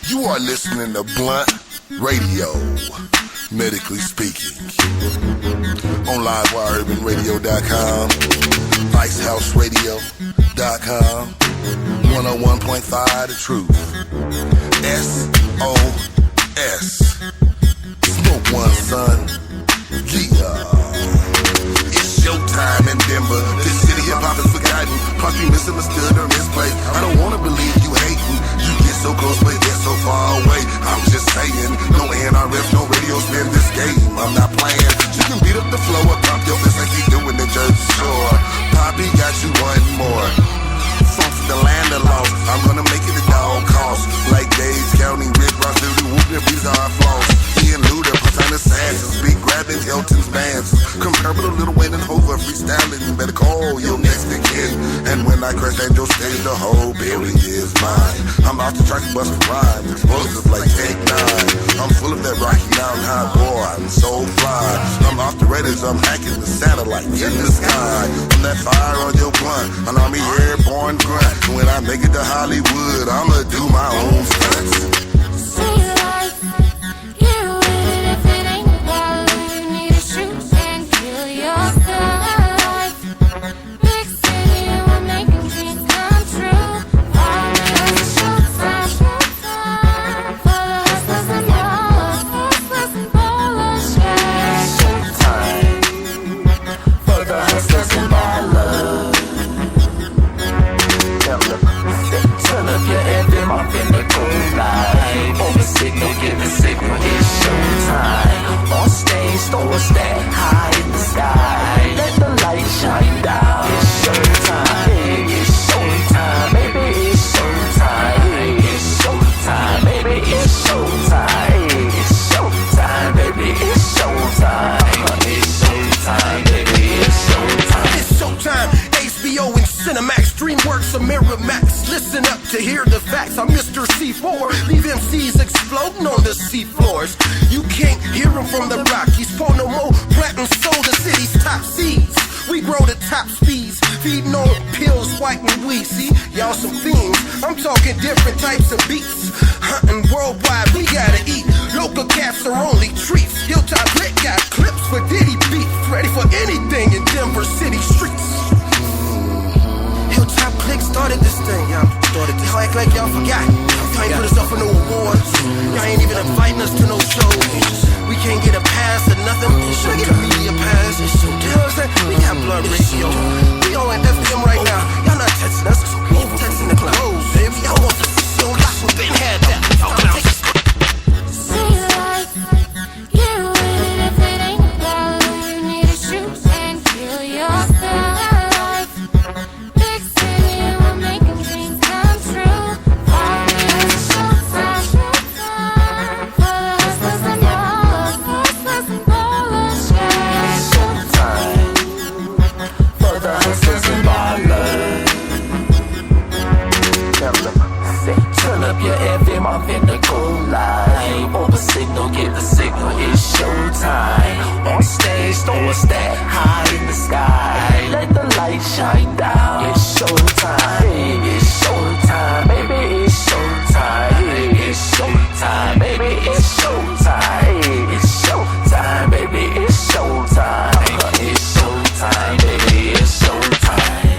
You are listening to Blunt Radio, medically speaking. On LiveWireUrbanRadio.com, IceHouseRadio.com, 101.5 The Truth, SOS. Smoke one, son. It's showtime in Denver. This city hip-hop is forgotten. Punk you misunderstood or misplaced. I don't wanna believe you hating. You get so close but get so far away. I'm just saying, no NRF, no radio spin this game. I'm not playing. You can beat up the flow or pump your fist like he doing the Jersey Shore. Poppy got you one more. From the land of lost, I'm gonna make it at all costs. Like Dave's County, Rick Ross, Duty, whooping these are floss. He and Luda, pretend assassins, be grabbing Hilton's bands. Comparable to Lil Wayne and Hova, freestyling. You better call your next of kin. And when I crash at your stage, the whole building is mine. I'm off the track to bust a rhyme, explosive like Take 9. I'm full of that Rocky Mountain high, boy, I'm so fly. I'm off the Reddits, I'm hacking the satellite in the sky. I'm that fire on your blunt, an army airborne grunt. When I make it to Hollywood, I'ma do my own stunts. Say life, get with it. If it ain't about love, you need to shoot and kill yourself. Big city, we're making dreams come true. All it's showtime, showtime. For the hustlers and ballers, yeah. Showtime for the hustlers and ballers. Turn up your FM up in the cold light. Over signal, give the signal, it's showtime. On stage, throw a stack high in the sky. Let the light shine down. It's showtime, it's showtime, baby, it's showtime. It's showtime, baby, it's showtime. It's showtime, baby, it's showtime. It's showtime, baby, it's showtime. It's showtime, HBO and Cinemax, DreamWorks or Miramax. Listen up to hear the facts. I'm Mr. C4. Leave MCs exploding on the seafloors. You can't hear them from the Rockies. Pour no more platinum sold the city's top seeds. We grow the top speeds, feeding on pills, white and weed. See, y'all some fiends. I'm talking different types of beats. Hunting worldwide, we gotta eat. Local cats are only treats. Hilltop Lit got clips for Diddy beef. Ready for anything in Denver city streets. Hilltop Click started this thing, y'all. Y'all act like y'all forgot. Y'all ain't put us up for no awards. Y'all ain't even inviting us to no shows. We can't get a pass or nothing. Should I get a media pass? You know what I'm saying? We got Blood Radio. We on at FM right now. Y'all not texting us. We ain't texting the clothes, baby. Y'all want the show lock. We been had that. Y'all take it. Say life, get with it. If it ain't about love, you need to shoot and kill yourself. Big city, we're making dreams come true. All it's showtime, showtime. For the hustlers and ballers, yeah. Showtime for the hustlers and ballers. Turn up your FM up in the cold light. Over signal, give the signal, it's showtime. On stage, throw a stack high in the sky. Let the light shine down. It's showtime, it's showtime, baby, it's showtime. It's showtime, baby, it's showtime. It's showtime, baby, it's showtime. It's showtime, baby, it's showtime.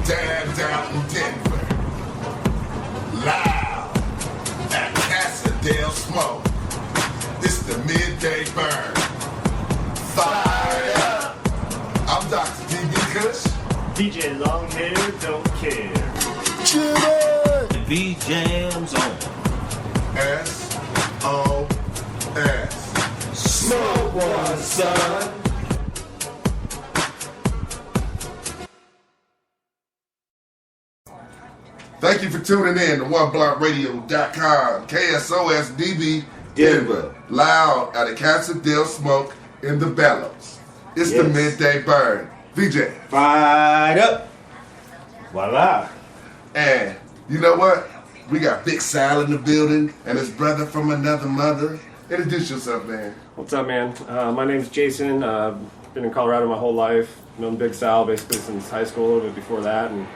stand out in Denver. Loud at Casa del Smoke. It's the midday burn. Fire up. I'm Dr. D.B. Kush. DJ Longhair don't care. Jimmy. V-Jams on. S-O-S. Smoke one, son. Thank you for tuning in to OneBlockRadio.com. KSOSDB Denver. Loud at the Casa del Smoke in the Bellows. It's the midday burn. VJ. Fired up. Voila. And you know what? We got Big Sal in the building and his brother from another mother. Introduce yourself, man. What's up, man? My name's Jason. Been in Colorado my whole life. Known Big Sal basically since high school, a little bit before that, and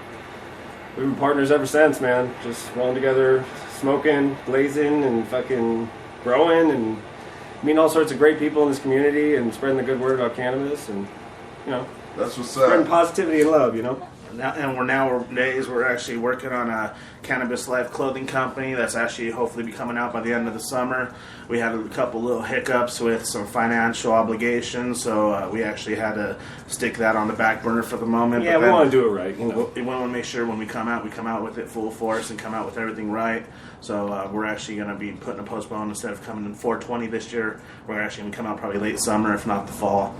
we've been partners ever since, man. Just rolling together, smoking, blazing, and fucking growing, and meeting all sorts of great people in this community, and spreading the good word about cannabis, and you know, that's what's spreading up. positivity and love, you know. We're actually working on a Cannabis Life clothing company that's actually hopefully be coming out by the end of the summer. We had a couple little hiccups with some financial obligations, so we actually had to stick that on the back burner for the moment. Yeah, but we want to do it right, you know. We want to make sure when we come out with it full force and come out with everything right. So we're actually going to be putting a postpone instead of coming in 420 this year. We're actually going to come out probably late summer, if not the fall.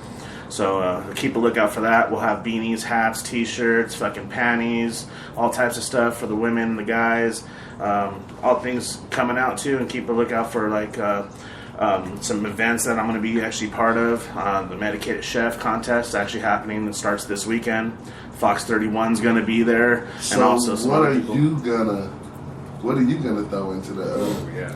So keep a lookout for that. We'll have beanies, hats, t-shirts, fucking panties, all types of stuff for the women, the guys, all things coming out too. And keep a lookout for like some events that I'm going to be actually part of. The Medicated Chef contest actually happening. That starts this weekend. Fox 31's going to be there, So and also some what other are people. what are you gonna throw into the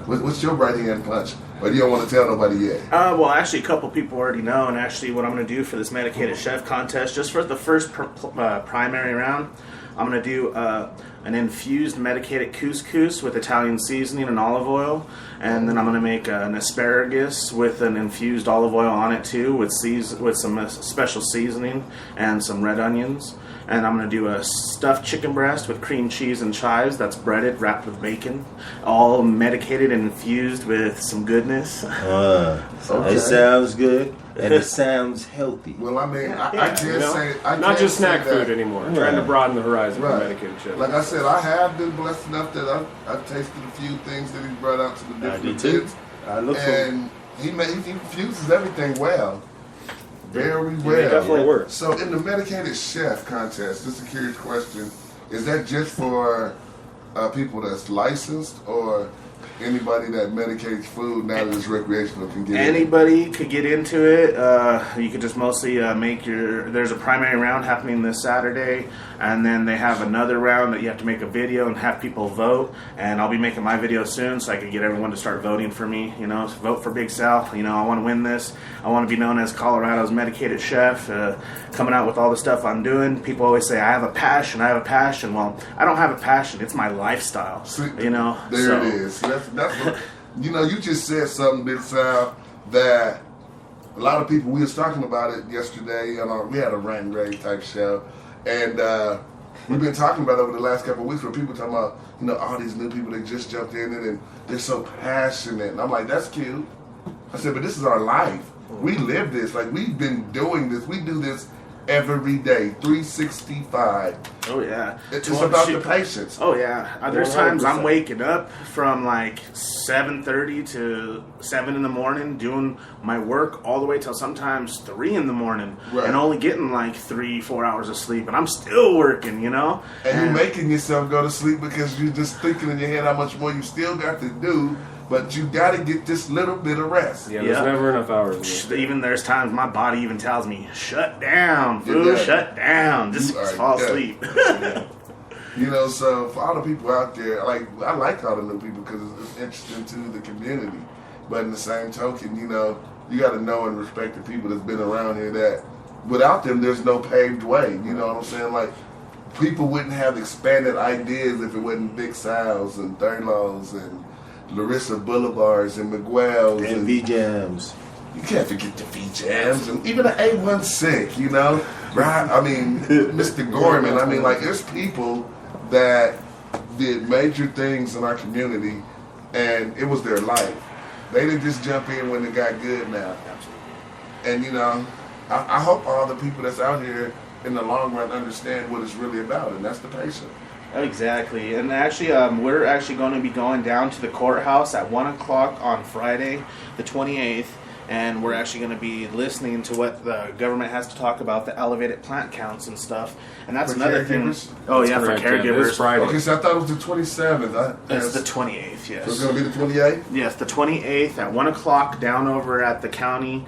what's your right hand punch? But you don't want to tell nobody yet. Well, actually, a couple people already know, and actually what I'm going to do for this Medicated Chef contest, just for the first primary round, I'm going to do an infused medicated couscous with Italian seasoning and olive oil, and then I'm going to make an asparagus with an infused olive oil on it too, with some special seasoning and some red onions. And I'm going to do a stuffed chicken breast with cream cheese and chives that's breaded, wrapped with bacon, all medicated and infused with some goodness. It sounds good, and it sounds healthy. Well, I mean, I can't say not just snack say that. food anymore. Trying to broaden the horizon for Medicated Chef. Like I said, I have been blessed enough that I've tasted a few things that he brought out to the different bits. I look for And he infuses everything well. Very well. It definitely works. So in the Medicated Chef contest, just a curious question, is that just for people that's licensed or anybody that medicates food now that it's recreational can get Anybody could get into it. You could just mostly there's a primary round happening this Saturday, and then they have another round that you have to make a video and have people vote. And I'll be making my video soon, so I can get everyone to start voting for me. You know, vote for Big Sal. You know, I want to win this. I want to be known as Colorado's Medicated Chef. Coming out with all the stuff I'm doing. People always say I have a passion. Well, I don't have a passion. It's my lifestyle. You know, There it is. That's what, you know, you just said something, Big Sal, that a lot of people, we was talking about it yesterday, we had a rant and rave type show, and we've been talking about it over the last couple of weeks where people talking about, you know, all these new people that just jumped in it and they're so passionate, and I'm like, that's cute. I said, but this is our life. We live this. Like, we've been doing this. We do this every day, 365. Oh yeah, It's about the patience. Oh yeah, there's times I'm waking up from like 7:30 to 7 in the morning doing my work all the way till sometimes 3 in the morning, Right. and only getting like 3-4 hours of sleep, and I'm still working, you know. And you're making yourself go to sleep because you're just thinking in your head how much more you still got to do, but you got to get this little bit of rest. Yeah, there's never enough hours. Even there's times my body even tells me, "Shut down, You're fool, done. shut down, just You are fall done. asleep." You know, so for all the people out there, I like all the new people because it's interesting to the community. But in the same token, you know, you got to know and respect the people that's been around here that without them, there's no paved way. You know what I'm saying? Like, people wouldn't have expanded ideas if it wasn't Big Sal's and Thurlow's and Larissa Boulevards and Miguel's and V-Jams. You can't forget the V-Jams and even the A1 Sick, you know? right? I mean, Mr. Gorman. I mean, like, there's people that did major things in our community, and it was their life. They didn't just jump in when it got good now. And, you know, I hope all the people that's out here in the long run understand what it's really about, and that's the patient. Exactly. And actually, we're actually going to be going down to the courthouse at 1 o'clock on Friday, the 28th. And we're actually going to be listening to what the government has to talk about, the elevated plant counts and stuff. And that's For another caregivers? thing. Oh, yeah, for correct, yeah. caregivers. This Friday. Okay, so I thought it was the 27th. It's the 28th, yes. So it's going to be the 28th? Yes, the 28th at 1 o'clock down over at the county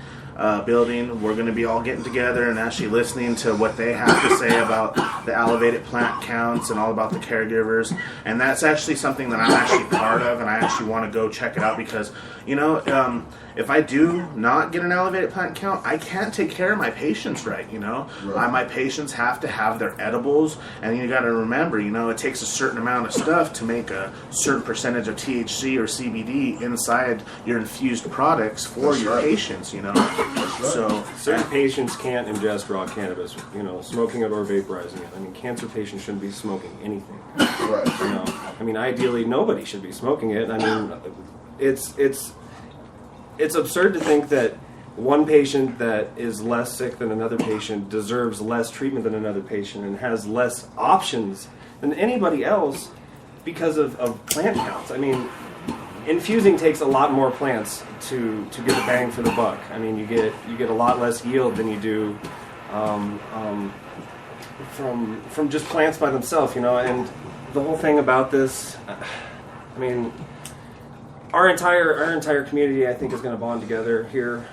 building. We're going to be all getting together and actually listening to what they have to say about the elevated plant counts and all about the caregivers. And that's actually something that I'm actually part of, and I actually want to go check it out because, you know, if I do not get an elevated plant count, I can't take care of my patients right, you know. Right. My patients have to have their edibles, and you got to remember, you know, it takes a certain amount of stuff to make a certain percentage of THC or CBD inside your infused products for That's your right. patients, you know. That's right. So Certain patients can't ingest raw cannabis, you know, smoking it or vaporizing it. I mean, cancer patients shouldn't be smoking anything. Right. You know, I mean, ideally, nobody should be smoking it. I mean, it's absurd to think that one patient that is less sick than another patient deserves less treatment than another patient and has less options than anybody else because of plant counts. I mean, infusing takes a lot more plants to get the bang for the buck. I mean, you get a lot less yield than you do from just plants by themselves, you know. And the whole thing about this, I mean, our entire community, I think, is going to bond together here.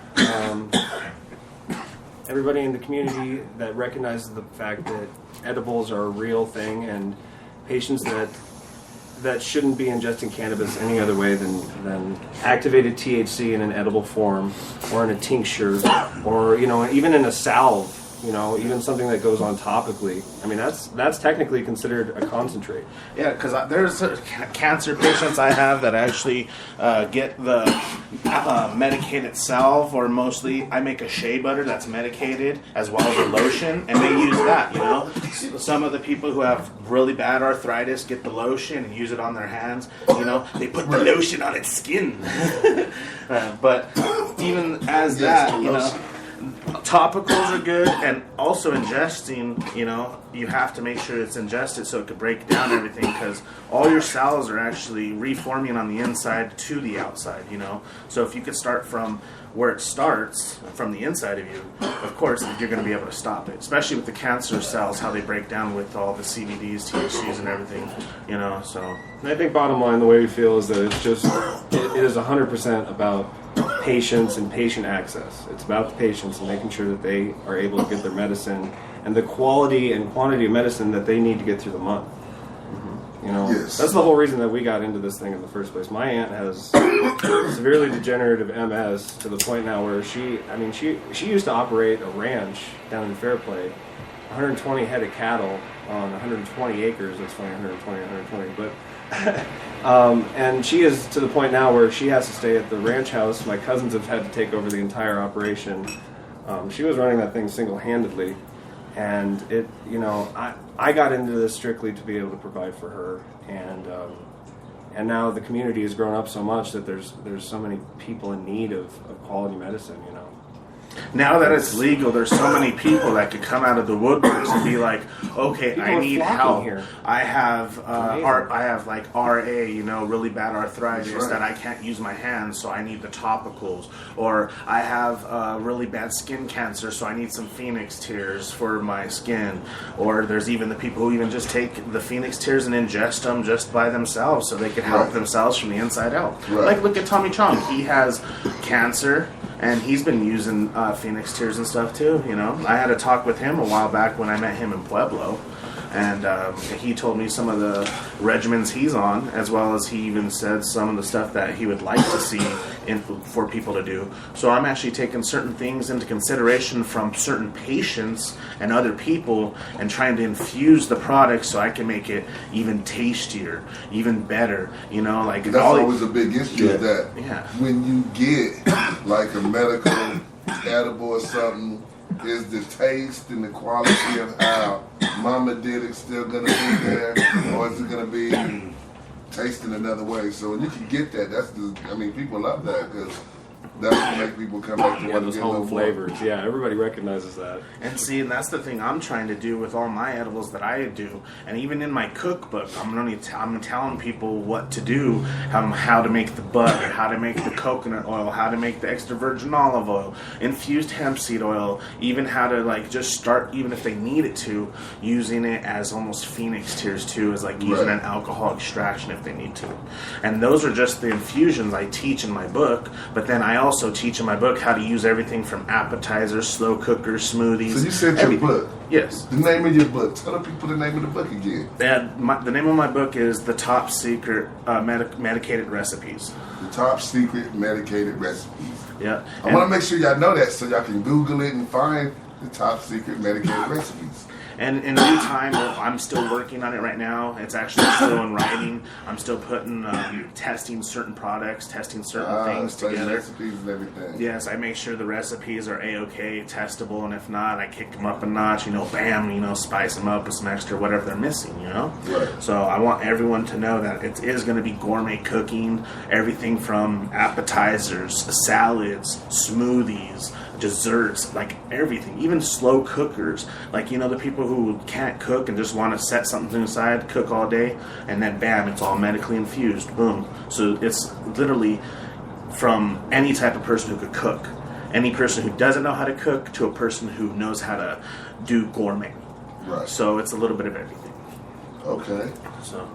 Everybody in the community that recognizes the fact that edibles are a real thing, and patients that shouldn't be ingesting cannabis any other way than activated THC in an edible form, or in a tincture, or, you know, even in a salve. You know, even something that goes on topically. I mean, that's technically considered a concentrate. yeah, because there's cancer patients I have that actually get the medicated salve, or mostly I make a shea butter that's medicated as well as a lotion, and they use that, you know. Some of the people who have really bad arthritis get the lotion and use it on their hands, you know. They put the lotion on its skin. But even as that, you know, topicals are good, and also ingesting, you know, you have to make sure it's ingested so it could break down everything, because all your cells are actually reforming on the inside to the outside, you know. So if you could start from where it starts, from the inside of you, of course you're going to be able to stop it, especially with the cancer cells, how they break down with all the CBDs, THCs, and everything, you know. So And I think bottom line, the way we feel is that it is 100% about patients and patient access. It's about the patients and making sure that they are able to get their medicine and the quality and quantity of medicine that they need to get through the month. You know, Yes. that's the whole reason that we got into this thing in the first place. My aunt has severely degenerative MS to the point now where she used to operate a ranch down in Fairplay, 120 head of cattle on 120 acres. That's funny, 120, but and she is to the point now where she has to stay at the ranch house. My cousins have had to take over the entire operation. She was running that thing single-handedly, and it, you know, I got into this strictly to be able to provide for her, and now the community has grown up so much that there's so many people in need of quality medicine, you know. now that it's legal, there's so many people that could come out of the woodworks and be like, okay, People I are need flocking help. here. I have Amazing. I have like RA, you know, really bad arthritis That's right. that I can't use my hands, so I need the topicals. Or I have really bad skin cancer, so I need some Phoenix tears for my skin. Or there's even the people who even just take the Phoenix tears and ingest them just by themselves, so they can help Right. themselves from the inside out. Right. Like look at Tommy Chong. He has cancer, and he's been using Phoenix tears and stuff too, you know. I had a talk with him a while back when I met him in Pueblo, and he told me some of the regimens he's on, as well as he even said some of the stuff that he would like to see for people to do. So I'm actually taking certain things into consideration from certain patients and other people, and trying to infuse the product so I can make it even tastier, even better, you know, like That's all always a big issue is that Yeah. when you get like a medical edible or something, is the taste and the quality of how Mama did it still gonna be there, or is it gonna be tasting another way? So when you can get that, people love that because that's what make people come back to Yeah, want to those get home more. flavors. Yeah, everybody recognizes that. And see, and that's the thing I'm trying to do with all my edibles that I do, and even in my cookbook, I'm telling people what to do, how to make the butter, how to make the coconut oil, how to make the extra virgin olive oil, infused hemp seed oil, even how to like just start, even if they needed to, using it as almost phoenix tears too, as like using an alcohol extraction if they need to. And those are just the infusions I teach in my book, but then I also teach in my book how to use everything from appetizers, slow cookers, smoothies. So you said your book. Yes. The name of your book. Tell the people the name of the book again. The name of my book is The Top Secret Medicated Recipes. The Top Secret Medicated Recipes. Yeah. I want to make sure y'all know that so y'all can Google it and find the Top Secret Medicated Recipes. And in the meantime, I'm still working on it right now. It's actually still in writing. I'm still testing certain products, testing certain things together. Recipes and everything. Yes, I make sure the recipes are A-OK, testable, and if not, I kick them up a notch, bam, spice them up with some extra whatever they're missing, Right. So I want everyone to know that it is going to be gourmet cooking, everything from appetizers, salads, smoothies, desserts, like everything, even slow cookers, like the people who can't cook and just want to set something aside, cook all day, and then bam, it's all medically infused, boom. So it's literally from any type of person who could cook, any person who doesn't know how to cook to a person who knows how to do gourmet. Right. So it's a little bit of everything. Okay. So,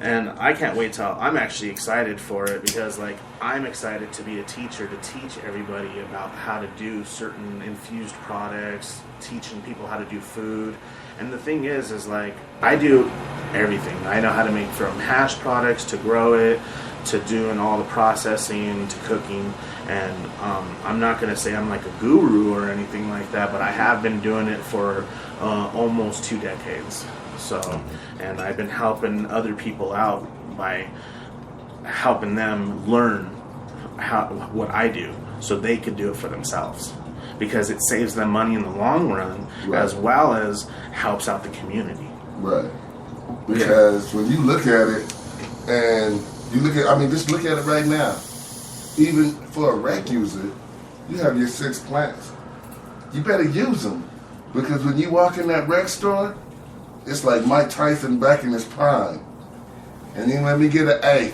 and I can't wait till I'm actually excited for it because I'm excited to be a teacher to teach everybody about how to do certain infused products, teaching people how to do food. And the thing is I do everything. I know how to make from hash products to grow it, to doing all the processing, to cooking. And I'm not going to say I'm like a guru or anything like that, but I have been doing it for almost 2 decades. So, and I've been helping other people out by helping them learn what I do so they could do it for themselves, because it saves them money in the long run, Right. as well as helps out the community. Right. Because when you look at it, and you look at, just look at it right now. Even for a rec user, you have your 6 plants. You better use them, because when you walk in that rec store, it's like Mike Tyson back in his prime. And then let me get an A.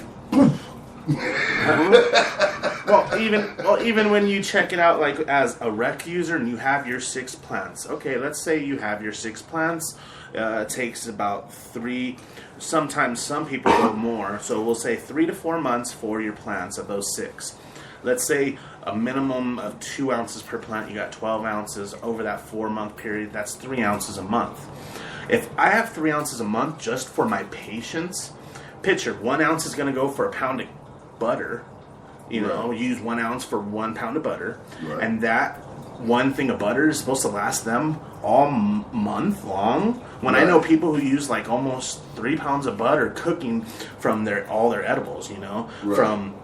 Even when you check it out as a rec user and you have your 6 plants. Okay, let's say you have your 6 plants. It takes about 3, sometimes some people go more. So we'll say 3 to 4 months for your plants of those 6. Let's say a minimum of 2 ounces per plant. You got 12 ounces over that 4-month period. That's 3 ounces a month. If I have 3 ounces a month just for my patients, picture 1 ounce is going to go for a pound of butter. Use 1 ounce for 1 pound of butter. Right. And that one thing of butter is supposed to last them all month long. When I know people who use almost 3 pounds of butter cooking from all their edibles, from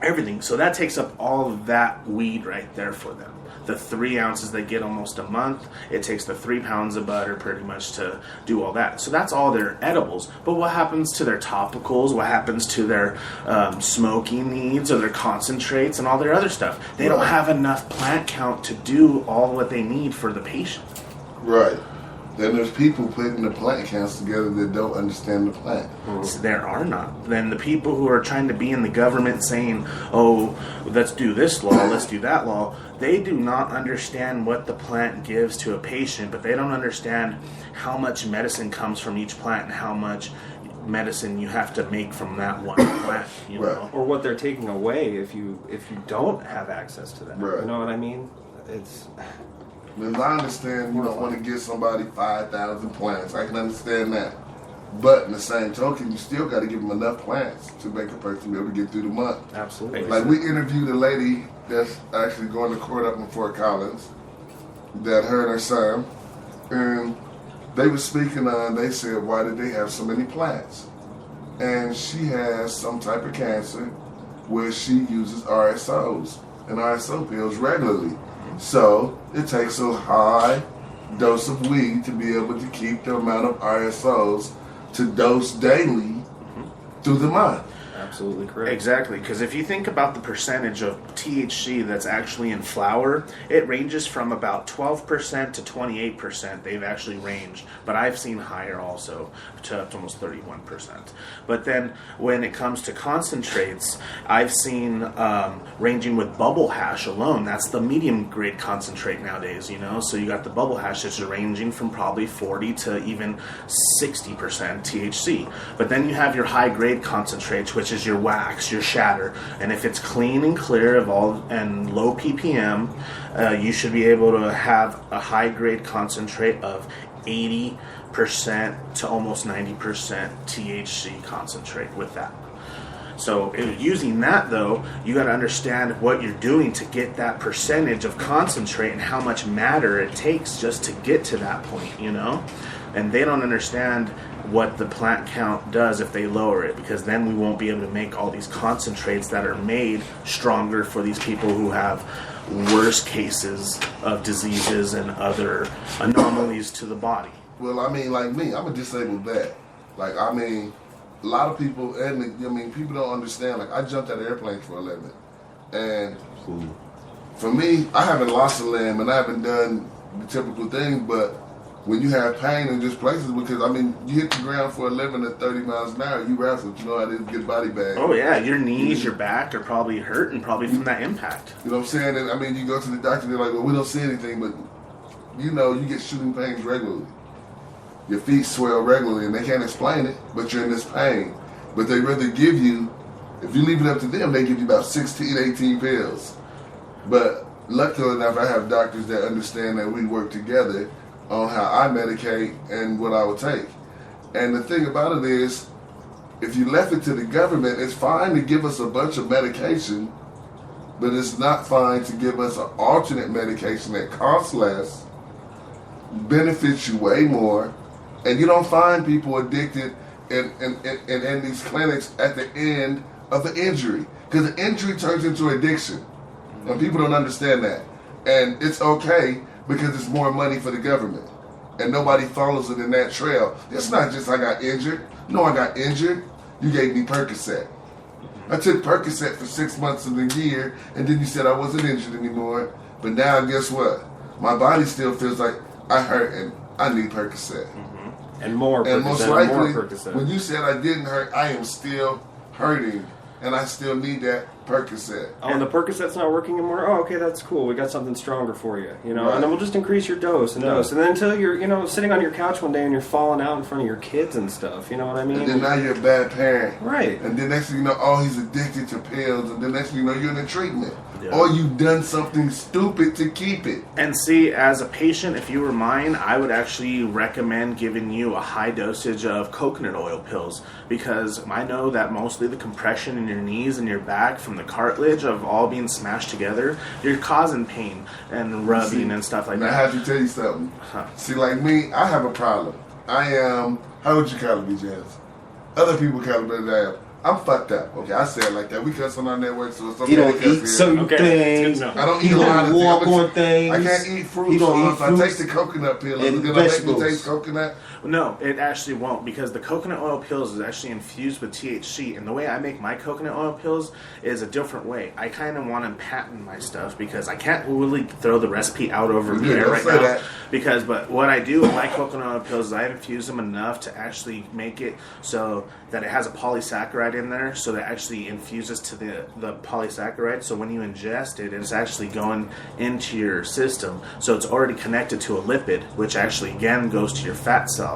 everything. So that takes up all of that weed right there for them. The 3 ounces they get almost a month, it takes the 3 pounds of butter pretty much to do all that. So that's all their edibles. But what happens to their topicals? What happens to their smoking needs or their concentrates and all their other stuff? They don't have enough plant count to do all what they need for the patient. Right. Then there's people putting the plant counts together that don't understand the plant. So there are not. Then the people who are trying to be in the government saying, oh, let's do this law, let's do that law, they do not understand what the plant gives to a patient, but they don't understand how much medicine comes from each plant and how much medicine you have to make from that one plant, know? Or what they're taking away if you don't have access to that. Right. You know what I mean? It's... Because I understand you don't want to give somebody 5,000 plants. I can understand that. But in the same token, you still got to give them enough plants to make a person be able to get through the month. Absolutely. Like we interviewed a lady that's actually going to court up in Fort Collins that her and her son, and they were speaking on, they said, why did they have so many plants? And she has some type of cancer where she uses RSOs and RSO pills regularly. So it takes a high dose of weed to be able to keep the amount of ISOs to dose daily through the month. Absolutely correct. Exactly, because if you think about the percentage of THC that's actually in flower, it ranges from about 12% to 28%. They've actually ranged, but I've seen higher also, to up to almost 31%. But then when it comes to concentrates, I've seen ranging with bubble hash alone. That's the medium grade concentrate nowadays, you know. So you got the bubble hash that's ranging from probably 40 to even 60% THC. But then you have your high grade concentrates, which is your wax, your shatter, and if it's clean and clear of all and low ppm, you should be able to have a high grade concentrate of 80% to almost 90% THC concentrate with that. So using that though, you got to understand what you're doing to get that percentage of concentrate and how much matter it takes just to get to that point, you know. And they don't understand what the plant count does if they lower it, because then we won't be able to make all these concentrates that are made stronger for these people who have worse cases of diseases and other anomalies to the body. Well, I mean, like me, I'm a disabled vet. Like, I mean, a lot of people, people don't understand. Like, I jumped out of airplanes for a living. And for me, I haven't lost a limb and I haven't done the typical things, but when you have pain in just places, because, I mean, you hit the ground for a living at 30 miles an hour, you wrestle, you know how to get body bag. Oh, yeah, your knees, your back are probably hurting, probably from that impact. You know what I'm saying? And, I mean, you go to the doctor, they're like, well, we don't see anything, but, you know, you get shooting pains regularly. Your feet swell regularly, and they can't explain it, but you're in this pain. But they rather give you, if you leave it up to them, they give you about 16, 18 pills. But luckily enough, I have doctors that understand that we work together on how I medicate and what I would take. And the thing about it is, if you left it to the government, it's fine to give us a bunch of medication, but it's not fine to give us an alternate medication that costs less, benefits you way more, and you don't find people addicted in these clinics at the end of the injury. Because the injury turns into addiction. And people don't understand that. And it's okay, because it's more money for the government. And nobody follows it in that trail. It's not just I got injured. No, I got injured. You gave me Percocet. I took Percocet for 6 months of the year, and then you said I wasn't injured anymore. But now, guess what? My body still feels like I hurt and I need Percocet. And more Percocet, and most likely, more Percocet. when you said I didn't hurt, I am still hurting. And I still need that Percocet. Oh, and the Percocet's not working anymore? Oh, okay, that's cool. We got something stronger for you, you know? Right. And then we'll just increase your dose and dose. And then until you're, you know, sitting on your couch one day and you're falling out in front of your kids and stuff, you know what I mean? And then now you're a bad parent. Right. And then next thing you know, oh, he's addicted to pills. And then next thing you know, you're in a treatment. Yeah. Or you've done something stupid to keep it. And see, as a patient, if you were mine, I would actually recommend giving you a high dosage of coconut oil pills, because I know that mostly the compression in your knees and your back from the cartilage of all being smashed together, you're causing pain and rubbing and stuff like Now, I that. have to tell you something. See, like me, I have a problem. I am, how would you call me, Jazz? Other people call me that. I'm fucked up. Okay, I say it like that. We cuss on our network, so it's okay. He don't to cuss eat here. certain things. I don't He eat a lot don't of walk things. on things. I can't eat fruit. He don't eat so fruits I take the coconut pill. and Is it gonna make me vegetables. taste coconut? No, it actually won't, because the coconut oil pills is actually infused with THC, and the way I make my coconut oil pills is a different way. I kind of want to patent my stuff, because I can't really throw the recipe out over the air don't right say now. that. But what I do with my coconut oil pills is I infuse them enough to actually make it so that it has a polysaccharide in there, so that actually infuses to the polysaccharide. So when you ingest it, it's actually going into your system. So it's already connected to a lipid, which actually again goes to your fat cells.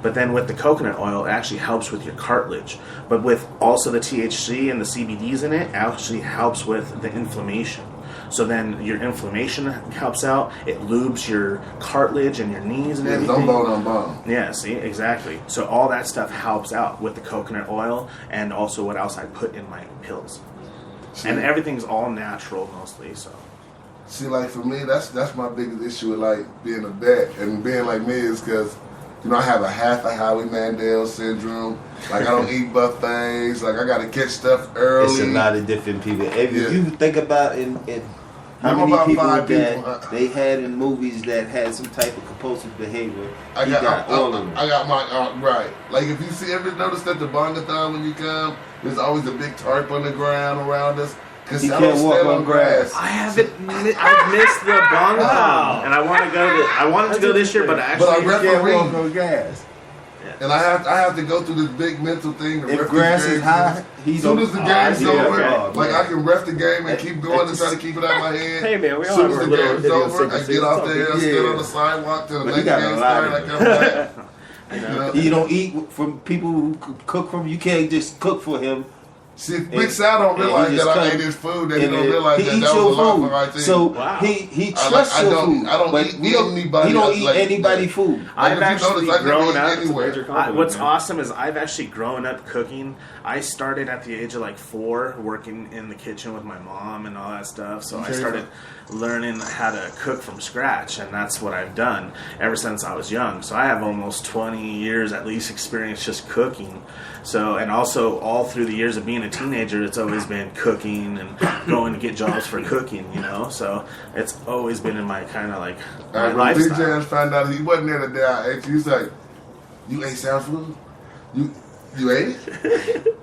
But then with the coconut oil, it actually helps with your cartilage. But with also the THC and the CBDs in it, actually helps with the inflammation. So then your inflammation helps out. It lubes your cartilage and your knees and everything. Don't bone on bone. Yeah, see, exactly. So all that stuff helps out with the coconut oil, and also what else I put in my pills. See, And everything's all natural mostly, so. see, like for me, that's my biggest issue with like being a vet and being like me is because, you know, I have a half a Howie Mandel syndrome. Like I don't eat buffets. Like I gotta catch stuff early. It's a lot of different people. If Yeah. you think about How I'm many about people 5 that people. they had in movies that had some type of compulsive behavior? I He got all of them. I got my right. Like if you see, ever notice that the bongathon when you come, there's always a big tarp on the ground around us. Cause He I can't don't walk stand on grass. I haven't. I missed the bong and I want to go. I wanted to go this year, but But I actually, He can't walk referee, on grass. and I have to go through this big mental thing. To If ref grass these is games. high, As he's soon as the game's yeah, over, okay. like I can ref the game and keep going and it's try to keep it out of my head. Hey, man, we As all soon have as our the little game's over, I idiosyncrasies. get off It's all there, good. stand Yeah. on the sidewalk till the But next you got a game lot starts. I of come back. You know? You don't eat from people who cook from. You can't just cook for him. See, Big Sal don't and realize he that just I come ate his food. That he and don't it- realize he that eats that your was a lot food. for our thing. So Wow. he I trusts your don't- food. I don't but eat we don't, anybody he don't else, eat like, anybody that. food. Like, I've if you actually notice, I can grown eat up. anywhere. Major compliment, What's man. awesome is I've actually grown up cooking. I started at the age of like 4, working in the kitchen with my mom and all that stuff. So I Okay. started learning how to cook from scratch, and that's what I've done ever since I was young. So I have almost 20 years at least experience just cooking. So, and also all through the years of being a teenager, it's always been cooking and going to get jobs for cooking, you know. So it's always been in my kind of like my When Big lifestyle. Jams found out he wasn't there the day I ate, he was like, "You ate Sal food? You ate it?"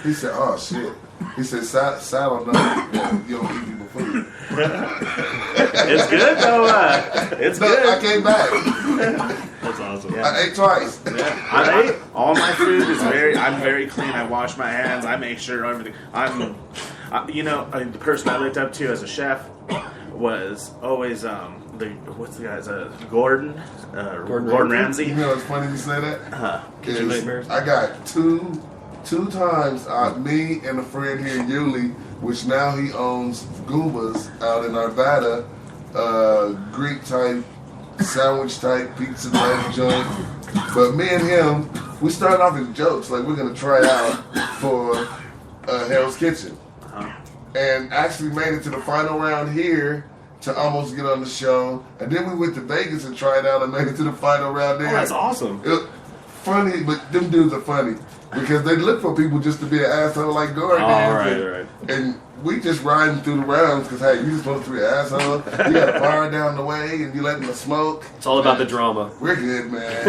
He said, "Oh shit." He said, "Sal don't know that you don't eat people food." It's good though. It's No, good. I came back. That's awesome. Yeah. I ate twice. All my food is I'm very clean. I wash my hands. I make sure everything. The person I looked up to as a chef was always what's the guy's Gordon Ramsay. You know it's funny you say that? Kitchen nightmares. I got two times, me and a friend here, Yuli, which now he owns Goombas out in Arvada, Greek type, sandwich type, pizza type joint. But me and him, we started off as jokes, like we're gonna try out for Hell's Kitchen. And actually made it to the final round here to almost get on the show. And then we went to Vegas and tried out and made it to the final round there. Oh, that's awesome. It, funny, but them dudes are funny because they look for people just to be an asshole like Gordon is. Right. And we just riding through the rounds because, hey, you just supposed to be an asshole. You got a fire down the way and you letting them smoke. It's all about the drama. We're good, man.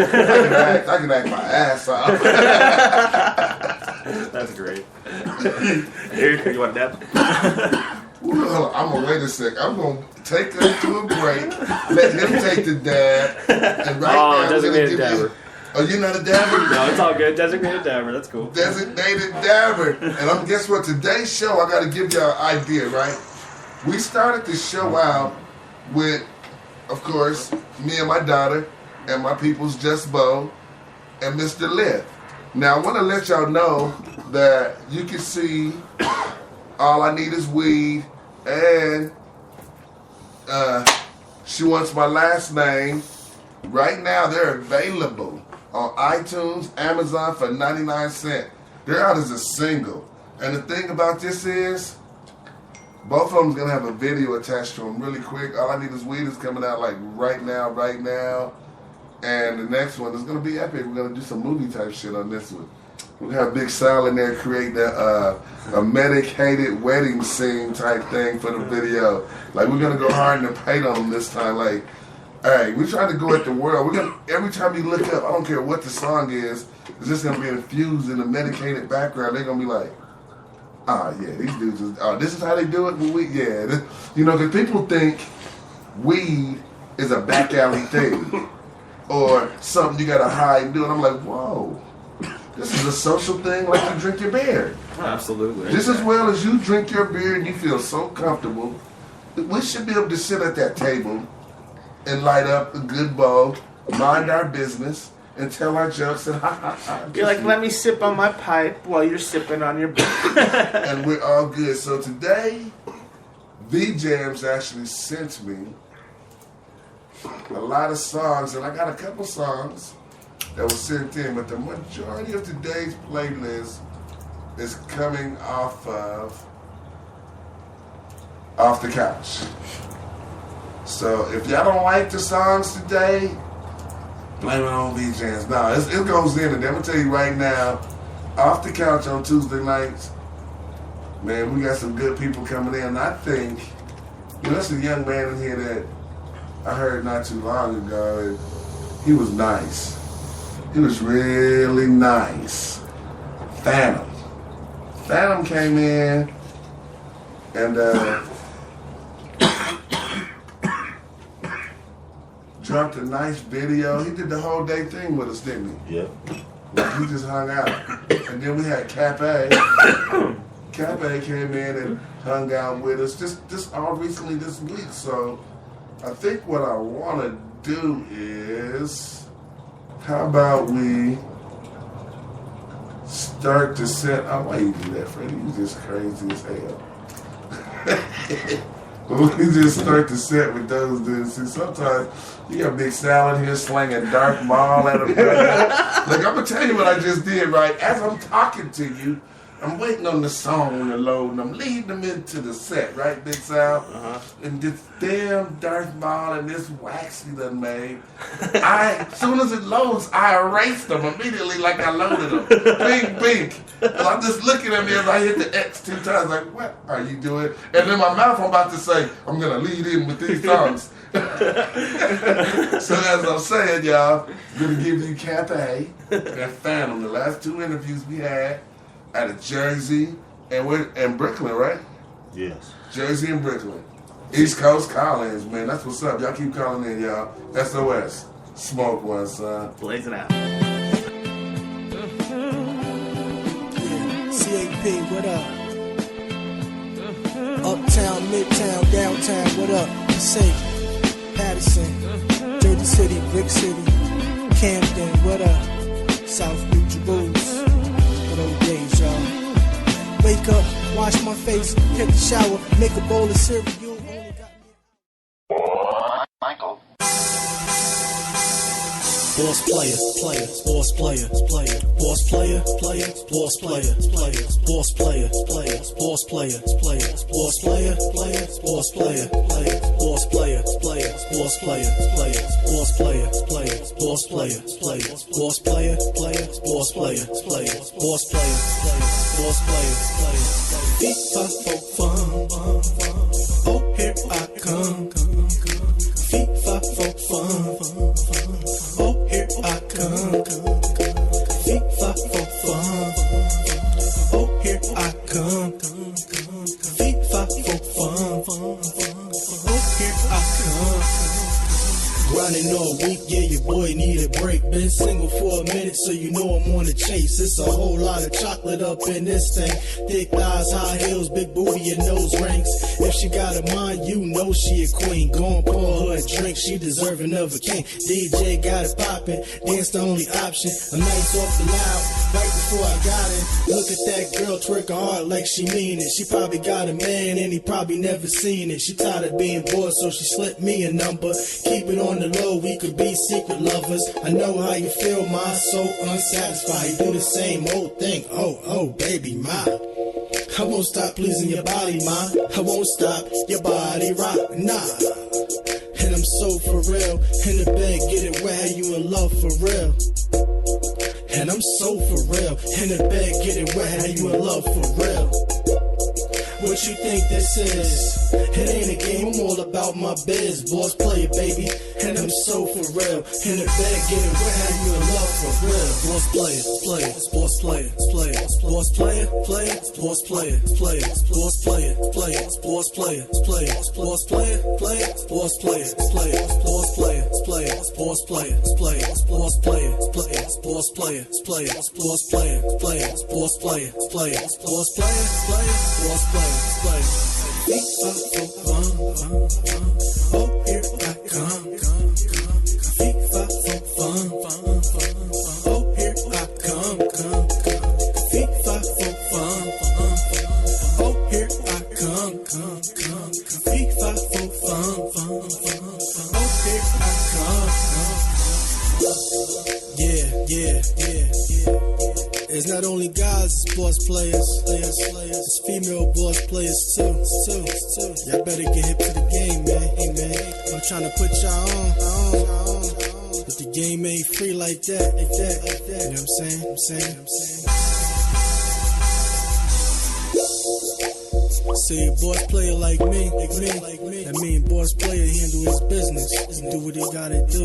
I can act my ass off. That's great. Here, you want that? Hold on, I'm gonna wait a sec. I'm gonna take us to a break. Let him take the dab. And right now, we're gonna designated give dabber. you. Oh, you're not a dabber? No, it's all good. Designated dabber. That's cool. Designated dabber. And guess what? Today's show, I got to give y'all an idea, right? We started the show out with, of course, me and my daughter and my people's Just Bo and Mr. Liv. Now, I want to let y'all know that you can see All I Need Is Weed and She Wants My Last Name. Right now, they're available on iTunes, Amazon for 99 cents. They're out as a single. And the thing about this is, both of them's going to have a video attached to them really quick. All I Need Is Weed is coming out like right now. And the next one is going to be epic. We're going to do some movie type shit on this one. We're going to have Big Sal in there creating a medicated wedding scene type thing for the video. Like, we're going to go hard in the paint on them this time. Like, hey, we trying to go at the world. We're gonna, every time you look up, I don't care what the song is, it's just gonna be infused in a medicated background. They're gonna be like, yeah, these dudes is, this is how they do it with weed. Yeah, because people think weed is a back alley thing or something you gotta hide and do. And I'm like, whoa, this is a social thing like you drink your beer. Absolutely. Just as well as you drink your beer and you feel so comfortable, we should be able to sit at that table and light up a good bowl, mind our business, and tell our jokes and ha ha ha. You're like, let me sip on my pipe while you're sipping on your beer. And we're all good. So today, V-Jams actually sent me a lot of songs, and I got a couple songs that were sent in, but the majority of today's playlist is coming off the couch. So if y'all don't like the songs today, blame it on V-Jams. No, it goes in, and I'm gonna tell you right now, Off the Couch on Tuesday nights, man, we got some good people coming in. I think, There's a young man in here that I heard not too long ago, and he was nice. He was really nice. Phantom. Phantom came in and dropped a nice video. He did the whole day thing with us, didn't he? Yep. He just hung out. And then we had Cafe. Cafe came in and hung out with us just all recently this week. So I think what I want to do is, how about we start to set, why you do that, Freddie? You just crazy as hell. We just start to set with those dudes. See, sometimes you got Big Sal in here slinging Darth Maul at him. Look, I'm going to tell you what I just did, right? As I'm talking to you, I'm waiting on the song to load, and I'm leading them into the set, right, Big Sal? And this damn Darth Maul and this wax he done made, as soon as it loads, I erased them immediately like I loaded them. Bing, bing. And I'm just looking at me as I hit the X 2 times, like, what are you doing? And in my mouth, I'm about to say, I'm going to lead in with these songs. So as I'm saying, y'all, I'm going to give you Cafe and Phantom, the last 2 interviews we had, out of Jersey and Brooklyn, right? Yes. Jersey and Brooklyn. East Coast call-ins, man. That's what's up. Y'all keep calling in, y'all. SOS. Smoke one, son. Blazing out. CAP, what up? Uptown, Midtown, downtown, what up? Passaic, Patterson, Jersey City, Brick City, Camden, what up? South Beach, Bulls. Those days, y'all. Wake up, wash my face, take a shower, make a bowl of cereal. Only got me. Michael. Boss player, boss player, boss player, boss player, boss player, boss player, boss player, boss player, boss player, boss player, boss player, boss player, boss player, boss player, boss player, FIFA for fun. Oh, here I come. FIFA for fun. Oh, here I come. FIFA for fun. Oh, here I come. FIFA for fun. Oh, here I come. Grinding all week, yeah, your boy need a break. Been single for a minute, so you know I'm on the chase. It's a whole lot of chocolate up in this thing. Thick thighs, high heels, big booty, and nose rings. If she got a mind, you know she a queen. Go and pour her a drink, she deserving of a king. DJ got it poppin', dance the only option. A night off the loud, right before I got it. Look at that girl twerk hard like she mean it. She probably got a man and he probably never seen it. She tired of being bored, so she slipped me a number. Keep it on the low, we could be secret lovers. I know how you feel, my soul unsatisfied. You do the same old thing, oh, baby, my. I won't stop pleasing your body, ma. I won't stop your body rock, nah. And I'm so for real. In the bed, get it wet, you in love for real. And I'm so for real. In the bed, get it wet, you in love for real. What you think this is? It ain't a game, I'm all about my biz. Boss player, baby, and I'm so for real. In the bed, get it wet, how you in love for real. Boss player, boss player, boss player, boss player, boss player, boss player, boss player, boss player, boss player, boss player, boss player, boss player, boss player, boss player, boss player. FIFA for fun. Oh, here I come. FIFA for fun. Oh, here I come. FIFA for fun. Oh, here I come. FIFA for fun. Oh, here I come. Yeah. It's not only guys, it's boss players. It's female boss players too. Y'all better get hip to the game, man. Hey, man, I'm trying to put y'all on. But the game ain't free like that. You know what I'm saying? See, boss player like me, that mean boss player handle his business, do what he gotta do,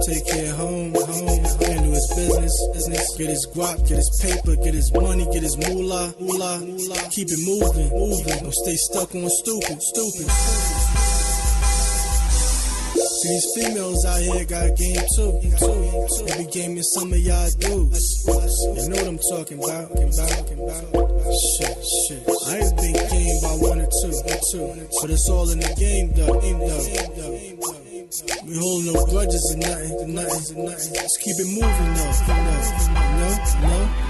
take care of home, handle his business, get his guap, get his paper, get his money, get his moolah, keep it moving, don't stay stuck on stupid. See, these females out here got game too. Every game is some of y'all dudes. You know what I'm talking about. Shit. I ain't been game by one or two. But it's all in the game though. We hold no grudges or nothing. Just keep it moving though. No.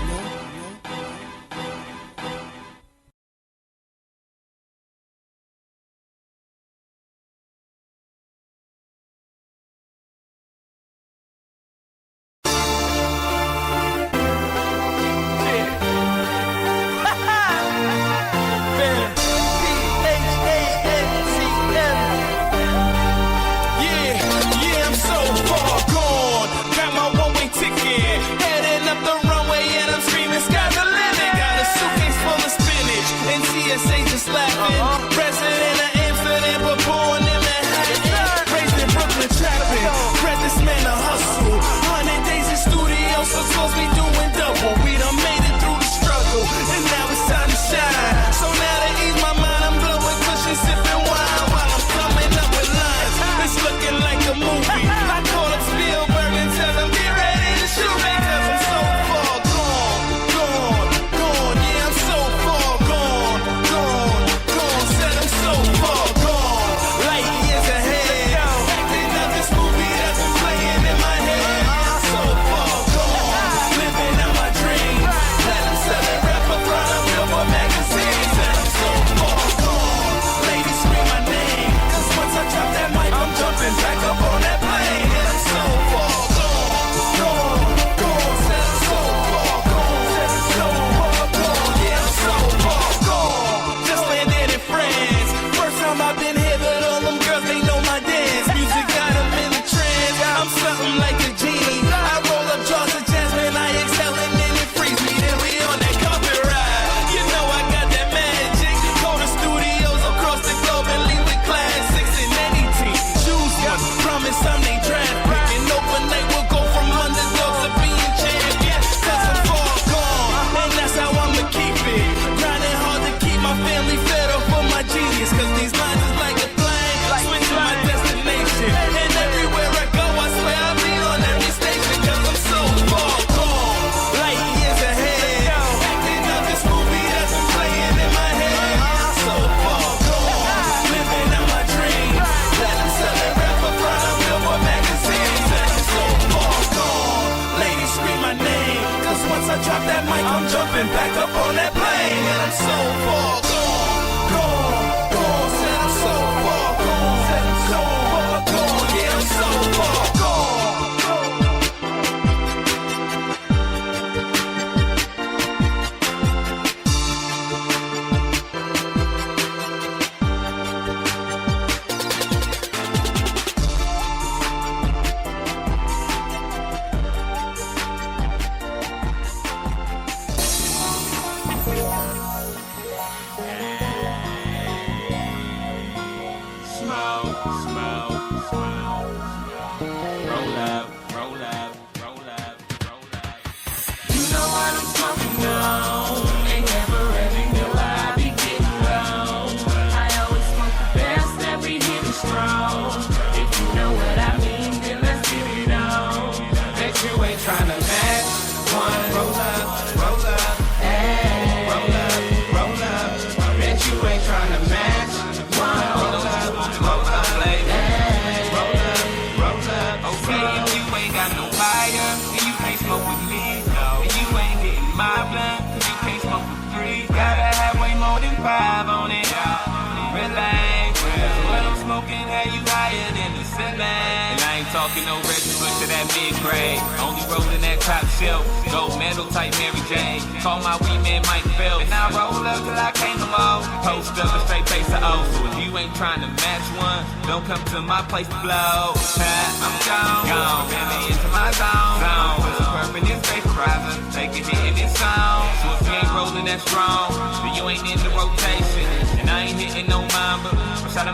Talking no Reggie Bush to that mid-grade. Only rolling that top shelf. Gold medal type Mary Jane. Call my wee man Mike Phelps. And I roll up till I can't no more. Post up a straight face of O. So if you ain't trying to match one, don't come to my place to blow. I'm gone. Send me into my zone. Put some perp in this vaporizer. Take a hit in this song. So if you ain't rolling that strong, then you ain't in the rotation.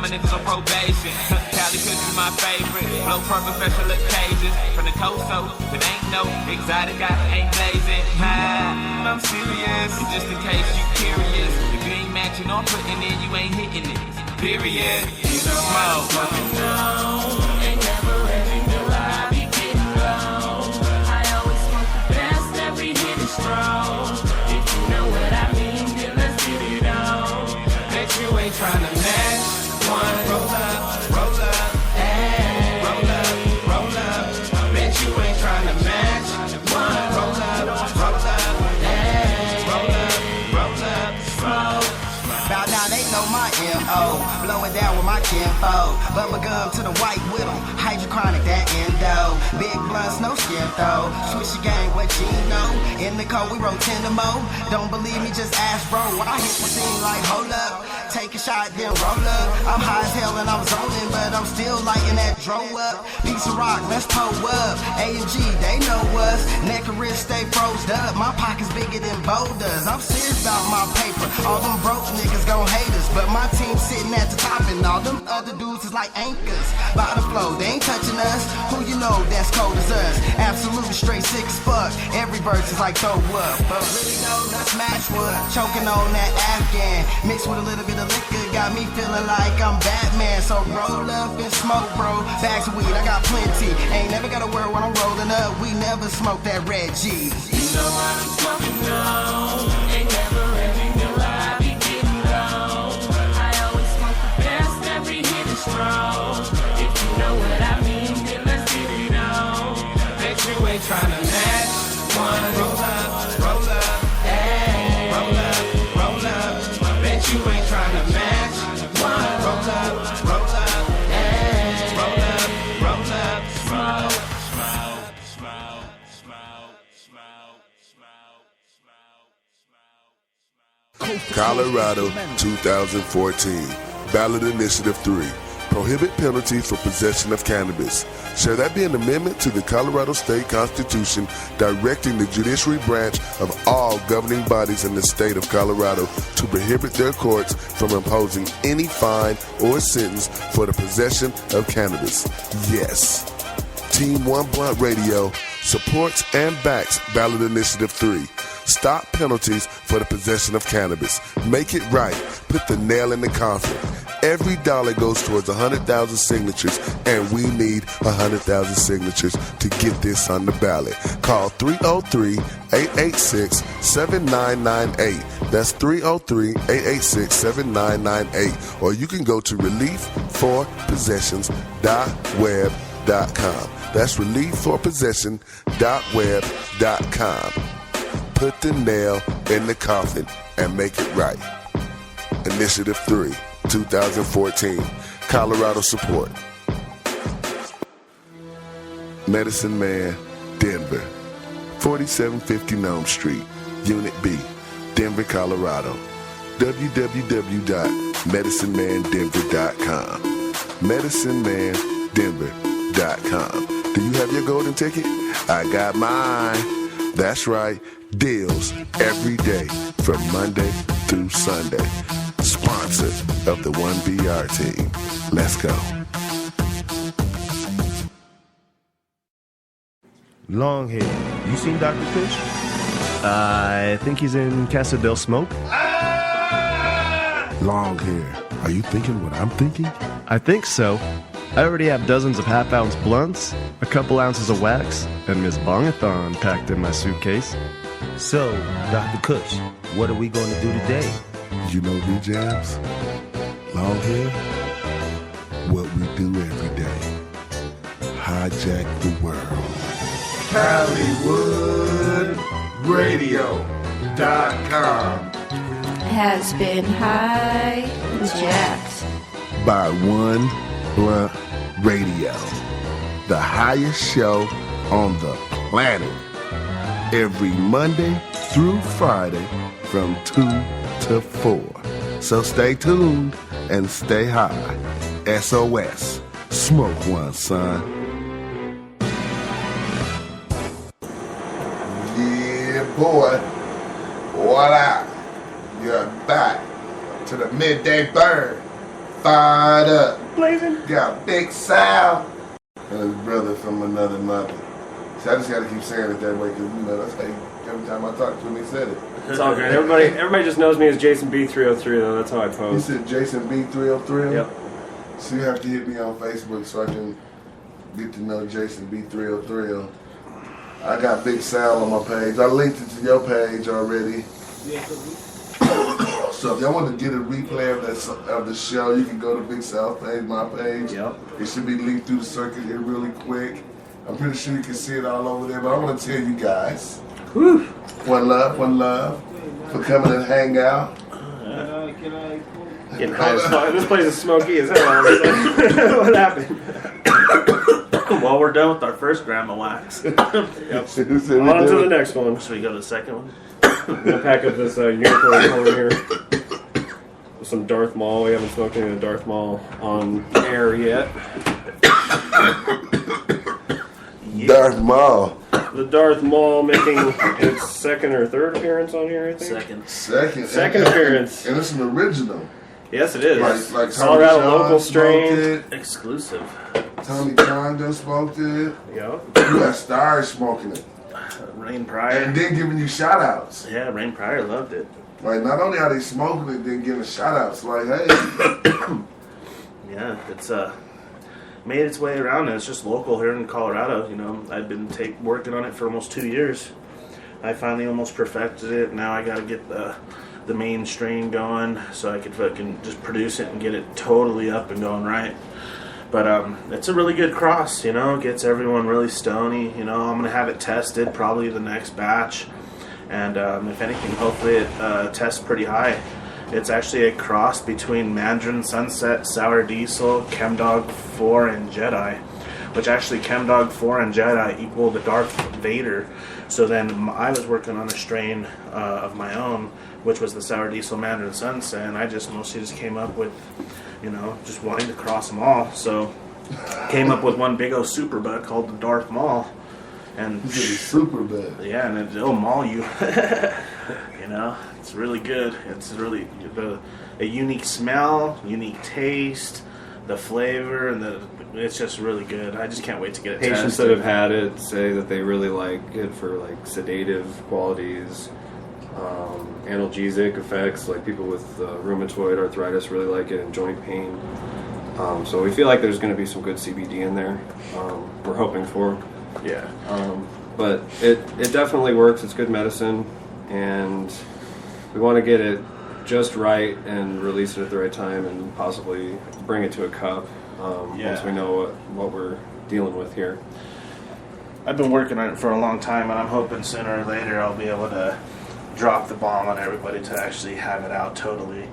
my niggas on probation. Cali could be my favorite. Blow purple special occasions. From the coast, so it ain't no exotic, I ain't blazing. I'm serious. And just in case you curious, if you ain't matching or putting in, you ain't hitting it. Period. You know I'm smoking on. Ain't never ready till I be getting low. I always smoke the best, every hit is strong. If you know what I mean, then let's get it on. Bet you ain't tryna match one. Roll up, hey. Roll up. Bet you ain't tryna match one. Roll up, hey. Roll up, smoke. Bow down, they know my M.O. Blowing down with my kinfolk. Bubble gum to the white with 'em. Hydrochronic, that endo. Big blunts, no skin though. Switch your game, what you know. In the cold, we roll 10 to mo. Don't believe me, just ask bro. When I hit the scene like, hold up. Take a shot, then roll up. I'm high as hell and I'm zoning, but I'm still lighting that dro up. Piece of rock, let's pull up. A&G, they know us. Neck and wrist stay froze up. My pocket's bigger than boulders. I'm serious about my paper. All them broke niggas gon' hate us, but my team sitting at the top and all them other dudes is like anchors. By the flow, they ain't touching us. Who you know that's cold as us? Absolute straight sick as fuck. Every verse is like throw up, but really though, let's match one. Choking on that Afghan, mixed with a little bit of liquor, got me feeling like I'm Batman. So roll up and smoke, bro. Bags of weed, I got plenty. Ain't never gotta worry when I'm rolling up. We never smoke that red G. You know what I'm smoking on. Ain't never ready till I be getting low. I always smoke the best, every hit is strong. If you know what I mean, then let's get it on. Bet you ain't tryna match one. Roll up, hey. Roll up. Bet you ain't tryna match one. Roll up, hey. Roll up, smoke. Colorado 2014 Ballot Initiative 3. Prohibit penalties for possession of cannabis. Shall that be an amendment to the Colorado State Constitution directing the judiciary branch of all governing bodies in the state of Colorado to prohibit their courts from imposing any fine or sentence for the possession of cannabis? Yes. Team One Blunt Radio supports and backs Ballot Initiative 3. Stop penalties for the possession of cannabis. Make it right. Put the nail in the coffin. Every dollar goes towards 100,000 signatures, and we need 100,000 signatures to get this on the ballot. Call 303-886-7998. That's 303-886-7998. Or you can go to reliefforpossessions.web.com. That's reliefforpossession.web.com. Put the nail in the coffin and make it right. Initiative 3, 2014. Colorado support. Medicine Man, Denver. 4750 Nome Street, Unit B, Denver, Colorado. www.medicinemandenver.com. medicinemandenver.com. Do you have your golden ticket? I got mine. That's right. Deals every day from Monday through Sunday. Sponsor of the 1BR team. Let's go. Long hair. You seen Dr. Fish? I think he's in Casa del Smoke. Long hair. Are you thinking what I'm thinking? I think so. I already have dozens of half-ounce blunts, a couple ounces of wax, and Miss Bongathon packed in my suitcase. So, Dr. Kush, what are we going to do today? You know D-Jabs? Long hair? What we do every day. Hijack the world. HollywoodRadio.com has been hijacked by One Blunt Radio, the highest show on the planet. Every Monday through Friday from 2 to 4. So stay tuned and stay high. SOS. Smoke one, son. Yeah, boy. What up? You're back to the Midday Burn fired up. Blazing. Got Big Sal and his brother from another mother. See, I just got to keep saying it that way because, you know, that's how every time I talk to him, he said it. It's all good. Everybody just knows me as Jason B303, though. That's how I He pose. said Jason B303? Yep. So you have to hit me on Facebook so I can get to know Jason B303. I got Big Sal on my page. I linked it to your page already. So if y'all want to get a replay of the show, you can go to Big Sal's page, my page. Yep. It should be linked through the circuit here really quick. I'm pretty sure you can see it all over there, but I want to tell you guys, one love for coming and hang out. Getting high as fuck. This place is smoky as hell. What happened? Well, we're done with our first grandma wax. Yep. On to the next one. Should we go to the second one? I'm gonna pack up this unicorn corn here. With some Darth Maul. We haven't smoked any of the Darth Maul on air yet. Darth Maul. The Darth Maul making its second or third appearance on here, I think. Second appearance. And it's an original. Yes, it is. Like Colorado Tommy local John strain. smoked it. Exclusive. Tommy John done smoked it. Yeah. You got Stars smoking it. Rain Pryor. And then giving you shout outs. Yeah, Rain Pryor loved it. Like, not only are they smoking it, then giving shout outs. Like, hey. Yeah, it's made its way around, and it's just local here in Colorado. You know, I've been working on it for almost 2 years. I finally almost perfected it. Now I got to get the main strain going so I could fucking just produce it and get it totally up and going right. But it's a really good cross, you know, gets everyone really stony. You know, I'm going to have it tested probably the next batch. And if anything, hopefully it tests pretty high. It's actually a cross between Mandarin Sunset, Sour Diesel, Chemdog 4, and Jedi. Which actually Chemdog 4 and Jedi equal the Darth Vader. So then I was working on a strain of my own, which was the Sour Diesel Mandarin Sunset. And I just mostly just came up with, you know, just wanting to cross them all. So came up with one big old super bud called the Darth Maul. And super bud. Yeah, and it'll maul you. You know, it's really good. It's really a unique smell, unique taste, the flavor, and it's just really good. I just can't wait to get it Patients tested. that have had it say that they really like it for like sedative qualities, analgesic effects. Like people with rheumatoid arthritis really like it, and joint pain. So we feel like there's going to be some good CBD in there. We're hoping for. Yeah. But it definitely works. It's good medicine, and we want to get it just right and release it at the right time, and possibly bring it to a cup once we know what we're dealing with here. I've been working on it for a long time, and I'm hoping sooner or later I'll be able to drop the bomb on everybody to actually have it out totally.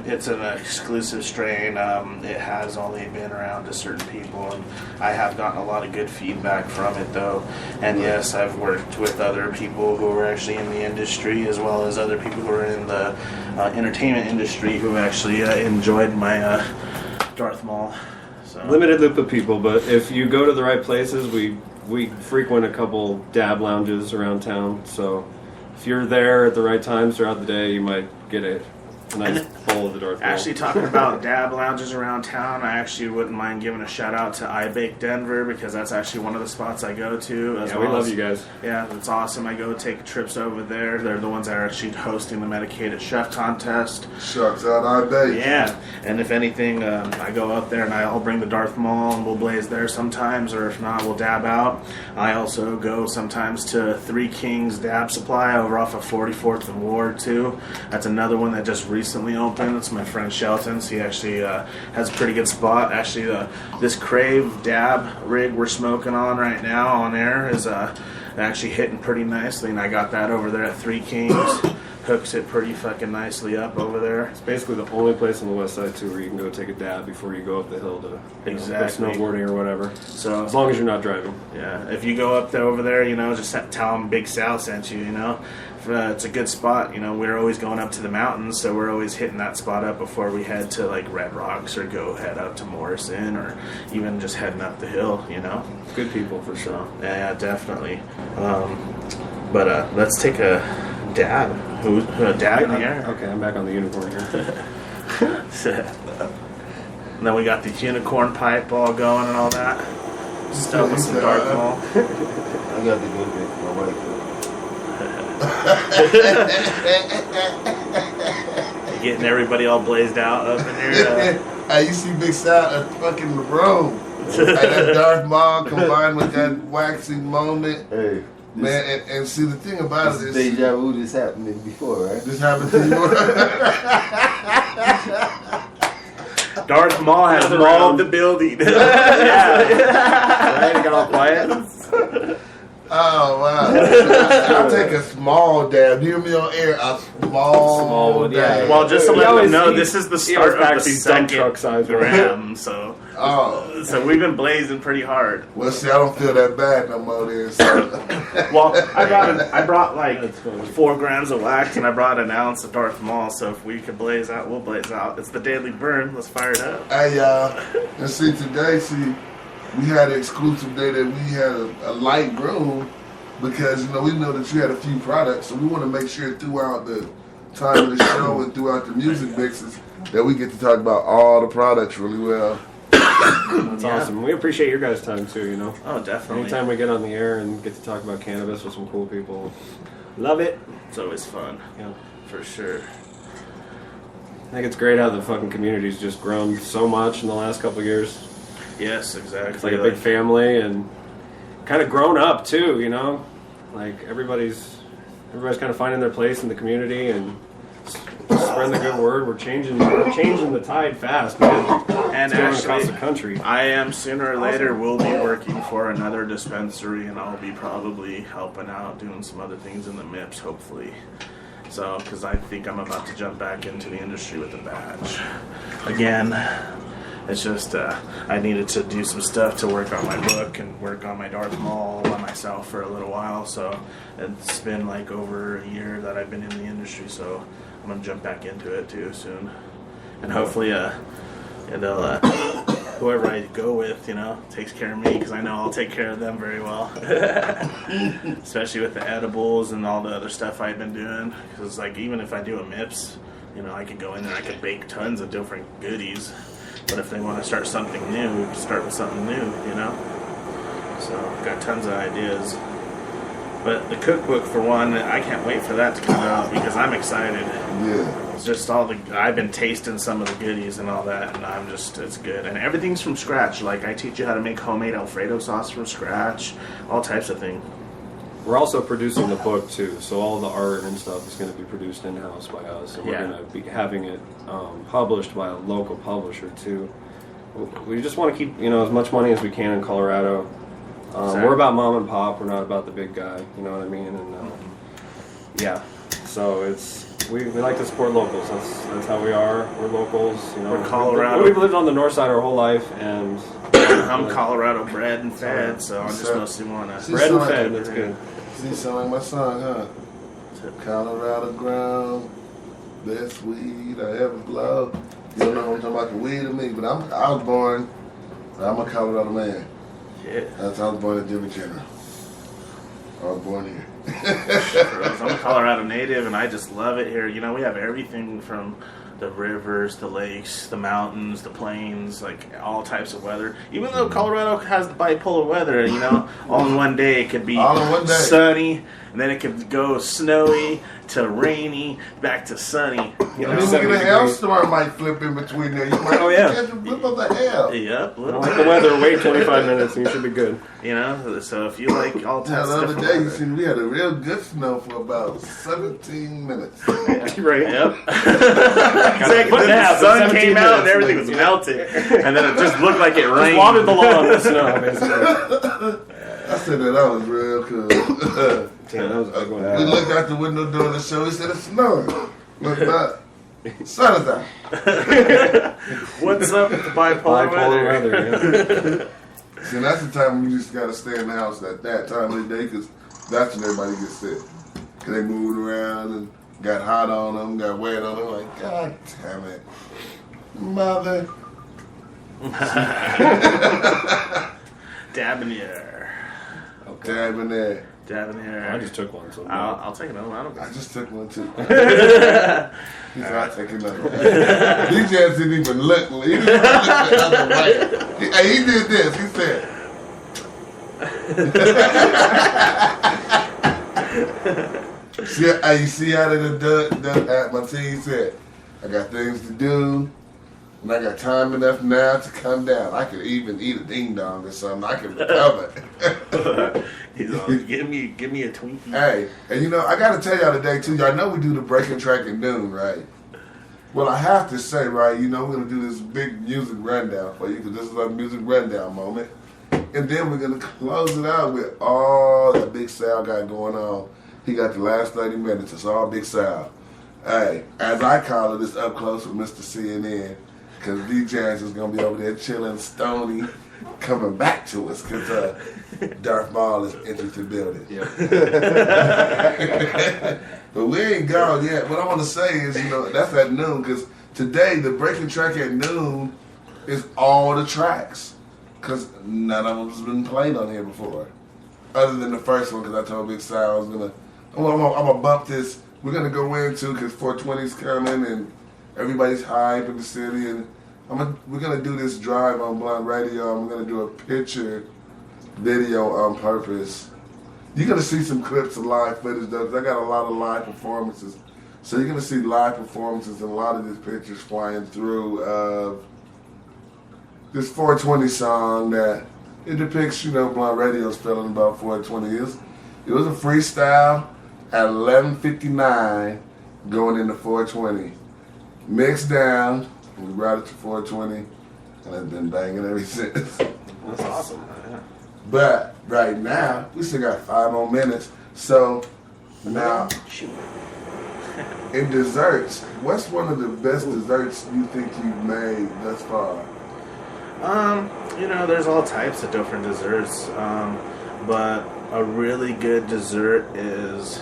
It's an exclusive strain. It has only been around to certain people, and I have gotten a lot of good feedback from it, though. And yes, I've worked with other people who are actually in the industry, as well as other people who are in the entertainment industry who actually enjoyed my Darth Maul. So. Limited loop of people, but if you go to the right places, we frequent a couple dab lounges around town, so if you're there at the right times throughout the day, you might get a nice bowl of the Darth Maul. Actually, talking about dab lounges around town, I actually wouldn't mind giving a shout out to I Bake Denver, because that's actually one of the spots I go to. Yeah, we love you guys. Yeah, it's awesome. I go take trips over there. They're the ones that are actually hosting the Medicated Chef Contest. Shucks out I Bake. Yeah, and if anything, I go up there and I'll bring the Darth Maul and we'll blaze there sometimes, or if not, we'll dab out. I also go sometimes to Three Kings Dab Supply over off of 44th and Ward, too. That's another one that just recently opened. It's my friend Shelton's. He actually has a pretty good spot. Actually, this Crave dab rig we're smoking on right now on air is actually hitting pretty nicely, and I got that over there at Three Kings. Hooks it pretty fucking nicely up over there. It's basically the only place on the west side, too, where you can go take a dab before you go up the hill to go snowboarding or whatever. So as long as you're not driving. Yeah, if you go up there over there, you know, just tell them Big Sal sent you, you know. It's a good spot. You know, we're always going up to the mountains, so we're always hitting that spot up before we head to like Red Rocks or go head up to Morrison, or even just heading up the hill, you know. Good people for sure. So, yeah, definitely. But let's take a dab. Who's dab in the air? Okay, I'm back on the unicorn here. And then we got the unicorn pipe all going and all that. Stuff with some dark mall. I got the good bit for my wife. Getting everybody all blazed out up in here. Hey, you see Big Sal at fucking the room. That Darth Maul combined with that waxing moment. Hey. Man, and see, the thing about it is... Deja vu, this happened before, right? This happened to you? Darth Maul has mauled the building. Right, it got all quiet. Oh, wow. I'll take a small dab. You hear me on air? A small one, yeah. dab. Well, just to let them know, this is the start of the these dump truck second size gram, so we've been blazing pretty hard. Well, see, I don't feel that bad no more there. So. Well, I brought like 4 grams of wax, and I brought an ounce of Darth Maul, so if we can blaze out, we'll blaze out. It's the Daily Burn. Let's fire it up. Hey, y'all. And see, today, we had an exclusive day that we had a light room because, we know that you had a few products, so we want to make sure throughout the time of the show and throughout the music mixes that we get to talk about all the products really well. That's awesome. We appreciate your guys' time too, Oh, definitely. Anytime we get on the air and get to talk about cannabis with some cool people, love it. It's always fun. Yeah, for sure. I think it's great how the fucking community's just grown so much in the last couple of years. Yes, exactly. It's like a big family and kind of grown up too, Like everybody's kind of finding their place in the community and spreading the good word. We're changing the tide fast, man. And it's going actually, across the country. I am sooner or later will be working for another dispensary, and I'll be probably helping out, doing some other things in the MIPS, hopefully. So, because I think I'm about to jump back into the industry with a badge again. It's just I needed to do some stuff to work on my book and work on my Darth Maul by myself for a little while. So it's been like over a year that I've been in the industry. So I'm gonna jump back into it too soon, and hopefully they'll whoever I go with, takes care of me because I know I'll take care of them very well. Especially with the edibles and all the other stuff I've been doing. Because like even if I do a MIPS, I could go in there, I could bake tons of different goodies. But if they want to start something new, we can start with something new, So, got tons of ideas. But the cookbook, for one, I can't wait for that to come out because I'm excited. Yeah. It's just I've been tasting some of the goodies and all that, and it's good. And everything's from scratch. Like, I teach you how to make homemade Alfredo sauce from scratch, all types of things. We're also producing the book too, so all the art and stuff is going to be produced in-house by us, and we're going to be having it published by a local publisher too. We just want to keep as much money as we can in Colorado. We're about mom and pop. We're not about the big guy. You know what I mean? And so we like to support locals. That's how we are. We're locals. We're Colorado. We've lived on the north side our whole life, and I'm Colorado bred and fed, so I just mostly want to bred and fed. That's good. See, sound like my son, huh? Colorado ground, best weed I ever loved. You don't know what I'm talking about, the weed to me, but I'm a Colorado man. Yeah. I was born in Jimmy Center. I was born here. I'm a Colorado native, and I just love it here. We have everything from the rivers, the lakes, the mountains, the plains, like all types of weather. Even though Colorado has bipolar weather, all in one day it could be sunny, and then it could go snowy to rainy, back to sunny. We get a hailstorm might flip in between there. You might catch a whip of the hail. Yep. Like the weather, wait 25 minutes and you should be good. So if you like all types of the other day, we had a real good snow for about 17 minutes. Right. Yep. Exactly. Then the sun came out and everything was melted, and then it just looked like it rained. Just watered the lawn with snow, basically. I said that was real cool. Damn, that was a big one. We looked out the window during the show. He said it's snowing. Look up. Sun is out. What's up with the bipolar weather? See, that's the time when you just gotta stay in the house at that time of the day, because that's when everybody gets sick. Because they moved around and got hot on them, got wet on them. Like, God damn it, mother. Dab in the air. Okay. Dab in there. Dabbing hair. I just took one, so I'll take another one. I don't care. I just took one too. He said, I'll take another one. DJ didn't even look. He didn't even look the other way. He did this. He said, you see how they done at my team said, I got things to do, and I got time enough now to come down. I could even eat a ding dong or something. I can recover. He's like, give me a Twinkie. Hey, and you know, I got to tell y'all today too. Y'all know we do the breaking track at noon, right? Well, I have to say, right, you know, we're going to do this big music rundown for you because this is our music rundown moment. And then we're going to close it out with all that Big Sal got going on. He got the last 30 minutes. It's all Big Sal. Hey, as I call it, it's up close with Mr. CNN because DJs is going to be over there chilling, stony, coming back to us because Darth Maul is entered the building. Yeah. But we ain't gone yet. What I want to say is, you know, that's at noon because today the breaking track at noon is all the tracks because none of them's been played on here before, other than the first one because I told Big Sal I was gonna, I'm gonna bump this. We're gonna go into because 420's coming and everybody's hype in the city and we're gonna do this drive on Blind Radio. I'm gonna do a picture video on purpose. You're gonna see some clips of live footage though, 'cause I got a lot of live performances. So you're gonna see live performances and a lot of these pictures flying through of this 420 song that it depicts, you know, Blind Radio's feeling about 420 is. It was a freestyle at 11:59 going into 420. Mixed down, we brought it to 420, and it's been banging ever since. That's awesome. Yeah. But right now, we still got 5 more minutes. So now, in desserts, what's one of the best desserts you think you've made thus far? You know, there's all types of different desserts, but a really good dessert is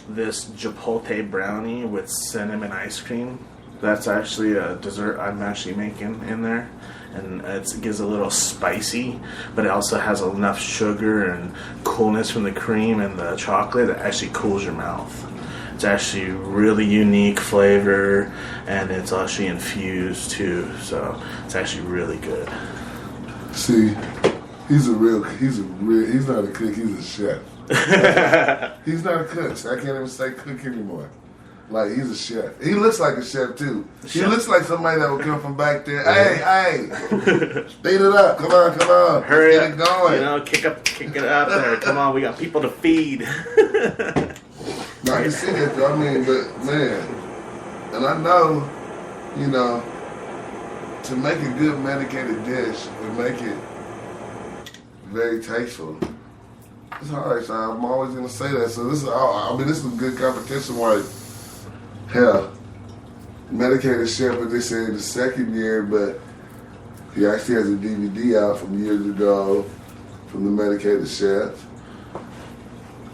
this chipotle brownie with cinnamon ice cream. That's actually a dessert I'm actually making in there. And it gives a little spicy, but it also has enough sugar and coolness from the cream and the chocolate that actually cools your mouth. It's actually really unique flavor, and it's actually infused too, so it's actually really good. See, he's not a cook, he's a chef. He's not a cook, so I can't even say cook anymore. Like, he's a chef. He looks like a chef, too. He looks like somebody that would come from back there. Hey, speed it up. Come on. Hurry Let's up. get it going. You know, kick it up there. Come on, we got people to feed. No, I can see that, though. I mean, but, man, and I know, you know, to make a good medicated dish would make it very tasteful. It's hard, so I'm always going to say that. So this is a good competition where, hell, Medicated Chef, what they say in the second year, but he actually has a DVD out from years ago from the Medicated Chef.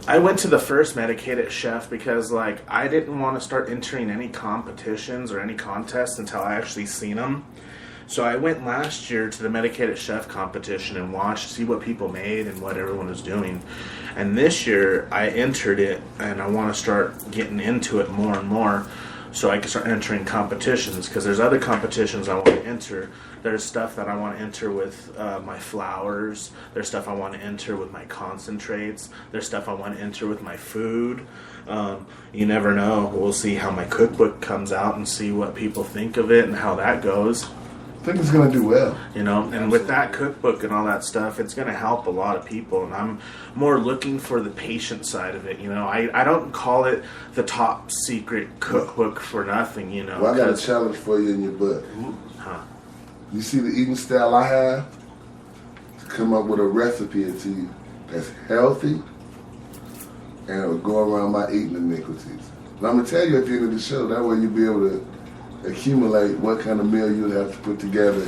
I went to the first Medicated Chef because, like, I didn't want to start entering any competitions or any contests until I actually seen them. So I went last year to the Medicated Chef competition and see what people made and what everyone was doing. And this year I entered it, and I want to start getting into it more and more so I can start entering competitions, because there's other competitions I want to enter. There's stuff that I want to enter with my flours. There's stuff I want to enter with my concentrates. There's stuff I want to enter with my food. You never know. We'll see how my cookbook comes out and see what people think of it and how that goes. I think it's going to do well. You know, and with that cookbook and all that stuff, it's going to help a lot of people. And I'm more looking for the patient side of it. You know, I don't call it the top secret cookbook for nothing, you know. Well, I got a challenge for you in your book. Huh. You see the eating style I have? To come up with a recipe to you that's healthy and it'll go around my eating iniquities. And I'm going to tell you at the end of the show, that way you'll be able to accumulate what kind of meal you'd have to put together.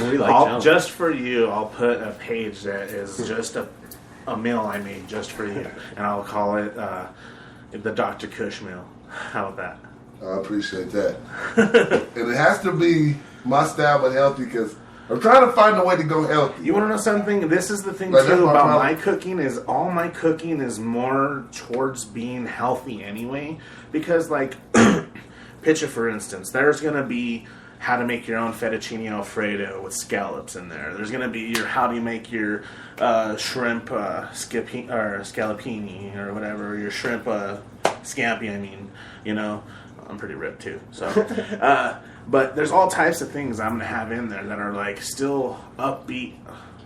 Just for you, I'll put a page that is just a meal I made just for you, and I'll call it the Dr. Kush meal. How about that? I appreciate that. And it has to be my style but healthy, because I'm trying to find a way to go healthy. You want to know something? This is the thing Like, too that's my about problem. my cooking is all my cooking is more towards being healthy anyway. Because like, picture for instance, there's gonna be how to make your own fettuccine alfredo with scallops in there. There's gonna be your how do you make your shrimp scallopini or whatever, your shrimp scampi. I mean, you know, I'm pretty ripped too. So, but there's all types of things I'm gonna have in there that are like still upbeat,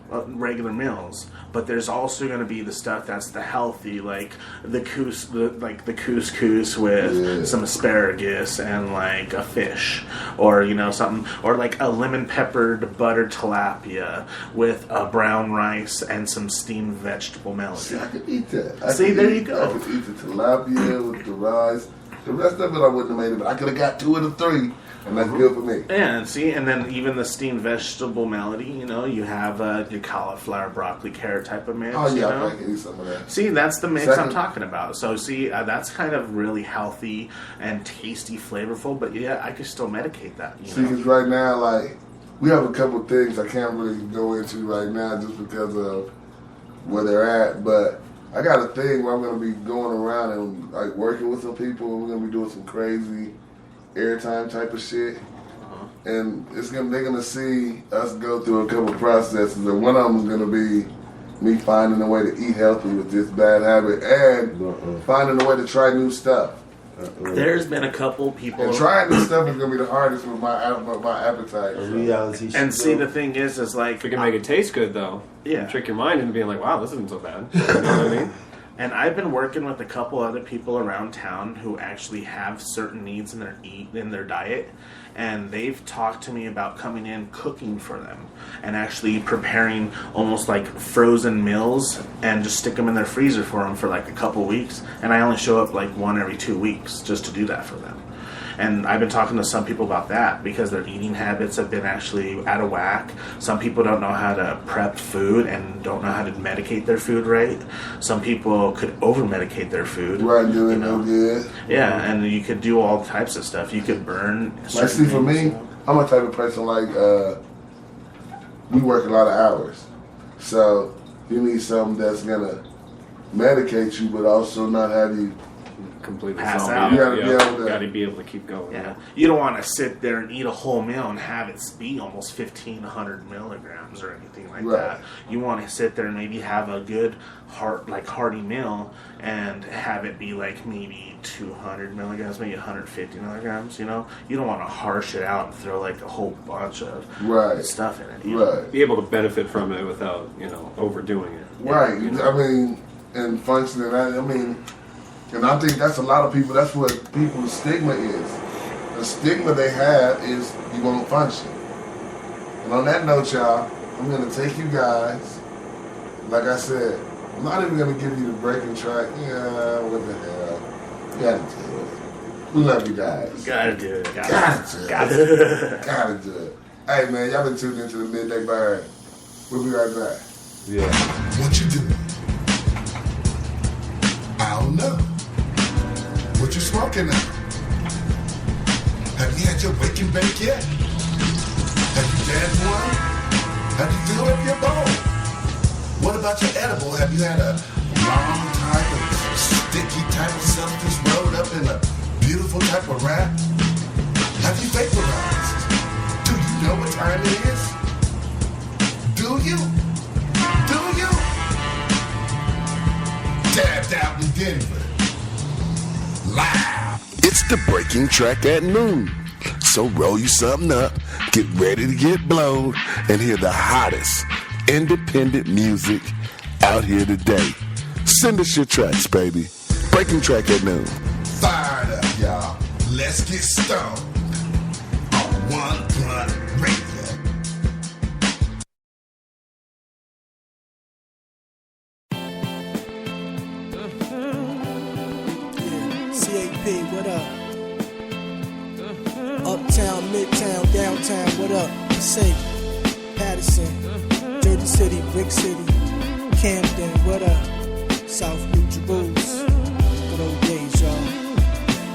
regular meals. But there's also gonna be the stuff that's the healthy, like the couscous with some asparagus and like a fish, or you know something, or like a lemon peppered buttered tilapia with a brown rice and some steamed vegetable melody. See, I could eat that. There you go. I could eat the tilapia with the rice. The rest of it I wouldn't have made it, but I could have got 2 of the 3, and that's good for me. Yeah, and see, and then even the steamed vegetable melody, you know, you have your cauliflower, broccoli, carrot type of mix. Oh yeah, you know? I can eat some of that. See, that's the mix I'm talking about. So, see, that's kind of really healthy and tasty, flavorful. But yeah, I could still medicate that. You See, know? because right now, like, we have a couple of things I can't really go into right now just because of where they're at. But I got a thing where I'm going to be going around and like working with some people. We're going to be doing some crazy airtime type of shit. And they're gonna see us go through a couple of processes, and one of them is gonna be me finding a way to eat healthy with this bad habit, and finding a way to try new stuff. There's been a couple people. And trying new stuff is gonna be the hardest with my appetite. And see, the thing is like if we can make it taste good though, yeah, trick your mind into being like, wow, this isn't so bad. You know what I mean? And I've been working with a couple other people around town who actually have certain needs in their diet, and they've talked to me about coming in cooking for them and actually preparing almost like frozen meals and just stick them in their freezer for them for like a couple weeks. And I only show up like 1 every 2 weeks just to do that for them. And I've been talking to some people about that because their eating habits have been actually out of whack. Some people don't know how to prep food and don't know how to medicate their food right. Some people could over-medicate their food. Right, doing no good. Yeah, and you could do all types of stuff. You could burn. Like, see, for me, I'm a type of person like, we work a lot of hours. So you need something that's going to medicate you but also not have you completely pass zombie. out. You gotta be able to keep going. Yeah, you don't want to sit there and eat a whole meal and have it be almost 1,500 milligrams or anything like that. You want to sit there and maybe have a good hearty meal and have it be like maybe 200 milligrams, maybe 150 milligrams. You know, you don't want to harsh it out and throw like a whole bunch of stuff in it. You know? Be able to benefit from it without overdoing it. Right. You know? I mean, and functioning. And I think that's a lot of people, that's what people's stigma is. The stigma they have is you won't function. And on that note, y'all, I'm going to take you guys, like I said, I'm not even going to give you the breaking track. Yeah, what the hell. You got to do it. We love you guys. Gotta do it. Gotta do it. Hey, man, y'all been tuned into the Midday Bird. We'll be right back. Yeah. What you doing? I don't know. What you smoking now? Have you had your wake and bake yet? Have you danced one? Have you filled up your bowl? What about your edible? Have you had a long type of sticky type of substance rolled up in a beautiful type of wrap? Have you vaporized? Do you know what time it is? Do you? Do you? Dabbed out in Denver. Live. It's the breaking track at noon. So roll you something up, get ready to get blown, and hear the hottest independent music out here today. Send us your tracks, baby. Breaking track at noon. Fired up, y'all. Let's get stoned on One Blunt Radio. CAP, what up? Uptown, Midtown, downtown, what up? Say, Patterson, Jersey City, Brick City, Camden, what up? South New Jerusalem, good old days, y'all.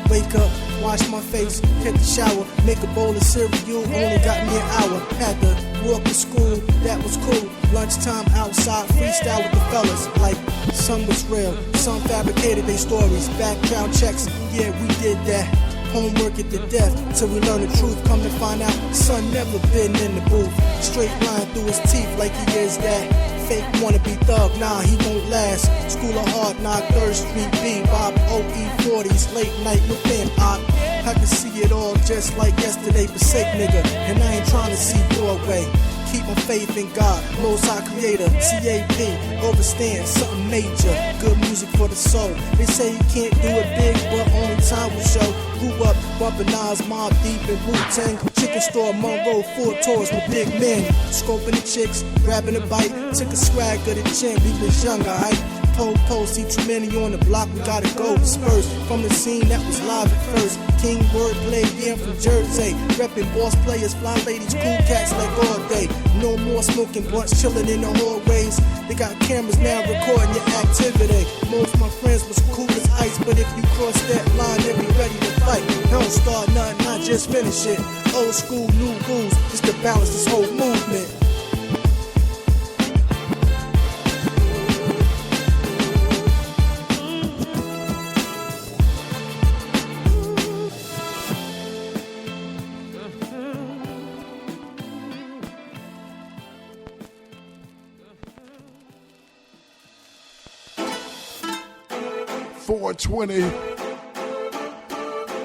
Wake up, wash my face, hit the shower, make a bowl of cereal, only got me an hour. Had to walk to school, that was cool. Lunchtime outside, freestyle with the fellas. Like, some was real, some fabricated their stories. Background checks, yeah, we did that. Homework at the death, till we learn the truth. Come to find out, son never been in the booth. Straight line through his teeth like he is that. Fake wanna be thug, nah, he won't last. School of Hard Knock, 3rd Street B, Bob OE40s, late night within op. I can see it all just like yesterday, forsake nigga, and I ain't trying to see your way. Keep my faith in God, Most High Creator, CAP, overstand something major. Good music for the soul. They say you can't do it big, but only time will show. Grew up bumping Nas, Mobb Deep, and Wu-Tang. Chicken store, Monroe, 4 tours with big men. Scoping the chicks, grabbing a bite. Took a swag of the chin, we was young, alright? Post, see too many on the block, we gotta go disperse from the scene that was live at first. King wordplay, yeah, I'm from Jersey. Reppin' boss players, fly ladies, cool cats like all day. No more smoking blunts, chillin' in the hallways. They got cameras now recording your activity. Most of my friends was cool as ice, but if you cross that line, they be ready to fight. Don't start nothing, I just finish it. Old school, new rules, just to balance this whole movement.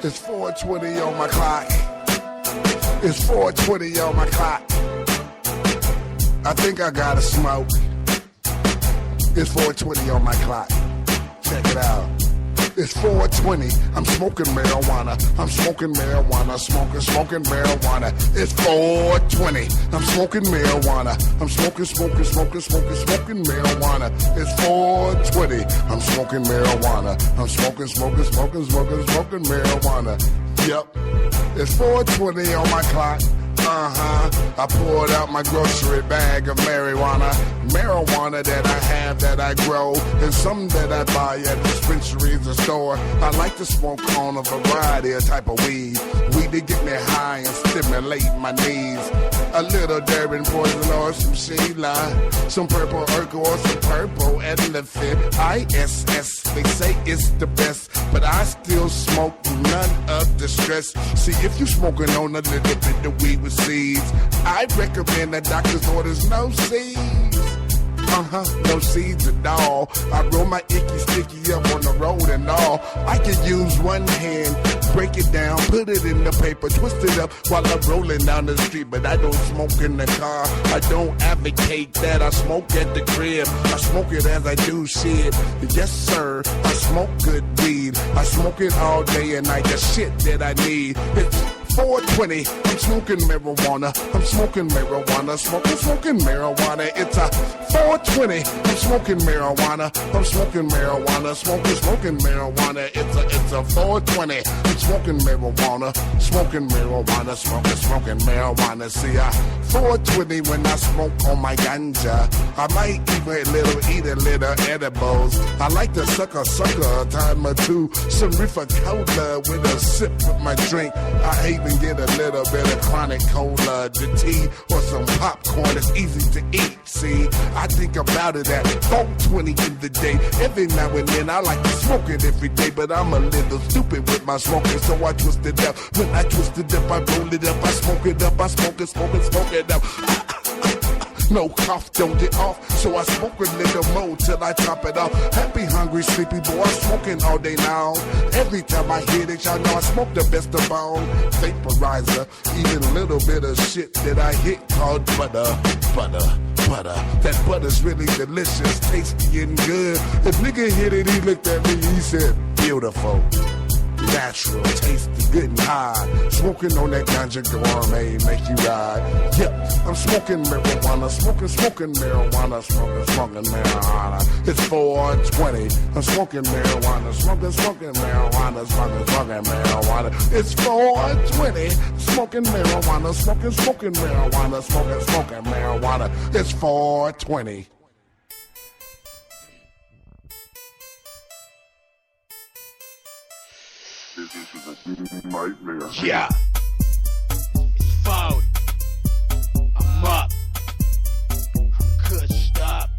It's 4:20 on my clock. It's 4:20 on my clock. I think I gotta smoke. It's 4:20 on my clock. Check it out. It's 4:20. I'm smoking marijuana. I'm smoking marijuana. Smoking marijuana. It's 4:20. I'm smoking marijuana. I'm smoking marijuana. It's 4:20. I'm smoking marijuana. I'm smoking marijuana. Yep. It's 4:20 on my clock. I poured out my grocery bag of marijuana. Marijuana that I have, that I grow, and some that I buy at dispensaries or store. I like to smoke on a variety of type of weed. Weed to get me high and stimulate my knees. A little Durban poison or some Sheila, some purple Urkel or some purple elephant. ISS, they say it's the best, but I still smoke none of the stress. See, if you smoking on a little bit of weed with seeds, I recommend the doctor's orders no seeds. No seeds at all. I roll my icky sticky up on the road and all. I can use one hand, break it down, put it in the paper, twist it up while I'm rolling down the street. But I don't smoke in the car. I don't advocate that. I smoke at the crib. I smoke it as I do shit. Yes, sir. I smoke good weed. I smoke it all day and night. The shit that I need. It's 4:20. I'm smoking marijuana. I'm smoking marijuana. Smoking marijuana. It's a 4:20. I'm smoking marijuana. I'm smoking marijuana. Smoking marijuana. It's a 4:20. I'm smoking marijuana. Smoking marijuana. Smoking marijuana. See, 4:20 when I smoke on my ganja. I might eat a little edibles. I like to suck a time or two. Some reefer cola with a sip of my drink. I even get a little bit of chronic cola, the tea, or some popcorn. It's easy to eat. See, I think about it at 4:20 in the day. Every now and then I like to smoke it every day, but I'm a little stupid with my smoking, so I twist it up. When I twist it up, I roll it up, I smoke it up, I smoke it up. No cough, don't get off, so I smoke a little more till I top it off. Happy, hungry, sleepy boy, I'm smoking all day now. Every time I hit it, y'all know I smoke the best of all. Vaporizer, even a little bit of shit that I hit called butter. That butter's really delicious, tasty and good. If nigga hit it, he looked at me, he said, beautiful. Natural, tasty, good and high. Smoking on that ganja gourmet, make you ride. Yep, I'm smoking marijuana, smoking marijuana, smoking marijuana. It's 4:20. I'm smoking marijuana, smoking marijuana, smoking marijuana. It's 4:20. Smoking marijuana, smoking marijuana, smoking marijuana. It's 4:20. This is a nightmare. Yeah. It's 40. I'm up. Could stop.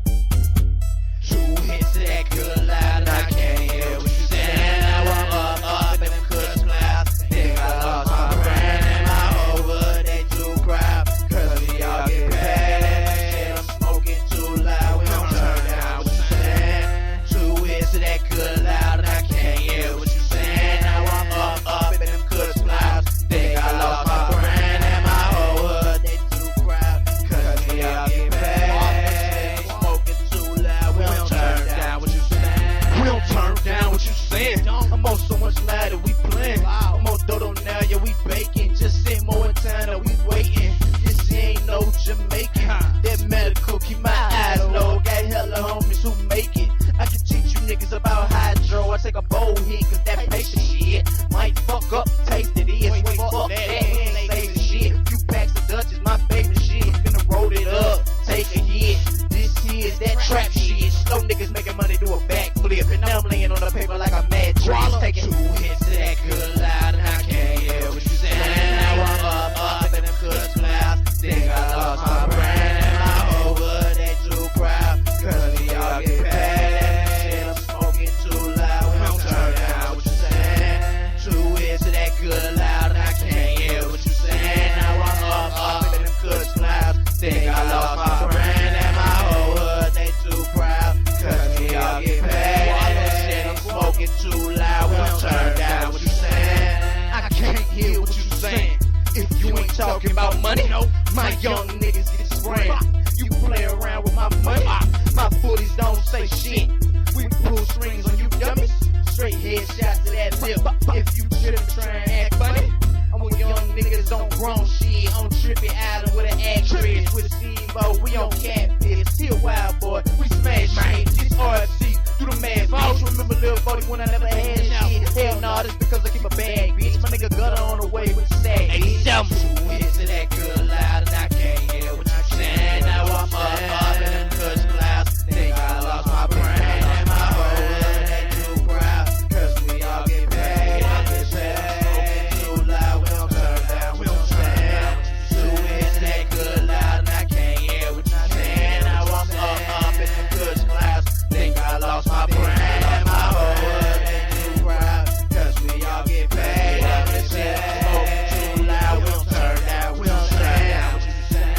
2 hits of that good loud and I can't hear what you saying. Now I'm up in them cuss clouds. Think I lost my brain and my over. They too proud. Cause we all get paid. I'm smoking too loud. We don't turn down what you saying. 2 hits of that good loud and I can't hear what you saying. Now I'm up in them cuss clouds. Think I lost my brain and my over. They too proud. Cause we all get paid. Smoking too loud. We don't turn down what you saying. We don't turn down what you saying. I'm on so much louder, we playing. I'm on Dodo now, yeah, we baking. Just sit more in town, now we waiting. This ain't no Jamaican. That medical, keep my eyes low. Got hella homies who make it. I can teach you niggas about hydro. I take a bold hit, cause that patient shit might fuck up the taste it is. Wait, fuck that, we ain't saving shit. You packs of Dutch is my favorite shit. Finna roll it up, take a hit. This here is that trap shit. Slow niggas making money do a backflip. And now I'm laying on the paper like I'm mad trash. Taking 2 hits of that good loud and I can't hear what you saying. Now I'm up in them cuss clouds. Think I lost my brain and my over. They too proud. Cause we all get paid. I'm smoking too loud. We don't turn down what you saying. 2 hits of that good loud and I can't hear what you saying. Now I'm up in them cuss clouds. Think I lost my brain and my over. They too proud. Cause we all get paid. I'm smoking too loud. We don't turn down what you saying. I can't hear what you saying. If you ain't talking about money, my young niggas get spraying. You play around with my money, my bullies don't say shit. We pull strings on you dummies, straight headshots to that lip. If you shouldn't try and act funny, I'm with young niggas on grown shit, on Trippy Island with an actress, with a Steve-O, we on catfish. He a wild boy, we smash shit. This RFC, you the man. Folks remember Lil 40 when I never had shit. Hell nah, that's because I keep a bag, bitch. My nigga Gutter on the way with the sack. Hey, 2 hits of that good loud and I can't hear what you saying. Now I'm up in them cuss clouds. Think I lost my brain and my whole they too proud. Cause we all get paid. I get paid. Smoking too loud, we don't turn down. We don't turn down. 2 hits of that good loud and I can't hear what you saying. Now I'm up in them cuss clouds. Think I lost my brain and my whole they too proud. Cause we all get paid. I get paid. Smoking too loud, we don't turn down. We don't turn down. What you saying?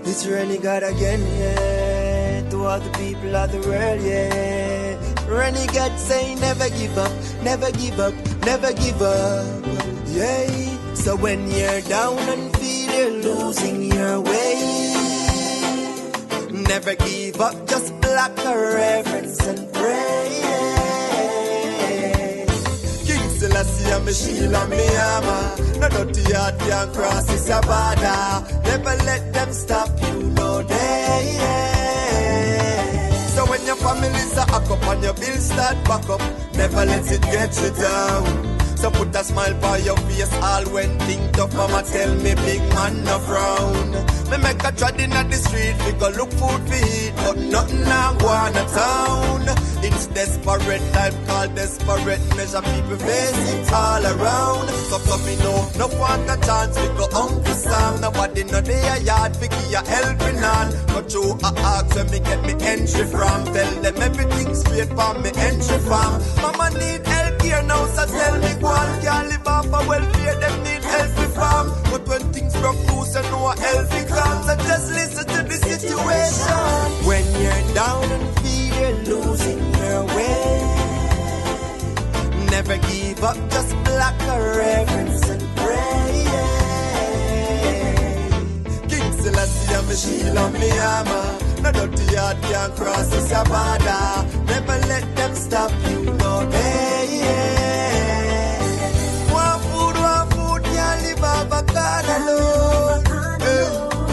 It's Renegade again, yeah. To all the people of the world, yeah. Renegade say never give up, never give up, never give up, yeah. So when you're down and feel you're losing your way, Never give up, just block her reverence and pray. King Selassie and me shield and me armor. No dirty heart can cross this a border. Never let them stop you, no day. So when your family's a hack up and your bills start back up, never let it get you down. So put a smile by your face all when think tough. Mama tell me big man no frown. Me make a trot in at the street, we go look food for eat, but nothing now go on a town. It's desperate time called desperate measure. People face it all around. So me know no want a chance, we go Uncle Sam. Nobody know their yard, we give you helping hand. Go through a ask when me get me entry from. Tell them everything straight from me entry from. Mama need help here now, so tell me one can't live off a welfare, them need healthy farm. But when things broke loose and no healthy comes, so just listen to the situation. When you're down and feel you're losing your way, never give up, just block a reverence and pray. King Selassie and me shield and me armor. No dirty heart can cross this a border. Never let them stop you, no day. Alone. Hey,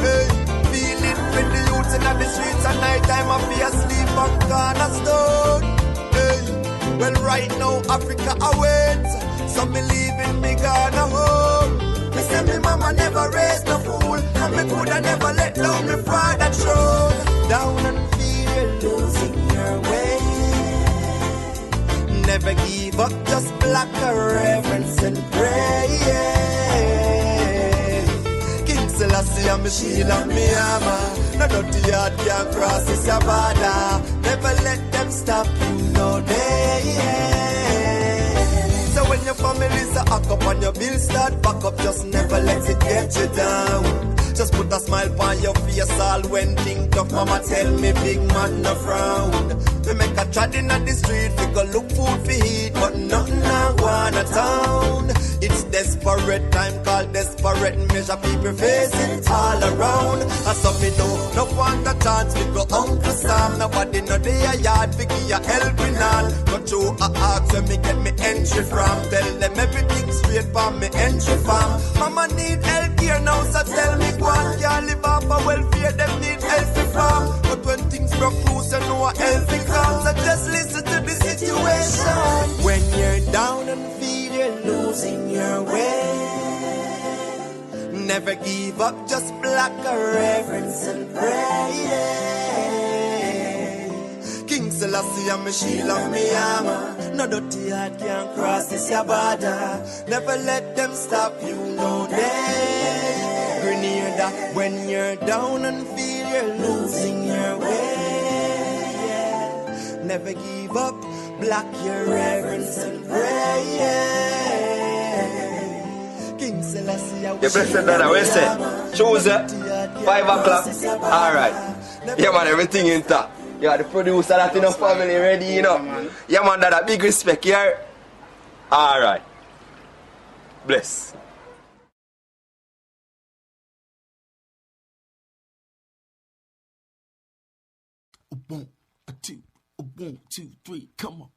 hey, feel it when the youths in the streets at night time I be asleep on cornerstone. Hey, well right now Africa awaits, so me leaving me Ghana home. Me say me mama never raised no fool, and me coulda never let down me father throne. Down and feel you're losing your way. Never give up, just block a reverence and pray. Selassie and me shield and me armor. No dirty heart can cross this a border. Never let them stop you, no day. So when your family's a hack up and your bills start back up, just never let it get you down. Just put a smile on your face all when think tough. Mama tell me big man no frown. We make a trot in the street, we go look food for eat, but nothing now go on a town. It's desperate time called desperate measure. People face it all around. And so me know no want a chance, we go Uncle Sam. Nobody know their yard, we give you helping hand. Go through a ask when me get me entry from. Tell them everything straight from me entry from. Mama need help here now, so tell me one can't live off a welfare, them need healthy farm. But when things broke loose and no healthy comes, so just listen to the situation. When you're down and feel you're losing your way, never give up, just block a reverence and pray. King Selassie and me shield and me armor. No dirty heart can cross this a border. Never let them stop you, no day. Grenada, when you're down and feel you're losing your way, never give up, block your reverence and pray. King Selassie, you blessed brother, what you say? Tuesday, 5 o'clock. Alright. Yeah man, everything in top. Yeah, the producer that in the family ready, you know. Yeah man, that big respect here. Alright. Bless. One, two, three, come on.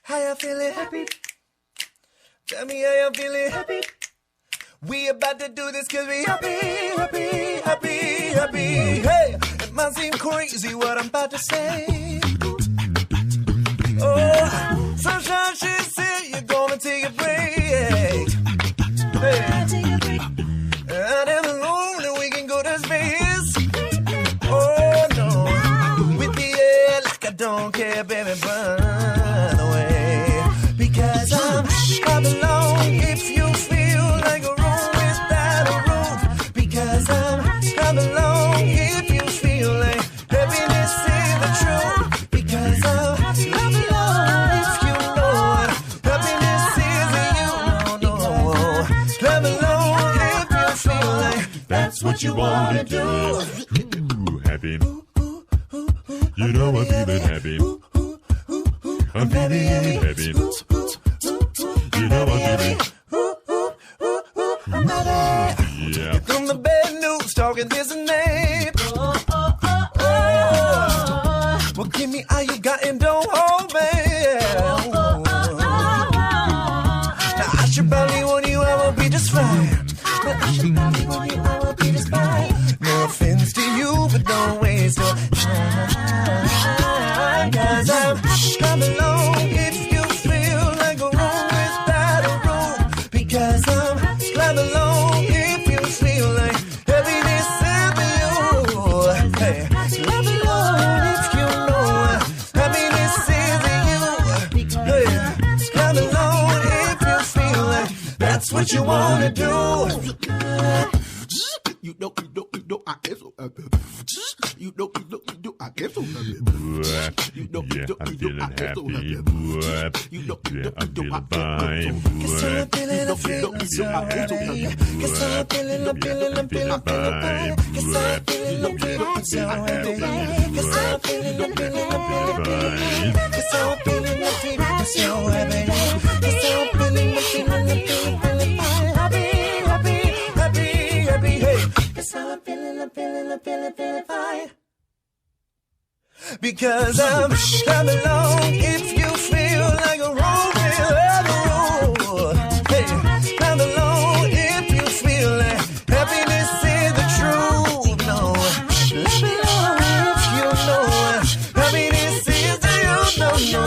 How you feeling happy? Tell me how you feeling happy. We about to do this cause we happy. Hey, it might seem crazy what I'm about to say. Oh, sunshine, she said you're gonna take a break. Hey, and I'm alone and we can go to space. Oh no, with the air like I don't care, baby, burn away. Because I'm alone if you feel like a room without a roof. Because I'm alone if you feel like happiness is the truth. Because I'm alone if you know what happiness is and you don't know. I'm alone if you feel like that's what you want to do. Happy. You know I'm feeling happy. I'm feeling happy. You know I'm feeling. Yeah. From the bad news, talking this and that. me all you got and don't hold me. Now I should probably warn you I will be just fine. No offense to you, but don't waste your time. Cause I'm coming along if you feel like a room without a room. Because I'm coming along if you feel like happiness is you. Hey, come along if you know happiness is you. Hey, come along if you feel like that's what you wanna do. You know, I get so happy. You know, I get so happy. You know, Yeah, I'm feeling I get so happy. happy. You know, yeah, I'm feeling fine. Guess I'm feeling so happy. Guess I'm feeling fine. Guess I'm feeling so happy. Guess I'm feeling so happy. Guess I'm feeling happy. Hey. Guess I'm feeling fine. Because I'm coming along if you feel like a road without a road. Hey, come along if you feel like happiness is the truth. No, let me know if you know happiness is the truth. No,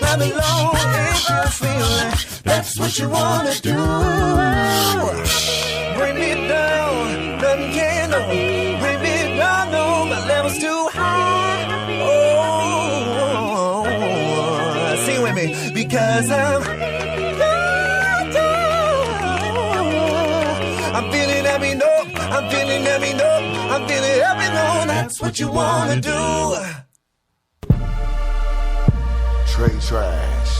come along if you feel like that's what you wanna do. Bring me down, nothing can no. Bring me down, no, my level's too high. Oh, sing with me, because I'm feeling happy, no. I'm feeling happy, no. I'm feeling happy, no. That's what you wanna do. Trade trash.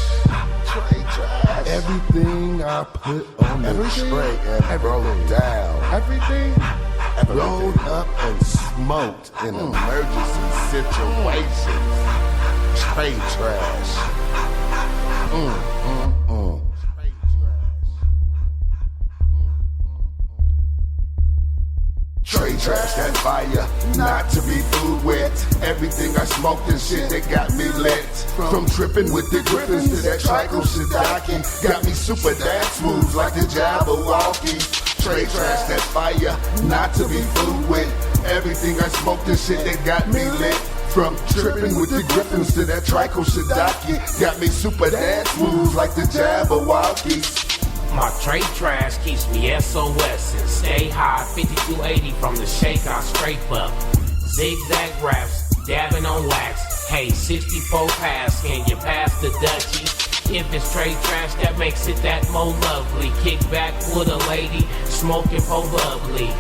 Everything I put on the tray and broke down. Everything rolled up and smoked in emergency situations. Trade trash. Trade trash, that fire, not to be fooled with. Everything I smoked and shit that got me lit. From tripping with the griffins to that trico shiitake. Got me super dance moves like the Jabberwocky. Trade trash, that fire, not to be fooled with. Everything I smoked and shit that got me lit. From tripping with the griffins to that trico shiitake. Got me super dance moves like the Jabberwocky. My trade trash keeps me SOS and stay high. 5280 from the shake I scrape up. Zigzag raps, dabbing on wax. Hey, 64 pass, can you pass the Dutchie? If it's trade trash, that makes it that more lovely. Kick back with a lady, smoking for bubbly.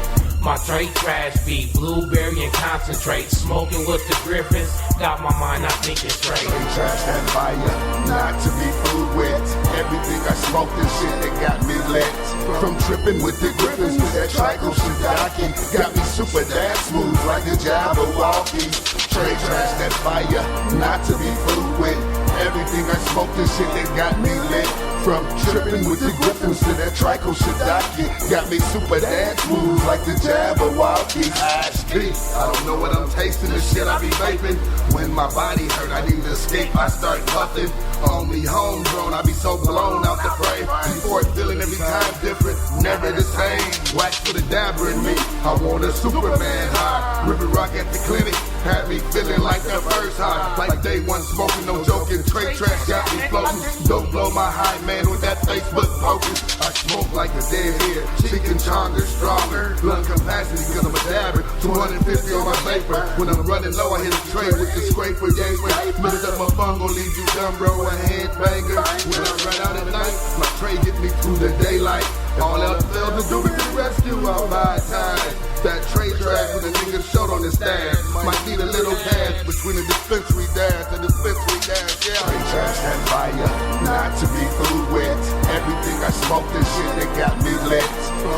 My trade trash be blueberry and concentrate. Smoking with the Griffins, got my mind not thinking straight. Trade trash, that fire, not to be fooled with. Everything I smoked and shit that got me lit. From tripping with the Griffins to that trico shiitake. Got me super dance moves like the Jabberwocky. Trade trash, that fire, not to be fooled with. Everything I smoked and shit that got me lit. From tripping with the Griffins to that trico shiitake. Got me super dance moves like the Jabberwocky. I don't know what I'm tasting, the shit I be vaping. When my body hurt, I need to escape, I start puffing. On me homegrown, I be so blown out the frame. Before feeling every time different, never the same. Wax for the dabber in me, I want a Superman high. River Rock at the clinic, had me feeling like the first high. Like day one smoking, no joking, trade trash got me floating. Don't blow my high, man, with that Facebook focus. I smoke like a dead head, chicken chonker, stronger. Lung capacity, cause I'm a dabber. 250 on my vapor. When I'm running low, I hit a tray with the scraper. Yeah, minutes up my phone, gon' leave you dumb, bro, a headbanger. When I run out at night, my tray get me through the daylight. All else fails to do me to the rescue, I'll buy time. That trade trash with a nigga short on his stash. Might need a little cash between the dispensary dash and dispensary dash, yeah. Trade trash, that fire, not to be fooled with. Everything I smoked and shit that got me lit.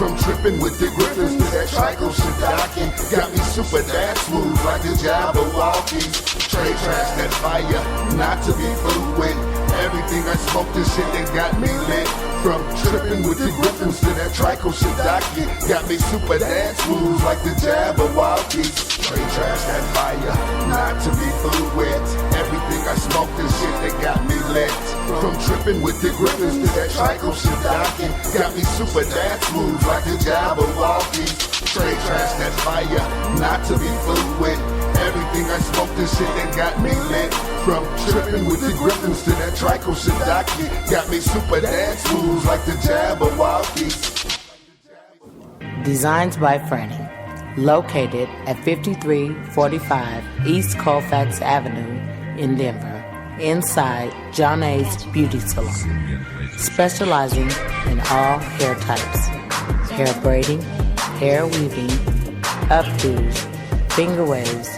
From tripping with the Griffins to that trico shiitake. Got me super dance moves like the Jabberwocky. Trade trash, that fire, not to be fooled with. Everything I smoke, this shit that got me lit. From tripping with the griffins to that trico shit docket. Got me super dance moves like the Jabberwockies. Straight trash that fire, not to be fooled with. Everything I smoke, this shit that got me lit. From tripping with the griffins to that trico shit docket. Got me super dance moves like the Jabberwockies. Straight trash that fire, not to be fooled with. Everything I smoke, this shit that got me lit. From tripping with the griffins to that trico shit docket. Got me super dance moves like the Jabberwockies. Designs by Franny. Located at 5345 East Colfax Avenue in Denver. Inside John A's Beauty Salon. Specializing in all hair types. Hair braiding, hair weaving, updos, finger waves,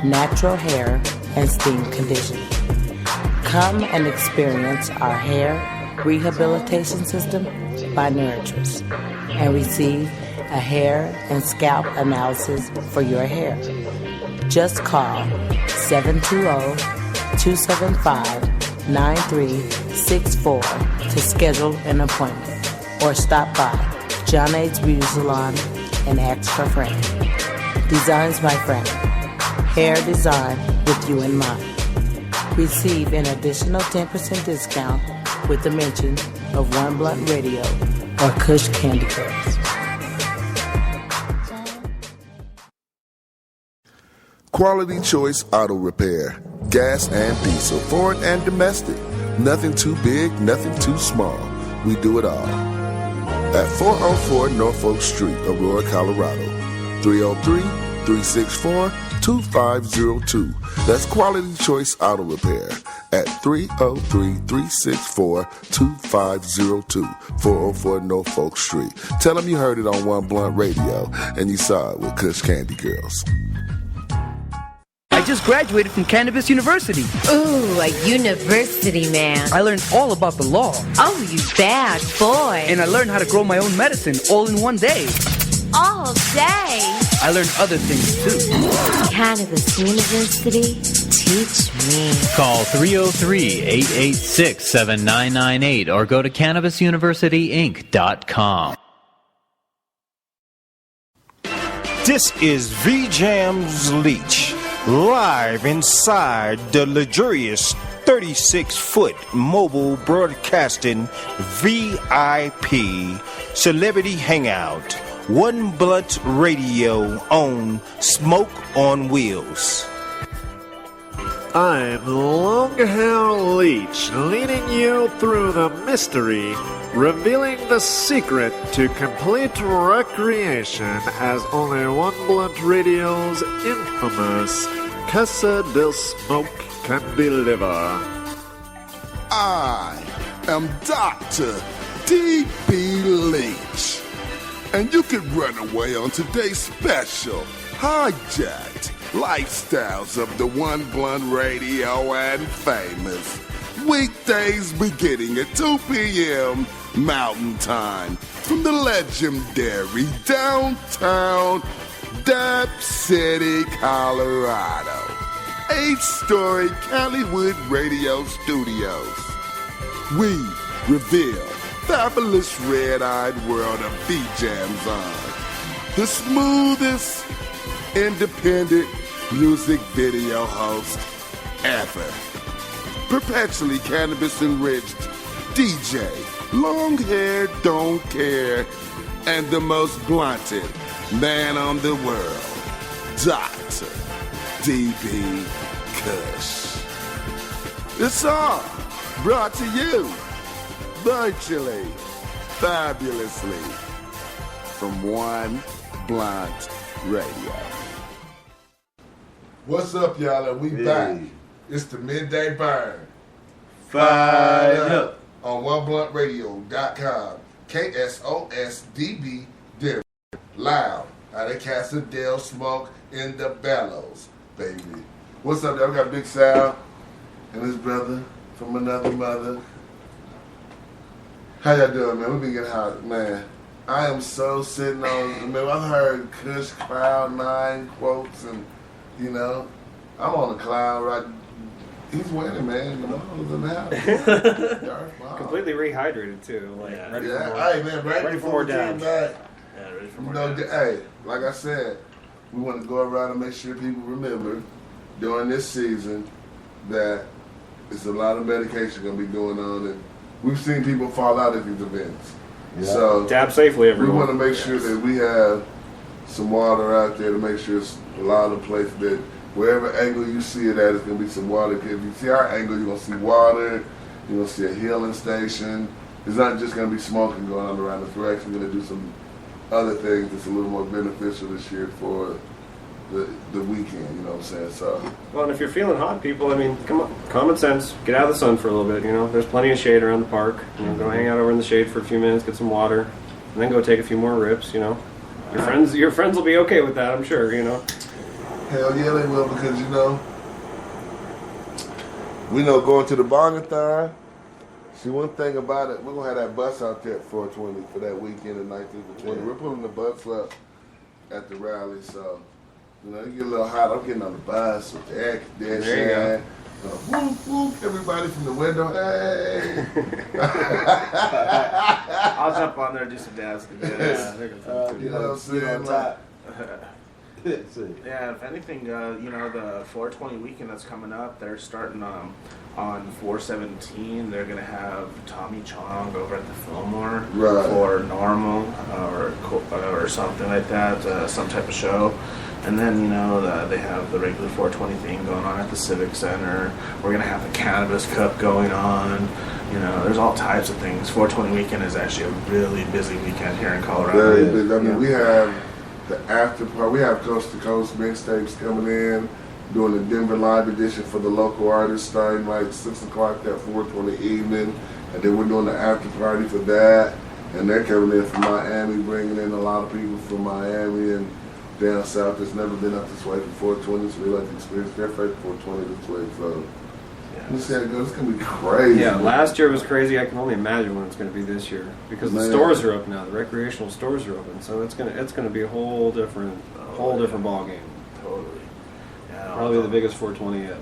natural hair, and steam conditioning. Come and experience our hair rehabilitation system by Nurturus and receive a hair and scalp analysis for your hair. Just call 720-275-9364 to schedule an appointment or stop by John A's Beauty Salon and ask for Frank. Designs by Frank. Hair design with you in mind. Receive an additional 10% discount with the mention of One Blunt Radio or Kush Candy Girls. Quality Choice Auto Repair. Gas and diesel, foreign and domestic. Nothing too big, nothing too small. We do it all. At 404 Norfolk Street, Aurora, Colorado. 303-364-2502. That's Quality Choice Auto Repair at 303-364-2502. 404 Norfolk Street. Tell them you heard it on One Blunt Radio and you saw it with Kush Candy Girls. I just graduated from Cannabis University. Ooh, a university man. I learned all about the law. Oh, you bad boy. And I learned how to grow my own medicine all in one day. All day? I learned other things too. Cannabis University? Teach me. Call 303-886-7998 or go to CannabisUniversityInc.com. This is V-Jam's Leech, live inside the luxurious 36-foot mobile broadcasting VIP celebrity hangout. One Blunt Radio on Smoke on Wheels. I'm Longhair Leech, leading you through the mystery, revealing the secret to complete recreation as only One Blunt Radio's infamous Casa del Smoke can deliver. I am Dr. D.B. Leach. And you can run away on today's special, hijacked lifestyles of the One Blunt Radio and Famous. Weekdays beginning at 2 p.m. Mountain Time from the legendary downtown Dap City, Colorado. 8-story Hollywood Radio Studios. We reveal fabulous red-eyed world of V-Jams on. The smoothest independent music video host ever. Perpetually cannabis-enriched DJ, long hair, don't care, and the most blunted man on the world, Dr. D.B. Kush. It's all brought to you virtually, fabulously, from One Blunt Radio. What's up, y'all? And we back. It's the Midday Burn. Fired up. On OneBluntRadio.com. KSOSDB Denver. Loud. Out of Casa del Smoke in the Bellows, baby. What's up, y'all? We got Big Sal and his brother from another mother. How y'all doing, man? We been getting hot, man. I am so sitting on, man, I've heard Kush Cloud 9 quotes and, you know, I'm on a cloud right He's winning, man. The Mahomes in the house. Completely rehydrated too. Like ready for more. Hey, man, ready for more downs. Back. Yeah, ready for You more know, downs. hey, like I said, we want to go around and make sure people remember during this season that it's a lot of medication going to be going on, and we've seen people fall out at these events. Yeah. So Dab safely, everyone. We want to make sure that we have some water out there to make sure it's a lot of places that wherever angle you see it at, it's going to be some water. If you see our angle, you're going to see water. You're going to see a healing station. It's not just going to be smoking going on around us. We're actually going to do some other things that's a little more beneficial this year for the weekend, you know what I'm saying? So, well, and if you're feeling hot, people, I mean, come on, common sense, get out of the sun for a little bit, you know. There's plenty of shade around the park. You know, go hang out over in the shade for a few minutes, get some water, and then go take a few more rips, you know. Your friends will be okay with that, I'm sure, you know. Hell yeah, they will, because, you know, we know going to the Bongathon, see, one thing about it, we're going to have that bus out there at 420 for that weekend of 19th to 20. We're pulling the bus up at the rally, so, you know, you get a little hot. I'm getting on the bus with the air conditioning. There you Whoop, whoop, everybody from the window, hey. I'll jump on there and do some dabs. You know what I'm saying? Yeah, if anything, you know, the 420 weekend that's coming up, they're starting on 4/17. They're gonna have Tommy Chong over at the Fillmore for Normal or something like that, some type of show. And then, you know, they have the regular 420 thing going on at the Civic Center. We're gonna have the Cannabis Cup going on. You know, there's all types of things. 420 weekend is actually a really busy weekend here in Colorado. Very busy. I mean, we have the after party. We have Coast to Coast mixtapes coming in, doing the Denver live edition for the local artists starting like 6 o'clock that 420 evening. And then we're doing the after party for that. And they're coming in from Miami, bringing in a lot of people from Miami and down south that's never been up this way for 420, so we like to experience their favorite 420 this way. So, let's see how it goes. It's going to be crazy. Yeah, last year was crazy. I can only imagine what it's going to be this year because the stores are open now. The recreational stores are open, so it's gonna be a whole different ball game. Totally. Yeah, probably the biggest 420 yet.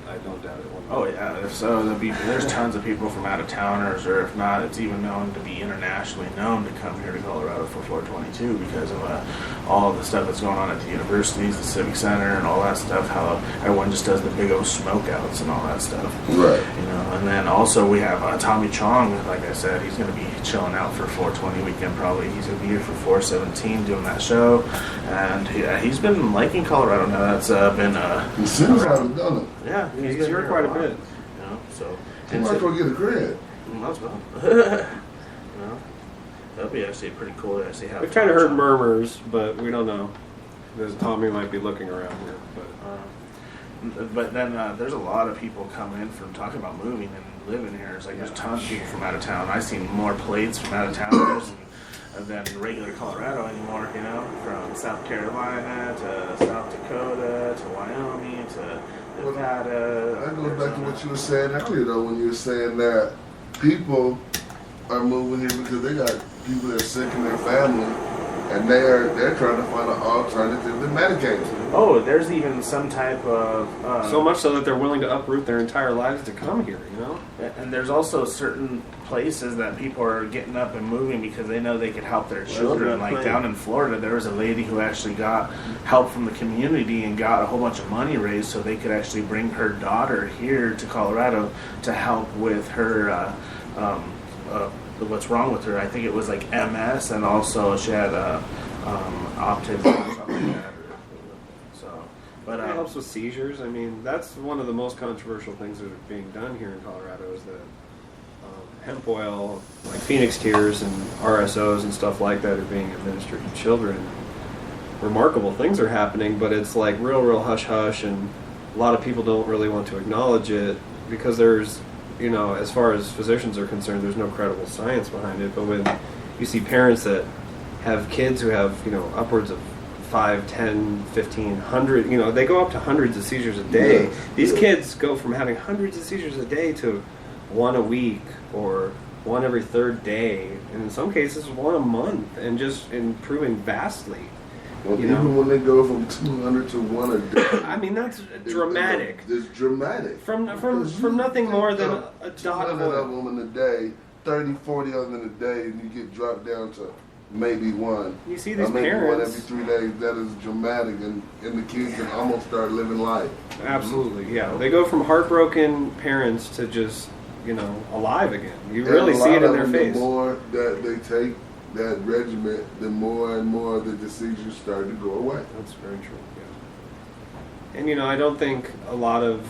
I don't doubt it. Oh yeah, if so, there's tons of people from out of towners, or if not, it's even known to be internationally known to come here to Colorado for 422 because of all the stuff that's going on at the universities, the Civic Center, and all that stuff. How everyone just does the big old smoke outs and all that stuff. Right. You know, and then also we have Tommy Chong. Like I said, he's going to be chilling out for 420 weekend. Probably he's going to be here for 417 doing that show, and he's been liking Colorado now. That's been yeah, he's been here quite a bit. You know, so he might as well get a grid. Might as well. You know, that'd be actually pretty cool to actually have. We've kind of heard murmurs, but we don't know. Because Tommy might be looking around here, but then there's a lot of people coming in from talking about moving and living here. It's like there's tons of people from out of town. I've seen more plates from out of towners than regular Colorado anymore. You know, from South Carolina to South Dakota to Wyoming to Nevada. That goes back to what you were saying earlier, though, when you were saying that people are moving here because they got people that are sick in their family, and they're trying to find an alternative to Medicaid. Oh, there's even some type of so much so that they're willing to uproot their entire lives to come here. You know, and there's also certain places that people are getting up and moving because they know they could help their children. Like down in Florida, there was a lady who actually got help from the community and got a whole bunch of money raised so they could actually bring her daughter here to Colorado to help with her what's wrong with her. I think it was like MS, and also she had autism or something like that. So, but it helps with seizures. I mean, that's one of the most controversial things that are being done here in Colorado is that hemp oil, like Phoenix Tears and RSOs and stuff like that, are being administered to children. Remarkable things are happening, but it's like real hush hush, and a lot of people don't really want to acknowledge it because there's, you know, as far as physicians are concerned, there's no credible science behind it. But when you see parents that have kids who have, you know, upwards of 5, 10, 15, 100, you know, they go up to hundreds of seizures a day. These kids go from having hundreds of seizures a day to one a week or one every third day, and in some cases one a month, and just improving vastly. Well, You even know? when they go from 200 to 1 a day. I mean, that's dramatic. It's dramatic. From nothing more than a dot of 200 oil. of them in a day, 30, 40 of them in a day, and you get dropped down to maybe one. You see these maybe one parents- every 3 days. That is dramatic, and the kids can almost start living life. Absolutely, yeah. They go from heartbroken parents to just, alive again. You And really a see it lot in of their them, face. The more that they take that regimen, the more and more the seizures start to go away. That's very true, yeah. And, I don't think a lot of,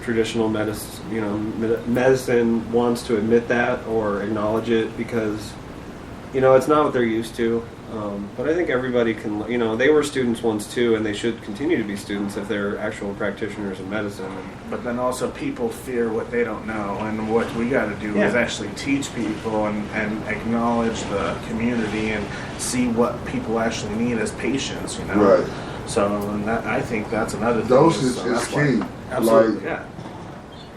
traditional medicine wants to admit that or acknowledge it because, it's not what they're used to. But I think everybody can, they were students once too, and they should continue to be students if they're actual practitioners in medicine. But then also people fear what they don't know, and what we got to do is actually teach people and acknowledge the community and see what people actually need as patients, Right. So I think that's another thing. Dosage So is that's why- key. Absolutely, Like- yeah.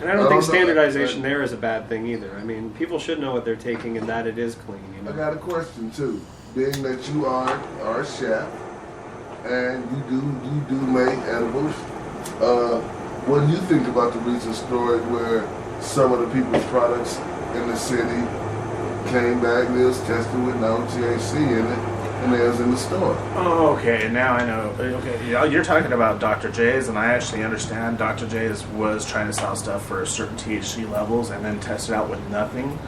And I don't think standardization there is a bad thing either. I mean, people should know what they're taking and that it is clean. I got a question too. Being that you are a chef and you do make edibles, what do you think about the recent story where some of the people's products in the city came back and it was tested with no THC in it, and it was in the store? Oh, okay. Now I know. Okay, you're talking about Dr. J's, and I actually understand Dr. J's was trying to sell stuff for certain THC levels and then test it out with nothing.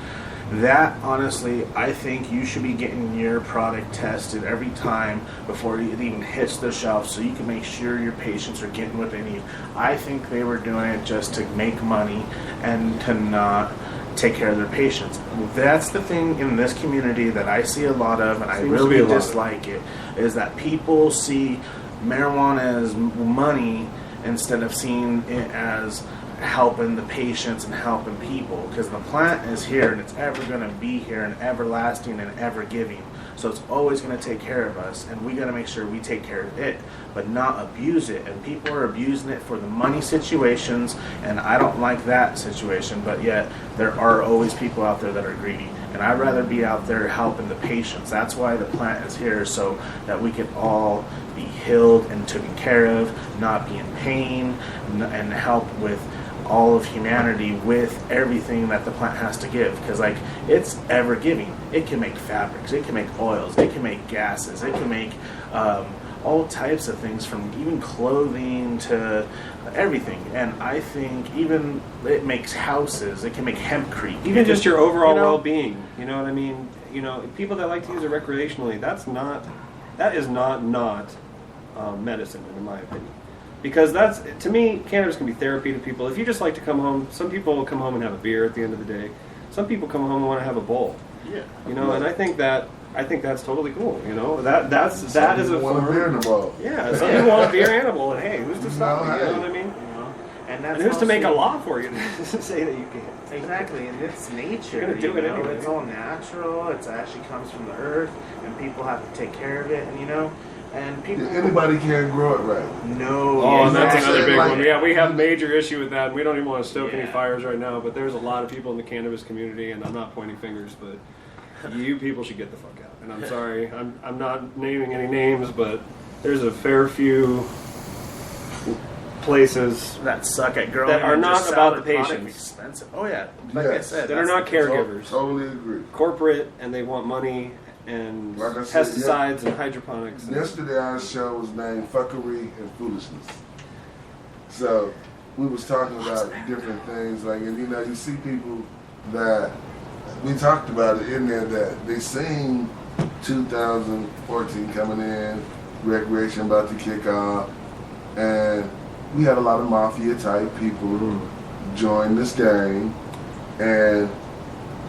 That, honestly, I think you should be getting your product tested every time before it even hits the shelf so you can make sure your patients are getting what they need. I think they were doing it just to make money and to not take care of their patients. That's the thing in this community that I see a lot of, and I Seems to be a really lot. dislike it, is that people see marijuana as money instead of seeing it as helping the patients and helping people, because the plant is here and it's ever going to be here and everlasting and ever giving, so it's always going to take care of us, and we got to make sure we take care of it but not abuse it. And people are abusing it for the money situations, and I don't like that situation, but yet there are always people out there that are greedy, and I'd rather be out there helping the patients. That's why the plant is here, so that we can all be healed and taken care of, not be in pain, and help with all of humanity with everything that the plant has to give, because it's ever giving. It can make fabrics, it can make oils, it can make gases, it can make all types of things, from even clothing to everything. And I think even it makes houses, it can make hempcrete, Even just your overall well-being, you know what I mean? People that like to use it recreationally, that is not medicine, in my opinion. Because to me, cannabis can be therapy to people. If you just like to come home, some people will come home and have a beer at the end of the day. Some people come home and want to have a bowl. Yeah. And I think that's totally cool. That is a want form. a beer in the bowl. Yeah, some people want a beer and a bowl, and hey, who's to stop you? You know what I mean? And that's And who's to make a also- law for you to say that you can't? Exactly, and it's nature. You're gonna do it anyway. It's all natural. It actually comes from the earth, and people have to take care of it. And people. Anybody can't grow it right. No. Oh, and that's exactly. another big Like- one. Yeah, we have major issue with that. And we don't even want to stoke any fires right now, but there's a lot of people in the cannabis community, and I'm not pointing fingers, but you people should get the fuck out. And I'm sorry, I'm not naming any names, but there's a fair few places that suck at growing that are and not just about sell the their product patients. expensive. Oh yeah, like I said, that are not caregivers. Totally agree. Corporate, and they want money and Like I said, pesticides and hydroponics. Yesterday our show was named Fuckery and Foolishness. So we was talking about different things, and you see people that we talked about it in there that they seen 2014 coming in, recreation about to kick off, and we had a lot of mafia type people join this game, and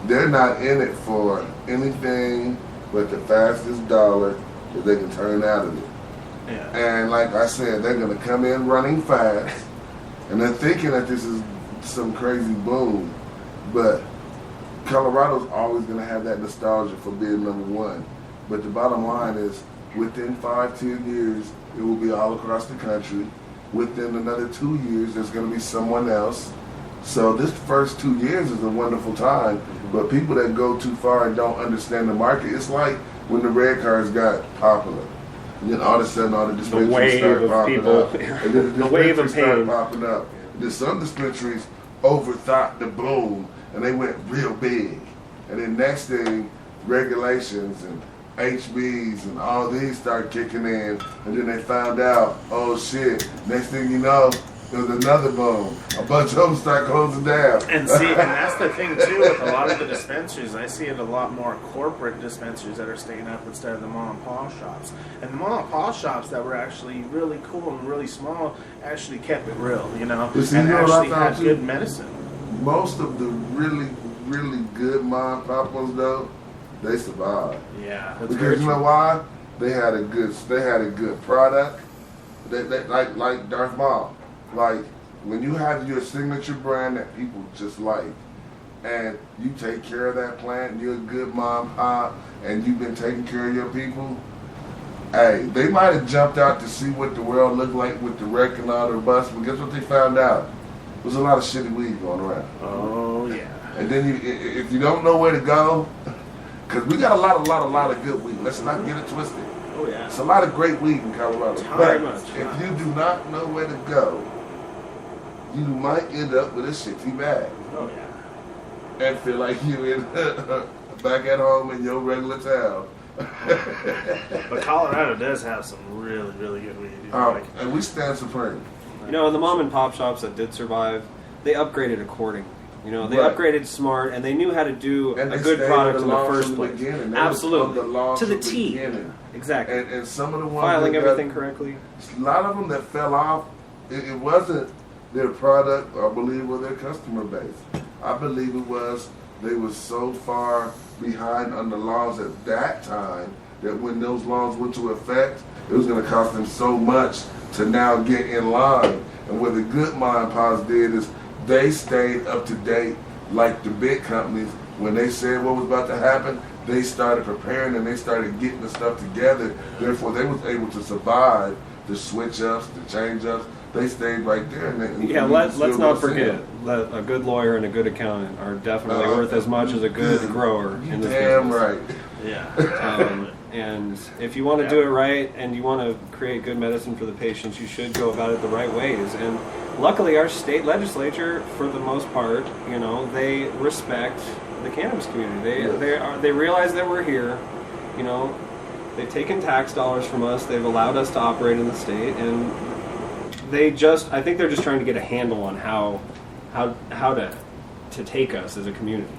they're not in it for anything but the fastest dollar that they can turn out of it. Yeah. And like I said, they're going to come in running fast, and they're thinking that this is some crazy boom, but Colorado's always going to have that nostalgia for being number one. But the bottom line is, within 5-10 years, it will be all across the country. Within another 2 years, there's going to be someone else. So this first 2 years is a wonderful time, but people that go too far and don't understand the market, it's like when the red cars got popular. And then all of a sudden, all the dispensaries wave start of popping people. up. And then the The wave of dispensaries pain. start popping up. Then some dispensaries overthought the boom, and they went real big. And then next thing, regulations and HBs and all these start kicking in. And then they found out, oh shit, next thing you know, there's another boom. A bunch of them start closing down. And see, and that's the thing too with a lot of the dispensaries. I see it a lot more corporate dispensaries that are staying up instead of the mom and pop shops. And the mom and pop shops that were actually really cool and really small actually kept it real, you know, But see, and you know what I actually found had too? good medicine. Most of the really, really good mom and pop ones though, they survived. Yeah, that's Because very you know true. why? They had a good product. They like Darth Maul. Like when you have your signature brand that people just like, and you take care of that plant, and you're a good mom pop, and you've been taking care of your people. Hey, they might have jumped out to see what the world looked like with the wreck and all the bus, but guess what they found out? There was a lot of shitty weed going around. Oh yeah. And then if you don't know where to go, because we got a lot of good weed. Let's not get it twisted. Oh yeah. It's a lot of great weed in Colorado. Very But much. if you do not know where to go, you might end up with a shitty bag. Oh yeah. And feel like you in back at home in your regular town. But Colorado does have some really, really good weed. You know, like, And we stand supreme. You know, the mom and pop shops that did survive, they upgraded accordingly. You know, they Right. upgraded smart, and they knew how to do And a they good stayed product on in the law first from place. beginning. They was on Absolutely, the law to the from the T. beginning. Exactly. And some of the ones Filing that got- everything correctly. A lot of them that fell off, it wasn't their product, I believe, or their customer base. I believe it was they were so far behind on the laws at that time that when those laws went to effect, it was going to cost them so much to now get in line. And what the good mom and pops did is they stayed up to date like the big companies. When they said what was about to happen, they started preparing and they started getting the stuff together. Therefore, they was able to survive the switch ups, the change ups. They stayed right there. And Yeah, let's not forget that a good lawyer and a good accountant are definitely worth as much as a good grower in this Damn business. right. Yeah. And if you want to do it right and you want to create good medicine for the patients, you should go about it the right ways. And luckily, our state legislature, for the most part, you know, they respect the cannabis community. They realize that we're here. You know, they've taken tax dollars from us. They've allowed us to operate in the state, and I think they're just trying to get a handle on how to take us as a community.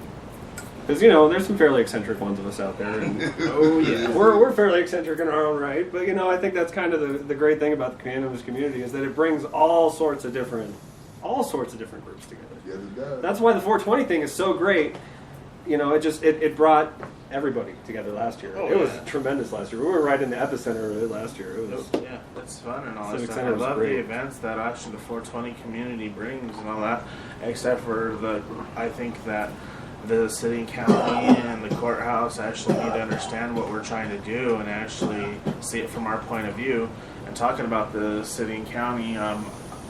Because, you know, there's some fairly eccentric ones of us out there. And, oh, yeah. We're fairly eccentric in our own right. But, you know, I think that's kind of the great thing about the cannabis community is that it brings all sorts of different groups together. Yes, it does. That's why the 420 thing is so great. You know, it brought everybody together last year. Oh, it was yeah. tremendous last year. We were right in the epicenter of it last year. It was yeah, it's fun and all that Civic stuff. I Center was love great. the events that actually the 420 community brings and all that, except for I think that the city and county and the courthouse actually need to understand what we're trying to do and actually see it from our point of view. And talking about the city and county,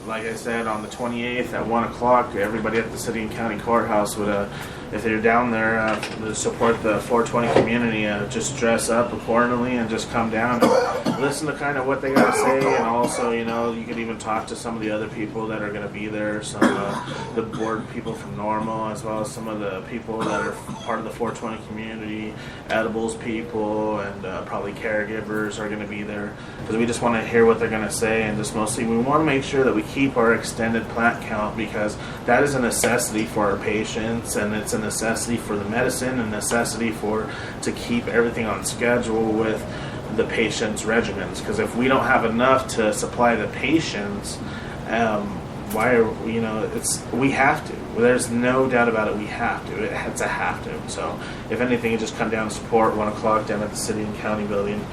like I said, on the 28th at 1 o'clock, everybody at the city and county courthouse would, if they're down there to support the 420 community, just dress up accordingly and just come down and listen to kind of what they got to say. And also, you know, you could even talk to some of the other people that are going to be there, some of the board people from Normal, as well as some of the people that are part of the 420 community, edibles people, and probably caregivers are going to be there. Because we just want to hear what they're going to say, and just mostly we want to make sure that we keep our extended plant count, because that is a necessity for our patients, and it's a necessity for the medicine, and necessity to keep everything on schedule with the patient's regimens. Because if we don't have enough to supply the patients, why are we have to. There's no doubt about it. We have to. It's a have to. So if anything, you just come down and support 1 o'clock down at the city and county building,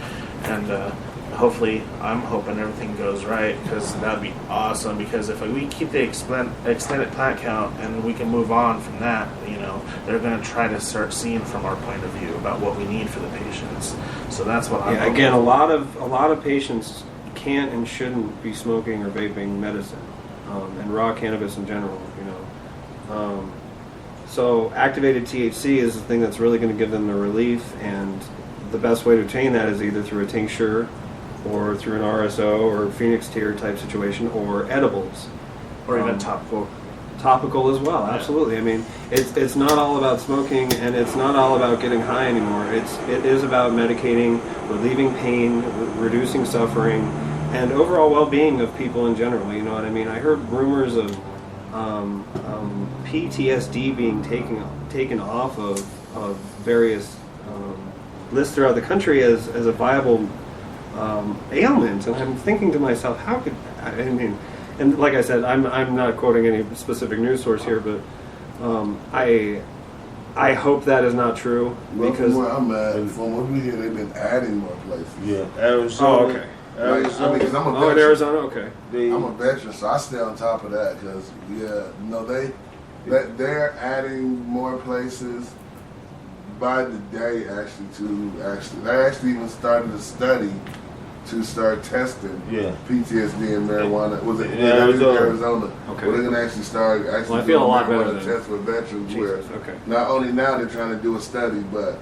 and hopefully, I'm hoping everything goes right, because that'd be awesome. Because if we keep the extended plant count and we can move on from that, you know, they're going to try to start seeing from our point of view about what we need for the patients. So that's what I'm. Yeah, again, a lot of patients can't and shouldn't be smoking or vaping medicine, and raw cannabis in general. You know, so activated THC is the thing that's really going to give them the relief, and the best way to obtain that is either through a tincture or through an RSO or Phoenix tier type situation, or edibles, or even topical. Topical as well, absolutely. I mean, it's not all about smoking, and it's not all about getting high anymore. It is about medicating, relieving pain, reducing suffering, and overall well-being of people in general. You know what I mean? I heard rumors of PTSD being taken off of various lists throughout the country as a viable ailment, and I'm thinking to myself, how could I mean? And like I said, I'm not quoting any specific news source here, but I hope that is not true, Well, because from where I'm at, from what we hear, they've been adding more places. Yeah, Arizona. Oh, okay. Like, I mean, 'cause I'm a veteran. Oh, in Arizona, okay. I'm a veteran, so I stay on top of that. Because they're adding more places by the day. They actually even started a study to start testing PTSD and marijuana. Was it Arizona? Okay. Well, they're gonna actually start Well, I doing feel a lot better marijuana then. tests for veterans. Jesus, Where okay. not only now they're trying to do a study, but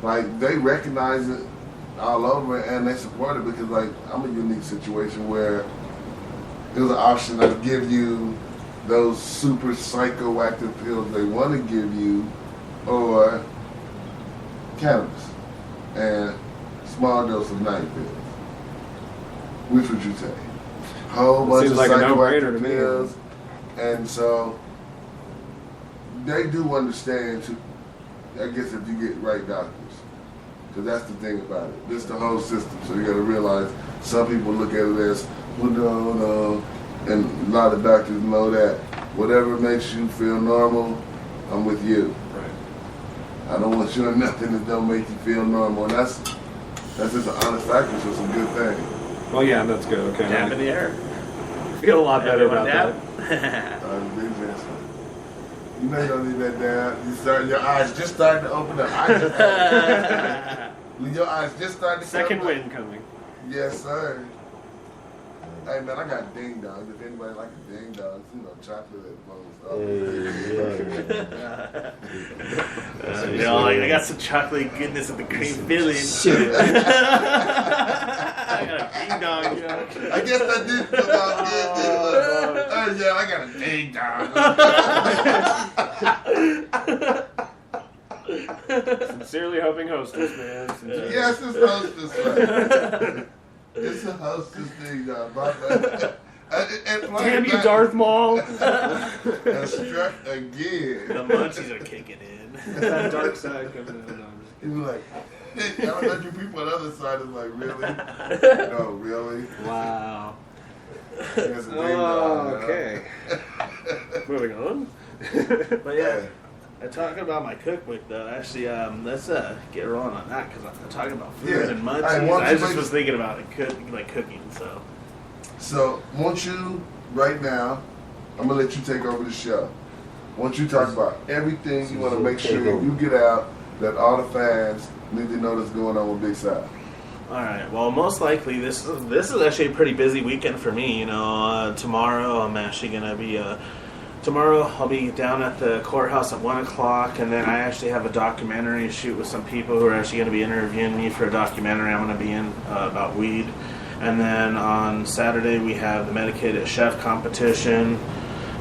like they recognize it all over and they support it, because like I'm a unique situation where there's an option to give you those super psychoactive pills they want to give you, or cannabis and small dose of night pills. Which would you take? Whole bunch Seems of like a no-brainer to psychoactive me. pills, and so they do understand. I guess if you get right doctors. Because that's the thing about it. This is the whole system. So you got to realize some people look at it as, well, no. And a lot of doctors know that whatever makes you feel normal, I'm with you. Right. I don't want you on nothing that don't make you feel normal. And that's just an honest fact, which is a good thing. Well, yeah, that's good. Okay. Dab in the air. Feel a lot better about Everyone that. You know you don't need that dab. Your eyes just starting to open up. When your eyes just starting to Second open win up. coming. Yes, sir. Hey man, I got ding dongs. If anybody like a ding dongs, chocolate bones. I got some chocolate goodness at the cream filling. I got a ding dong. I guess that did come out good, didn't it? Oh yeah, I got a ding dong. Sincerely hoping hostess, man. Sincerely. Yes, it's hostess. Right? It's a hostess thing, dog. Damn you, Darth Maul. And struck again. The munchies are kicking in. That dark side coming in. He's like, hey, I don't know you people on the other side is like, really? No, really? Wow. There's a ding dong, Okay. Moving on. But yeah, talking about my cookbook though, actually, let's get rolling on that, because I'm talking about food and munchies. I just was thinking about it, cooking. So, won't you right now? I'm gonna let you take over the show. Won't you talk about everything you want to make sure you get out that all the fans need to know that's going on with Big Sal? All right. Well, most likely this is actually a pretty busy weekend for me. Tomorrow I'm actually gonna be. Tomorrow I'll be down at the courthouse at 1 o'clock, and then I actually have a documentary to shoot with some people who are actually going to be interviewing me for a documentary I'm going to be in about weed. And then on Saturday we have the Medicated Chef competition,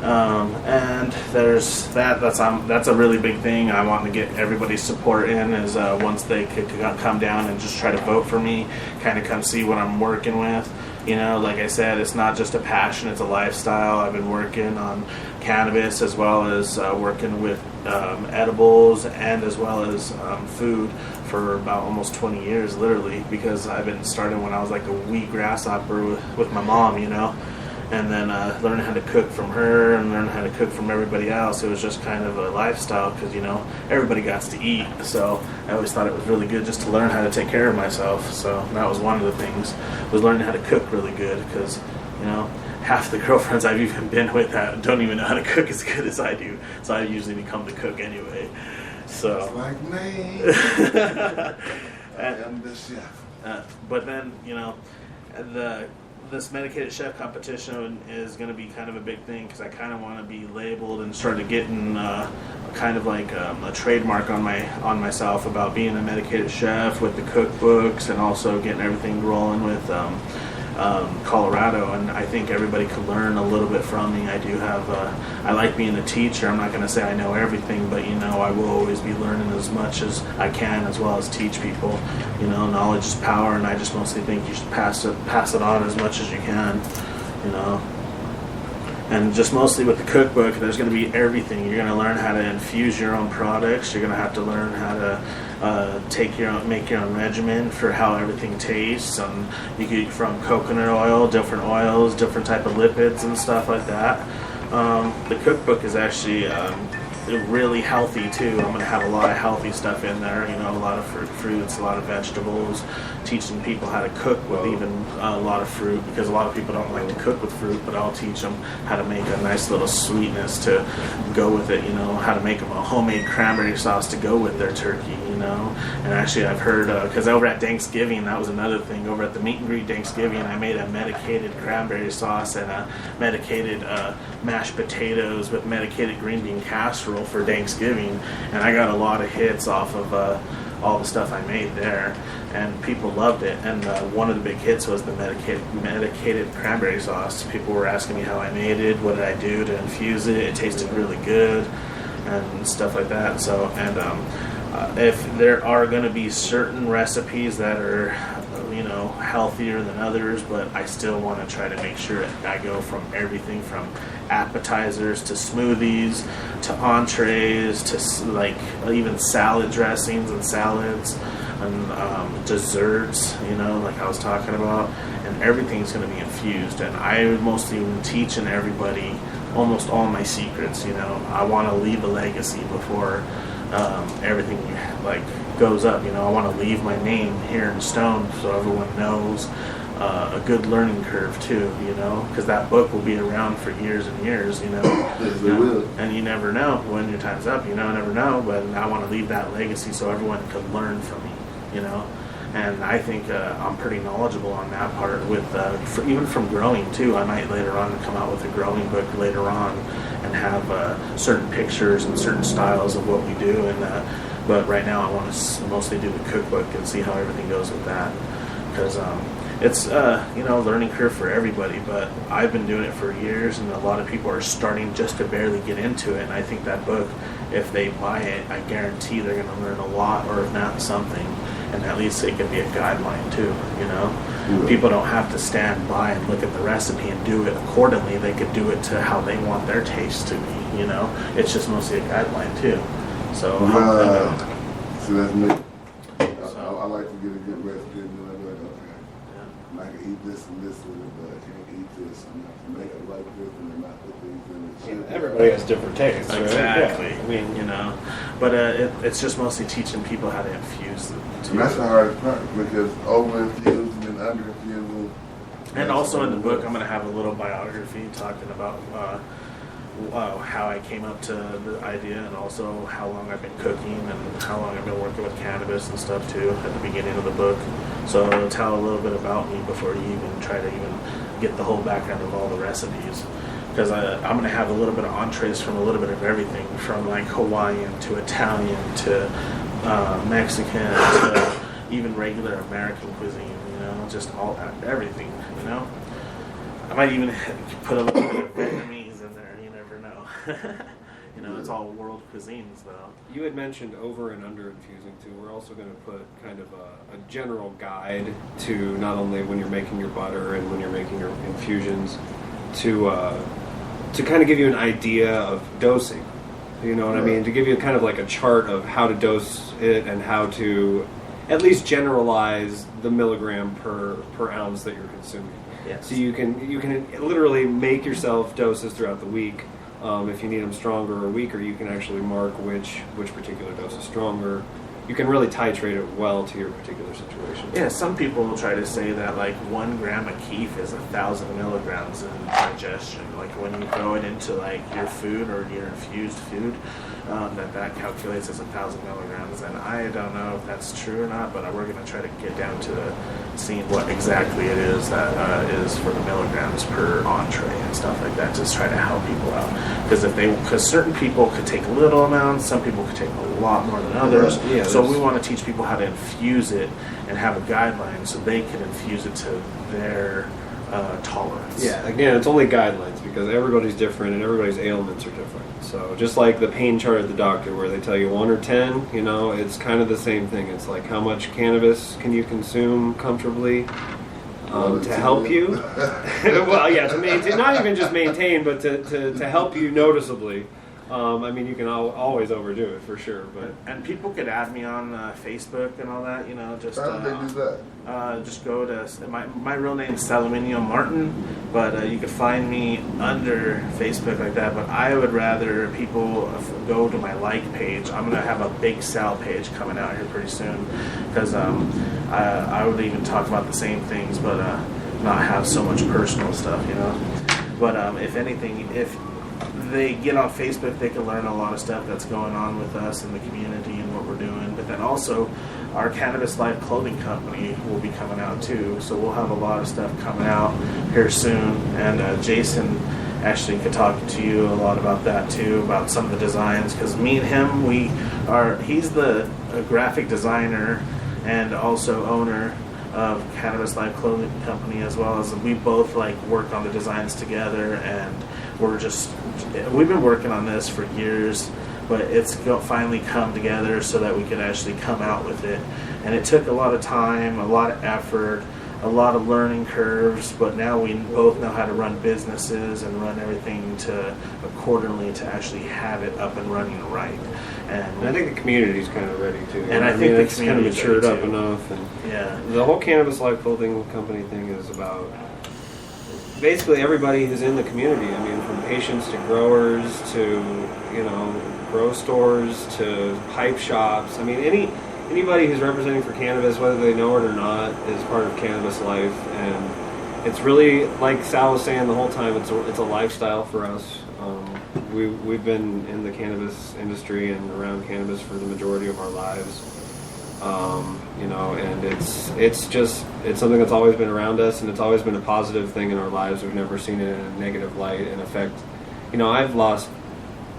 and there's that's a really big thing. I want to get everybody's support in, is once they could come down and just try to vote for me, kind of come see what I'm working with. Like I said, it's not just a passion, it's a lifestyle. I've been working on cannabis as well as working with edibles and as well as food for about almost 20 years, literally, because I've been starting when I was like a wee grasshopper with my mom, and then learning how to cook from her and learning how to cook from everybody else. It was just kind of a lifestyle because, everybody got to eat. So I always thought it was really good just to learn how to take care of myself. So that was one of the things, was learning how to cook really good, because, half the girlfriends I've even been with don't even know how to cook as good as I do. So I usually become the cook anyway. So. It's like me. I am the chef. But then, this medicated chef competition is going to be kind of a big thing because I kind of want to be labeled and start getting kind of like a trademark on myself about being a medicated chef with the cookbooks and also getting everything rolling with Colorado. And I think everybody could learn a little bit from me. I do have I like being a teacher. I'm not going to say I know everything, but I will always be learning as much as I can, as well as teach people. Knowledge is power, and I just mostly think you should pass it on as much as you can. And just mostly with the cookbook, there's going to be everything. You're going to learn how to infuse your own products. You're going to have to learn how to make your own regimen for how everything tastes. You get from coconut oil, different oils, different type of lipids and stuff like that. The cookbook is actually really healthy too. I'm going to have a lot of healthy stuff in there. A lot of fruits, a lot of vegetables. Teaching people how to cook with even a lot of fruit, because a lot of people don't like to cook with fruit, but I'll teach them how to make a nice little sweetness to go with it. How to make them a homemade cranberry sauce to go with their turkey. And actually I've heard, because over at Thanksgiving, that was another thing. Over at the meet and greet Thanksgiving, I made a medicated cranberry sauce and a medicated mashed potatoes with medicated green bean casserole for Thanksgiving, and I got a lot of hits off of all the stuff I made there, and people loved it. And one of the big hits was the medicated cranberry sauce. People were asking me how I made it, what did I do to infuse it. It tasted really good and stuff like that. So, and if there are going to be certain recipes that are healthier than others, but I still want to try to make sure I go from everything from appetizers to smoothies to entrees to even salad dressings and salads and desserts, like I was talking about, and everything's going to be infused. And I mostly teaching everybody almost all my secrets. I want to leave a legacy before everything goes up. I want to leave my name here in stone so everyone knows a good learning curve too, because that book will be around for years and years, Yes, it will. And you never know when your time's up, never know, but I want to leave that legacy so everyone can learn from me, and I think I'm pretty knowledgeable on that part with even from growing too. I might later on come out with a growing book later on and have certain pictures and certain styles of what we do, and but right now I want to mostly do the cookbook and see how everything goes with that, because it's learning curve for everybody. But I've been doing it for years, and a lot of people are starting just to barely get into it. And I think that book, if they buy it, I guarantee they're going to learn a lot, or if not something, and at least it can be a guideline too. People don't have to stand by and look at the recipe and do it accordingly. They could do it to how they want their taste to be. It's just mostly a guideline too. So so that's me. I like to get a good recipe and be like, okay, I can eat this and this with it, but I can't eat this. I'm not to make it like this and then not put things in it. Everybody has different tastes. Exactly. Right? Yeah. But it's just mostly teaching people how to infuse them. And that's the hardest part, because over infusing and under infusing. And also in the book, I'm going to have a little biography talking about how I came up to the idea, and also how long I've been cooking and how long I've been working with cannabis and stuff too at the beginning of the book. So it'll tell a little bit about me before you even try to even get the whole background of all the recipes. Because I'm going to have a little bit of entrees from a little bit of everything, from like Hawaiian to Italian to Mexican to even regular American cuisine, just everything, I might even put a little bit of Vietnamese in there, you never know. It's all world cuisines though. You had mentioned over and under infusing too. We're also going to put kind of a general guide to not only when you're making your butter and when you're making your infusions, to kind of give you an idea of dosing. You know what I mean? To give you kind of like a chart of how to dose it and how to at least generalize the milligram per ounce that you're consuming. Yes. So you can literally make yourself doses throughout the week. If you need them stronger or weaker, you can actually mark which particular dose is stronger. You can really titrate it well to your particular situation. Yeah, some people will try to say that like 1 gram of keef is 1,000 milligrams in digestion. Like when you throw it into like your food or your infused food, that calculates as 1,000 milligrams. And I don't know if that's true or not, but we're going to try to get down to seeing what exactly it is that is for the milligrams per entree and stuff like that. Just try to help people out because certain people could take little amounts, some people could take a lot more than others. Yeah, so we want to teach people how to infuse it and have a guideline so they can infuse it to their tolerance. Yeah, again, it's only guidelines because everybody's different and everybody's ailments are different. So just like the pain chart at the doctor where they tell you 1 or 10, it's kind of the same thing. It's like how much cannabis can you consume comfortably to help you? Well, yeah, to maintain, not even just maintain, but to help you noticeably. You can always overdo it for sure, but and people could add me on Facebook and all that. Just how do they do that? Just go to my real name is Salaminio Martin, but you could find me under Facebook like that. But I would rather people go to my like page. I'm gonna have a Big Sal page coming out here pretty soon because I would even talk about the same things, but not have so much personal stuff, But if anything, if they get on Facebook, they can learn a lot of stuff that's going on with us in the community and what we're doing. But then also, our Cannabis Life clothing company will be coming out too. So we'll have a lot of stuff coming out here soon. And Jason actually could talk to you a lot about that too, about some of the designs. Because me and him, he's the graphic designer and also owner of Cannabis Life clothing company, as well as we both work on the designs together, and we've been working on this for years, but it's finally come together so that we could actually come out with it. And it took a lot of time, a lot of effort, a lot of learning curves, but now we both know how to run businesses and run everything accordingly to actually have it up and running right. And I think the community's kind of ready too. And I think the it's kind of matured up enough. And yeah, the whole Cannabis Life clothing company thing is about basically everybody who's in the community. From patients to growers to grow stores to pipe shops. Anybody who's representing for cannabis, whether they know it or not, is part of Cannabis Life. And it's really, like Sal was saying the whole time, it's a lifestyle for us. We've been in the cannabis industry and around cannabis for the majority of our lives. And it's something that's always been around us, and it's always been a positive thing in our lives. We've never seen it in a negative light and affect. I've lost,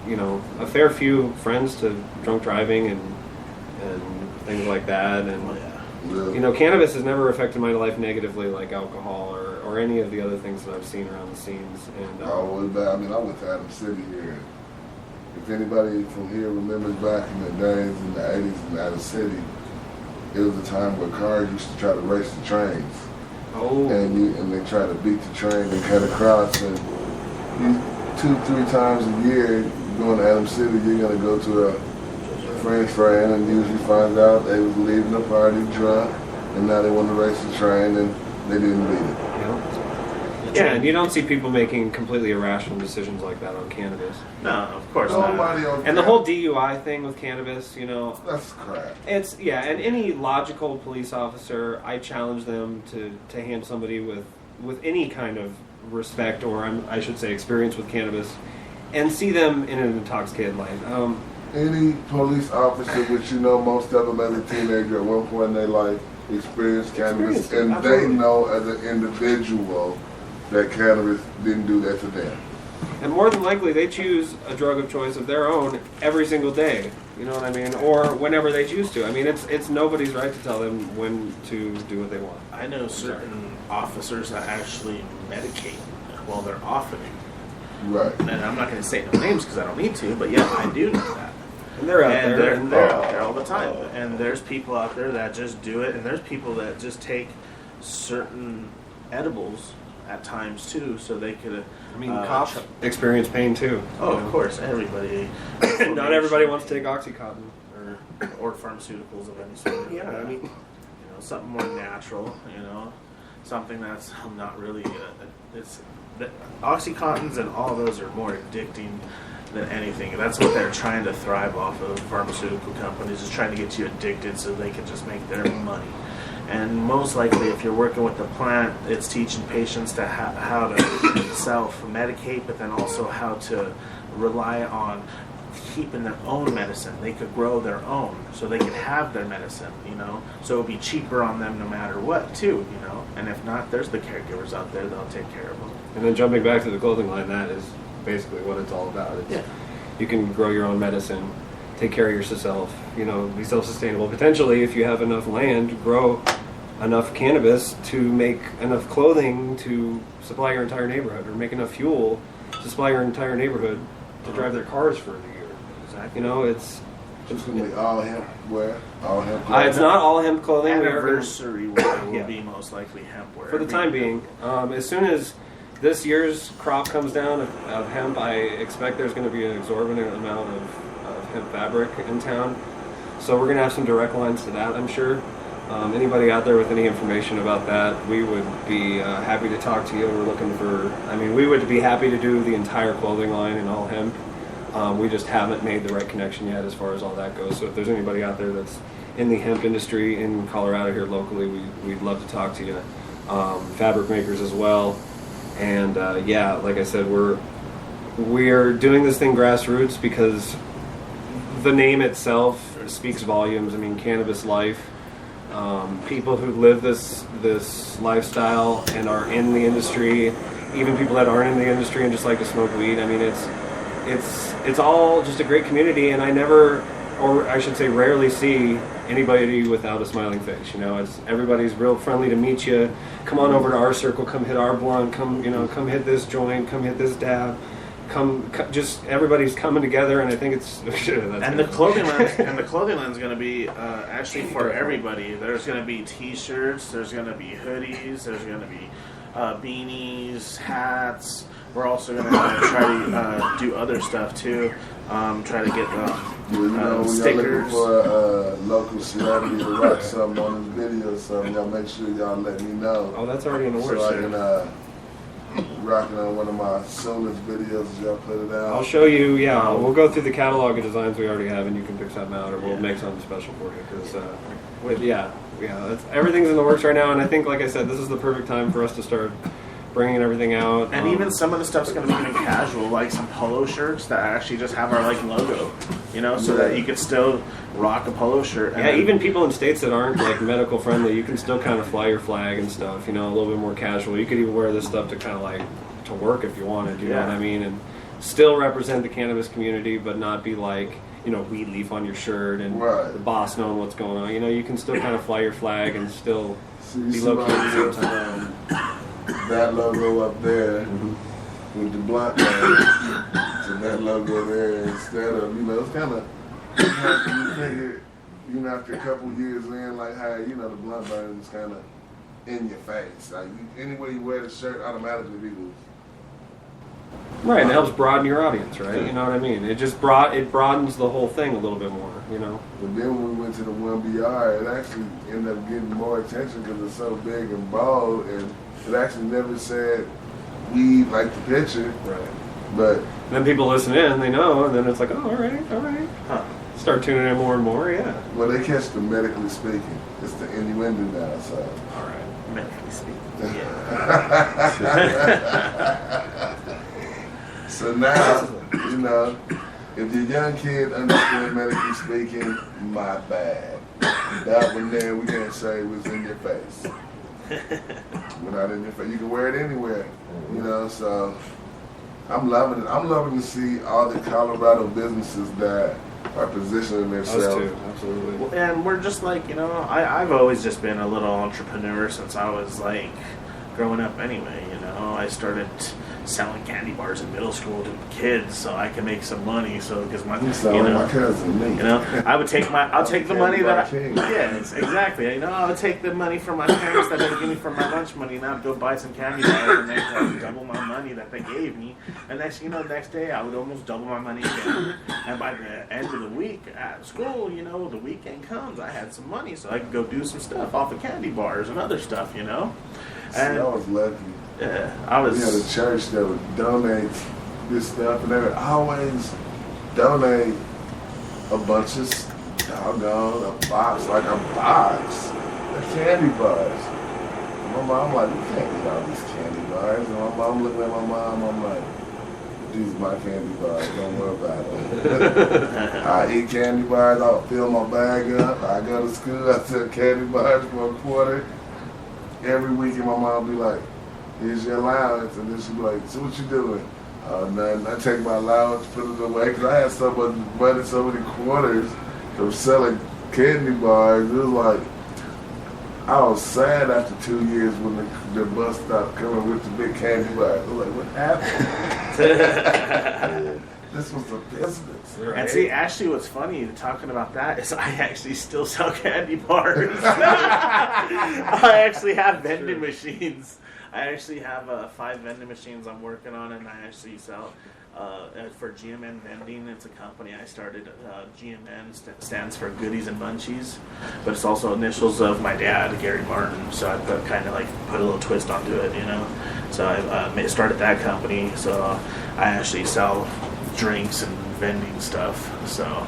a fair few friends to drunk driving and things like that, and cannabis has never affected my life negatively like alcohol or any of the other things that I've seen around the scenes. And I went to Adam City here. If anybody from here remembers back in the days in the 80s in Adam City, it was a time where cars used to try to race the trains. Oh. And they try to beat the train and cut across. And 2-3 times a year, going to Adam City, you're going to go to a friend's friend and usually find out they was leaving the party drunk, and now they want to race the train and they didn't beat it. Yeah, and you don't see people making completely irrational decisions like that on cannabis. No, of course Nobody not. And the whole DUI thing with cannabis, that's crap. And any logical police officer, I challenge them to hand somebody with any kind of respect, or I should say experience with cannabis, and see them in an intoxicated light. Any police officer, which most of them as a teenager at one point in their life experienced cannabis, and absolutely. They know as an individual that cannabis didn't do that to them. And more than likely, they choose a drug of choice of their own every single day. You know what I mean? Or whenever they choose to. It's nobody's right to tell them when to do what they want. I know certain officers that actually medicate while they're offering. Right. And I'm not going to say no names because I don't need to, but yeah, I do know that. And they're out there. They're out there all the time. And there's people out there that just do it, and there's people that just take certain edibles at times too, so they could. Cops experience pain too. Oh, of course, everybody. Not everybody wants to take OxyContin or pharmaceuticals of any sort. Yeah, something more natural. Something that's not really. OxyContins and all those are more addicting than anything. That's what they're trying to thrive off of. Pharmaceutical companies is trying to get you addicted so they can just make their money. And most likely, if you're working with the plant, it's teaching patients to how to self-medicate, but then also how to rely on keeping their own medicine. They could grow their own, so they could have their medicine, you know. So it would be cheaper on them no matter what, too, you know. And if not, there's the caregivers out there that'll take care of them. And then jumping back to the clothing line, that is basically what it's all about. It's, you can grow your own medicine, take care of yourself, you know, be self-sustainable. Potentially, if you have enough land, grow enough cannabis to make enough clothing to supply your entire neighborhood, or make enough fuel to supply your entire neighborhood to drive their cars for the year. Exactly. You know, it's gonna be all hemp wear, all hemp. It's not all hemp clothing. Anniversary wear will be most likely hemp wear. For the time being. As soon as this year's crop comes down of hemp, I expect there's going to be an exorbitant amount of hemp fabric in town. So we're going to have some direct lines to that, I'm sure. Anybody out there with any information about that, we would be happy to talk to you. We're looking for, we would be happy to do the entire clothing line in all hemp. We just haven't made the right connection yet as far as all that goes. So if there's anybody out there that's in the hemp industry in Colorado here locally, we'd love to talk to you. Fabric makers as well. And like I said, we're doing this thing grassroots because the name itself speaks volumes. Cannabis Life. People who live this lifestyle and are in the industry, even people that aren't in the industry and just like to smoke weed. It's all just a great community, and I never, or I should say rarely, see anybody without a smiling face. You know, everybody's real friendly to meet you. Come on over to our circle, come hit our blunt, come hit this joint, come hit this dab. Just everybody's coming together, and I think it's the clothing line is going to be actually for everybody. There's going to be T-shirts, there's going to be hoodies, there's going to be beanies, hats. We're also going to try to do other stuff too. Try to get stickers. Looking for a local celebrity to rock something on this video, so y'all make sure y'all let me know. Oh, that's already in the works. So I can rocking on one of my soonest videos as y'all put it out. I'll show you. Yeah, we'll go through the catalog of designs we already have, and you can pick something out, or we'll make something special for you. Because everything's in the works right now, and I think, like I said, this is the perfect time for us to start bringing everything out. And even some of the stuff's going to be even casual, like some polo shirts that actually just have our logo, you know, so that you could still rock a polo shirt. And even people in states that aren't medical friendly, you can still kind of fly your flag and stuff, you know, a little bit more casual. You could even wear this stuff to kind of to work if you wanted, you know what I mean, and still represent the cannabis community, but not be weed leaf on your shirt and the boss knowing what's going on. You know, you can still kind of fly your flag and still be low key at the same time. That logo up there with the blunt man, so that logo there instead of, it's kind of, you figure, after a couple years in, how, the blunt burn is kind of in your face. Anywhere you wear the shirt, automatically people. Right, and it helps broaden your audience, right? You know what I mean? It just broadens the whole thing a little bit more, you know? But then when we went to the 1BR, it actually ended up getting more attention because it's so big and bold, and it actually never said weed like the picture. Right. But then people listen in, they know, and then it's like, oh, all right. Huh. Start tuning in more and more, yeah. Well, they catch the medically speaking. It's the innuendo now, so. All right, medically speaking. So now, if your young kid understands medically speaking, my bad. That one there, we can't say was in your face. We're not in your face. You can wear it anywhere, so I'm loving it. I'm loving to see all the Colorado businesses that are positioning themselves. Us too, absolutely. And we're just I've always just been a little entrepreneur since I was growing up anyway, I started selling candy bars in middle school to kids so I can make some money. So because my cousin, I would take I'll take the money that exactly. I would take the money from my parents that they give me for my lunch money, and I'd go buy some candy bars and make double my money that they gave me. And next day I would almost double my money again. And by the end of the week at school, the weekend comes, I had some money so I could go do some stuff off of candy bars and other stuff, And I was lucky. Yeah, we had a church that would donate this stuff, and they would always donate a bunch of a box of candy bars. And my mom like, we can't eat all these candy bars. And my mom looking at my mom, I'm like, These my candy bars. Don't worry about it. I eat candy bars. I'll fill my bag up. I go to school. I sell candy bars for a quarter. Every weekend, my mom be like, "Here's your allowance," and then she be like, "So what you doing?" Nothing. I take my allowance, put it away, because I had so much money, so many quarters from selling candy bars. It was like, I was sad after 2 years when the bus stopped coming with the big candy bars. I was like, what happened? This was a business. Right. And see, actually, what's funny talking about that is I actually still sell candy bars. I actually have vending machines. I actually have 5 vending machines I'm working on, and I actually sell for GMN Vending. It's a company I started. GMN stands for Goodies and Munchies, but it's also initials of my dad, Gary Martin. So I put a little twist onto it, you know. So I started that company. So I actually sell drinks and vending stuff. So.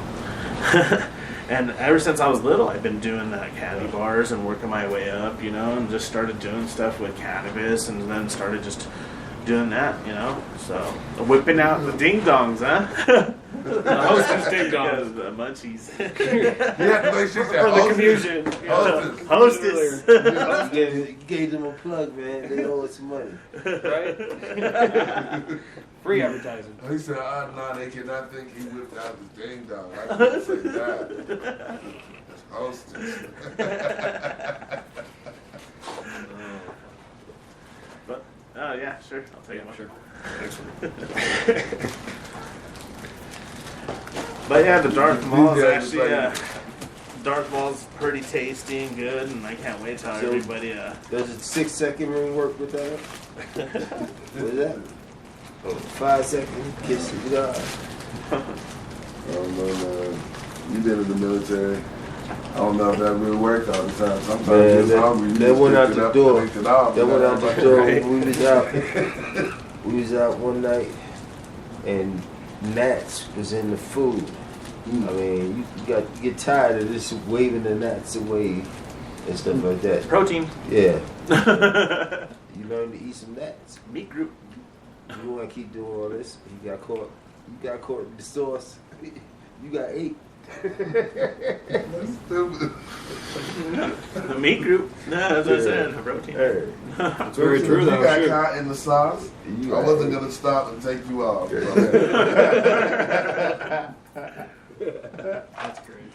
And ever since I was little, I've been doing candy bars and working my way up, you know, and just started doing stuff with cannabis, and then started just doing that, you know. So whipping out the ding dongs, huh? The hostess ding dongs, the munchies. Yeah, the way she said for the confusion. Hostess. You gave them a plug, man. They owe us some money, right? Free advertising. He said, no, they cannot think he whipped out the ding dong. I can't say that. That's hostess. But, yeah, sure. I'll take it. Sure. But yeah, the Darth Maul is actually, Darth Maul's pretty tasty and good, and I can't wait till everybody. Does a 6-second ring work with that? What is that? 5 seconds, kiss the God. I don't know, man. You've been in the military. I don't know if that really worked all the time. Sometimes it's hungry. That went out the door. That went out the door. We was out. We was out one night, and gnats was in the food. I mean, you get tired of this waving the gnats away and stuff like that. Protein. Yeah. You learn to eat some gnats. Meat group. You want to keep doing all this? You got caught. You got caught in the sauce. You got ate. That's stupid. The meat group. No, that's what I said. Protein. It's very true, though. You got caught in the sauce. I wasn't going to stop and take you off. That's great.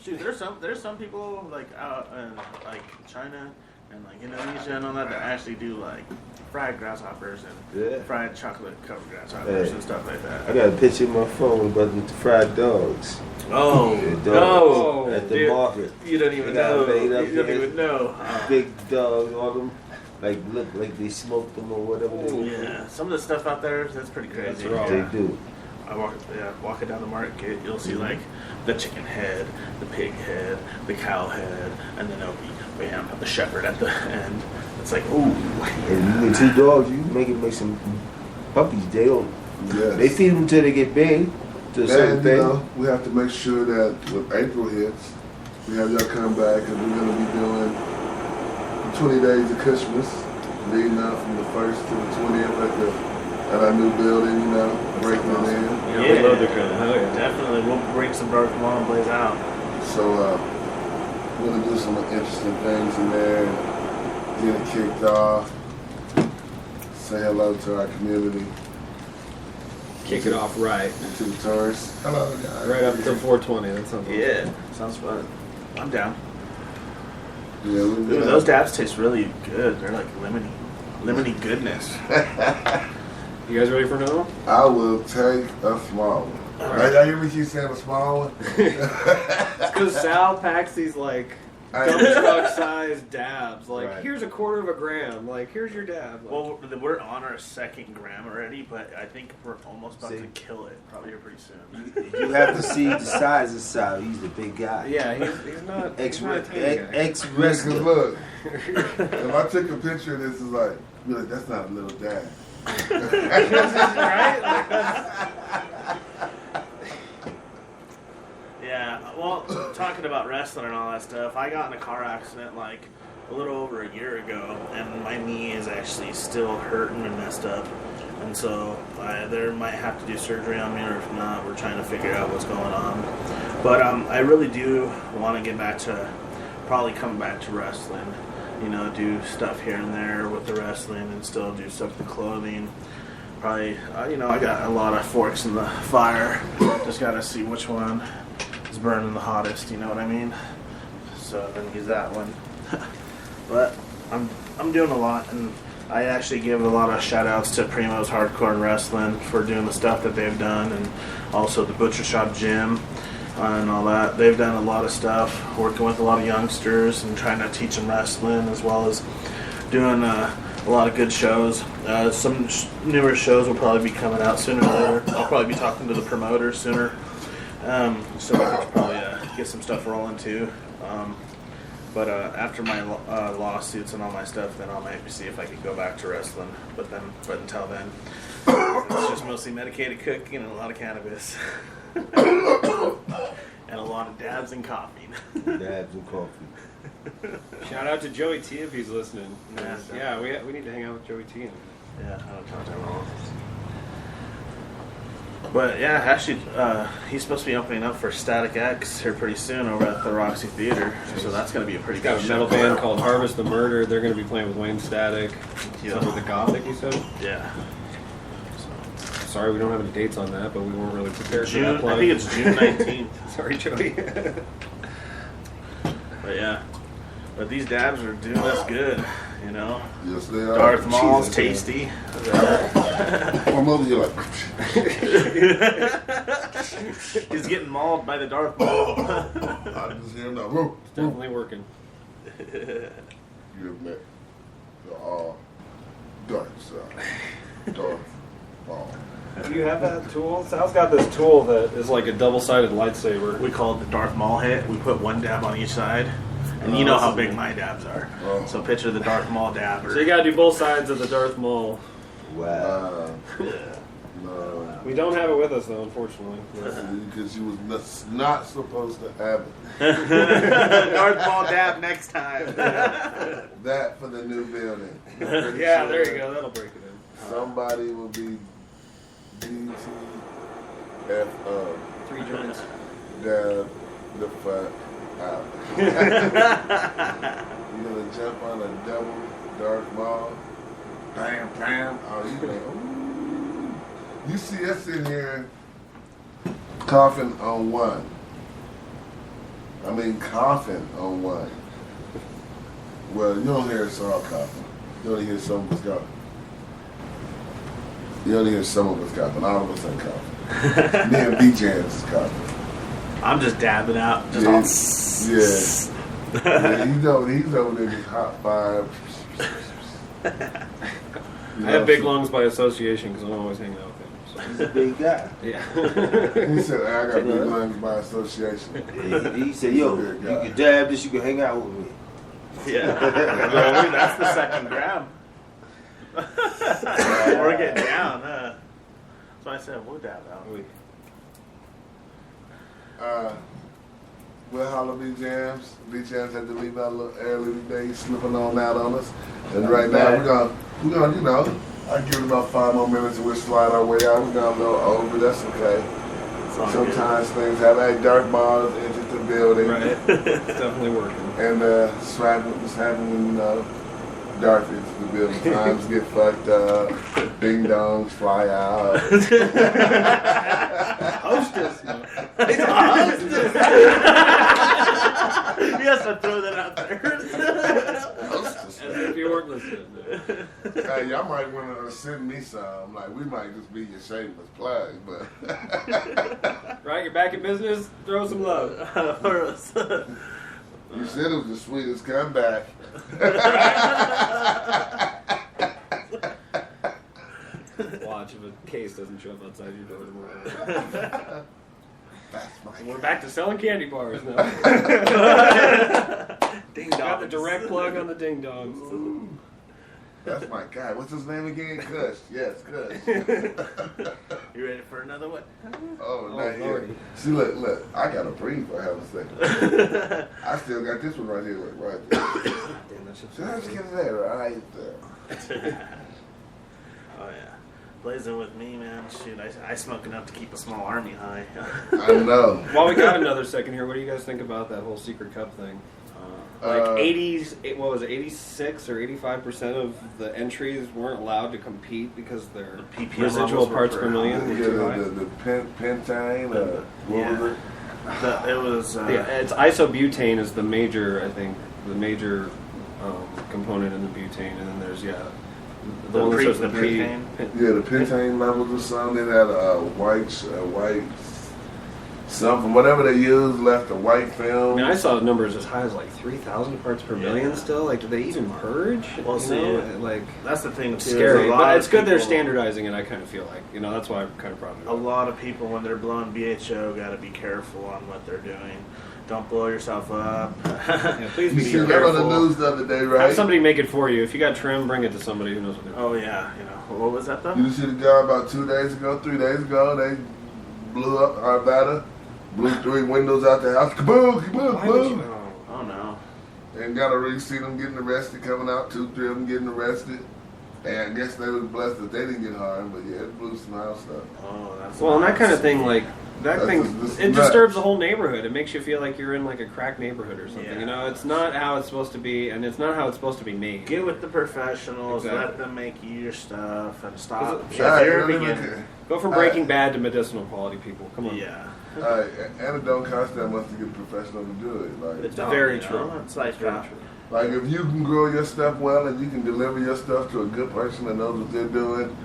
Shoot, there's some people like out in like China and like Indonesia and all that actually do like fried grasshoppers and fried chocolate covered grasshoppers and stuff like that. I got a picture in my phone about the fried dogs. Oh, dogs at the market. You don't even know. You don't even know. Big dogs, all them like look like they smoked them or whatever. Yeah, some of the stuff out there that's pretty crazy. They do. I walking down the market, you'll see like the chicken head, the pig head, the cow head, and then bam, the shepherd at the end. It's like, ooh. And you get 2 dogs, you make some puppies. They don't. Yes. They feed them until they get big. To a certain thing. You know, we have to make sure that when April hits, we have y'all come back, because we're going to be doing 20 days of Christmas, leading up from the 1st to the 20th at our new building, you know, breaking it in. Yeah, we love to come. Hell yeah. Definitely. We'll bring some Darth Maul and Blaze out. So, we're going to do some interesting things in there, get it kicked off, say hello to our community. Kick it off right. To the tourists. Hello, guys. Right up until 420. That sounds awesome. Sounds fun. I'm down. Yeah, Ooh, those dabs taste really good. They're like lemony goodness. You guys ready for another one? I will take a small one. Right. I hear me keep saying a small one. It's because Sal packs these like dump truck sized dabs. Like, here's 1/4 gram. Like, here's your dab. Like, well, we're on our 2nd gram already, but I think we're almost about to kill it. Probably here pretty soon. You have to see the size of Sal. He's a big guy. Yeah, he's not. Ex-wrestler. Look, if I took a picture of this, it's like, that's not a little dab. Right? Like yeah, well, talking about wrestling and all that stuff, I got in a car accident like a little over a year ago, and my knee is actually still hurting and messed up. and so there might have to do surgery on me, or if not, we're trying to figure out what's going on. But I really do want to get back to, probably come back to wrestling. You know, do stuff here and there with the wrestling, and still do stuff with the clothing. Probably, you know, I got a lot of forks in the fire. Just got to see which one is burning the hottest. You know what I mean? So then use that one. But I'm doing a lot, and I actually give a lot of shout outs to Primo's Hardcore and Wrestling for doing the stuff that they've done, and also the Butcher Shop Gym and all that. They've done a lot of stuff, working with a lot of youngsters and trying to teach them wrestling, as well as doing a lot of good shows. Some newer shows will probably be coming out sooner or later. I'll probably be talking to the promoter sooner, so we can probably get some stuff rolling too. But after my lawsuits and all my stuff, then I'll maybe see if I could go back to wrestling. But until then, it's just mostly medicated cooking and a lot of cannabis. And a lot of dabs and coffee. Dabs and coffee. Shout out to Joey T if he's listening. Yeah, we need to hang out with Joey T. Yeah, I don't contact him all. But yeah, actually, he's supposed to be opening up for Static X here pretty soon over at the Roxy Theater. So that's going to be a pretty He's got good a metal show. band called Harvest the Murder. They're going to be playing with Wayne Static. Yeah. With the Gothic, you said? Yeah. Sorry, we don't have any dates on that, but we weren't really prepared for that June, plug. I think it's June 19th. Sorry, Joey. But yeah. But these dabs are doing us good, you know? Yes, they are. Darth Maul's Jesus, tasty. I'm over here like... He's getting mauled by the Darth Maul. I just hear him now. It's definitely working. You've met the dark side. Darth Maul. Do you have that tool? Sal's got this tool that is like a double-sided lightsaber. We call it the Darth Maul hit. We put one dab on each side. And you know how big my dabs are. So picture the Darth Maul dabber. So you gotta do both sides of the Darth Maul. Wow. No. We don't have it with us though, unfortunately. Because you was not supposed to have it. Darth Maul dab next time. That for the new building. Yeah, there you go. That'll break it in. Somebody will be DTFO. 3 joints. Dab the fuck out. You're gonna jump on a double Darth Maul. Bam, bam. Oh, you think, ooh. You see us in here coughing on one. I mean, coughing on one. Well, you don't hear us all coughing. You only hear some of us coughing. You only hear some of us coughing. All of us ain't coughing. Me and BJ is coughing. I'm just dabbing out. Just Yeah. Yeah, he's over there just hot five. I have big lungs by association because I'm always hanging out with him. So. He's a big guy. Yeah. He said, I got big lungs by association. He said, yo, you can dab this, you can hang out with me. Yeah. Well, that's the second grab. We're getting down, huh? So I said, we'll dab out. We'll holler B-Jams. B-Jams had to leave out a little early today. He's slipping on out on us. And right now, we're gonna, you know, I give it about 5 more minutes and we'll slide our way out. We're gonna go over, that's okay. Sometimes things have like Darth Maul entered the building. Right. It's definitely working. And swag was happening when, you know, Darth enters the building. Times get fucked up. Ding dongs fly out. Hostess. He's a hostess. He has to throw that out there. Hostess. As if you weren't listening. Hey, y'all might want to send me some. Like, we might just be your shameless plug, but. Right, you're back in business? Throw some love. You said it was the sweetest comeback. Watch if a case doesn't show up outside your door tomorrow. We're back to selling candy bars now. Ding Got dong. the direct plug on the ding dongs. That's my guy. What's his name again? Kush. Yes, Kush. You ready for another one? Oh, not yet. Lordy. See, look. I got a breathe for heaven's sake. I still got this one right here. Look, right there. Damn, that shit's So let's get it there right there. Oh, yeah. Blazing with me, man. Shoot, I smoke enough to keep a small army high. I know. While we got another second here, what do you guys think about that whole secret cup thing? Like 80s, what was it, 86 or 85% of the entries weren't allowed to compete because their PPM residual parts per million were too high. The pentane, what was it? It was... it's isobutane is the major, I think, the major component in the butane, and then there's, the one that shows the pentane. The pentane levels or something, they had a white something, whatever they used, left a white film. I mean, I saw numbers as high as like 3,000 parts per million still. Like, do they even purge? Well, see, like, that's the thing, too. Scary, but it's good they're standardizing it, I kind of feel like. That's why I'm kind of proud of it. A lot of people, when they're blowing BHO, got to be careful on what they're doing. Don't blow yourself up. Please be careful. You heard on the news the other day, right? Have somebody make it for you. If you got trim, bring it to somebody who knows what they're doing. Oh, yeah. What was that, though? You see the guy about 3 days ago, they blew up Arvada. Blew 3 windows out the house. Kaboom, kaboom, kaboom. Oh, no. And got to really see them getting arrested, coming out, 2, 3 of them getting arrested. And I guess they was blessed that they didn't get harmed, but yeah, it blew some house up. Oh, that's well, and that kind of thing, like, it disturbs the whole neighborhood. It makes you feel like you're in, like, a crack neighborhood or something. It's not how it's supposed to be, and it's not how it's supposed to be made. Get with the professionals, let them make you your stuff, and stop. Go from Breaking Bad to medicinal quality people. Come on. Yeah. And it don't cost that much to get a professional to do it. Like, it's very true. It's like like if you can grow your stuff well and you can deliver your stuff to a good person that knows what they're doing,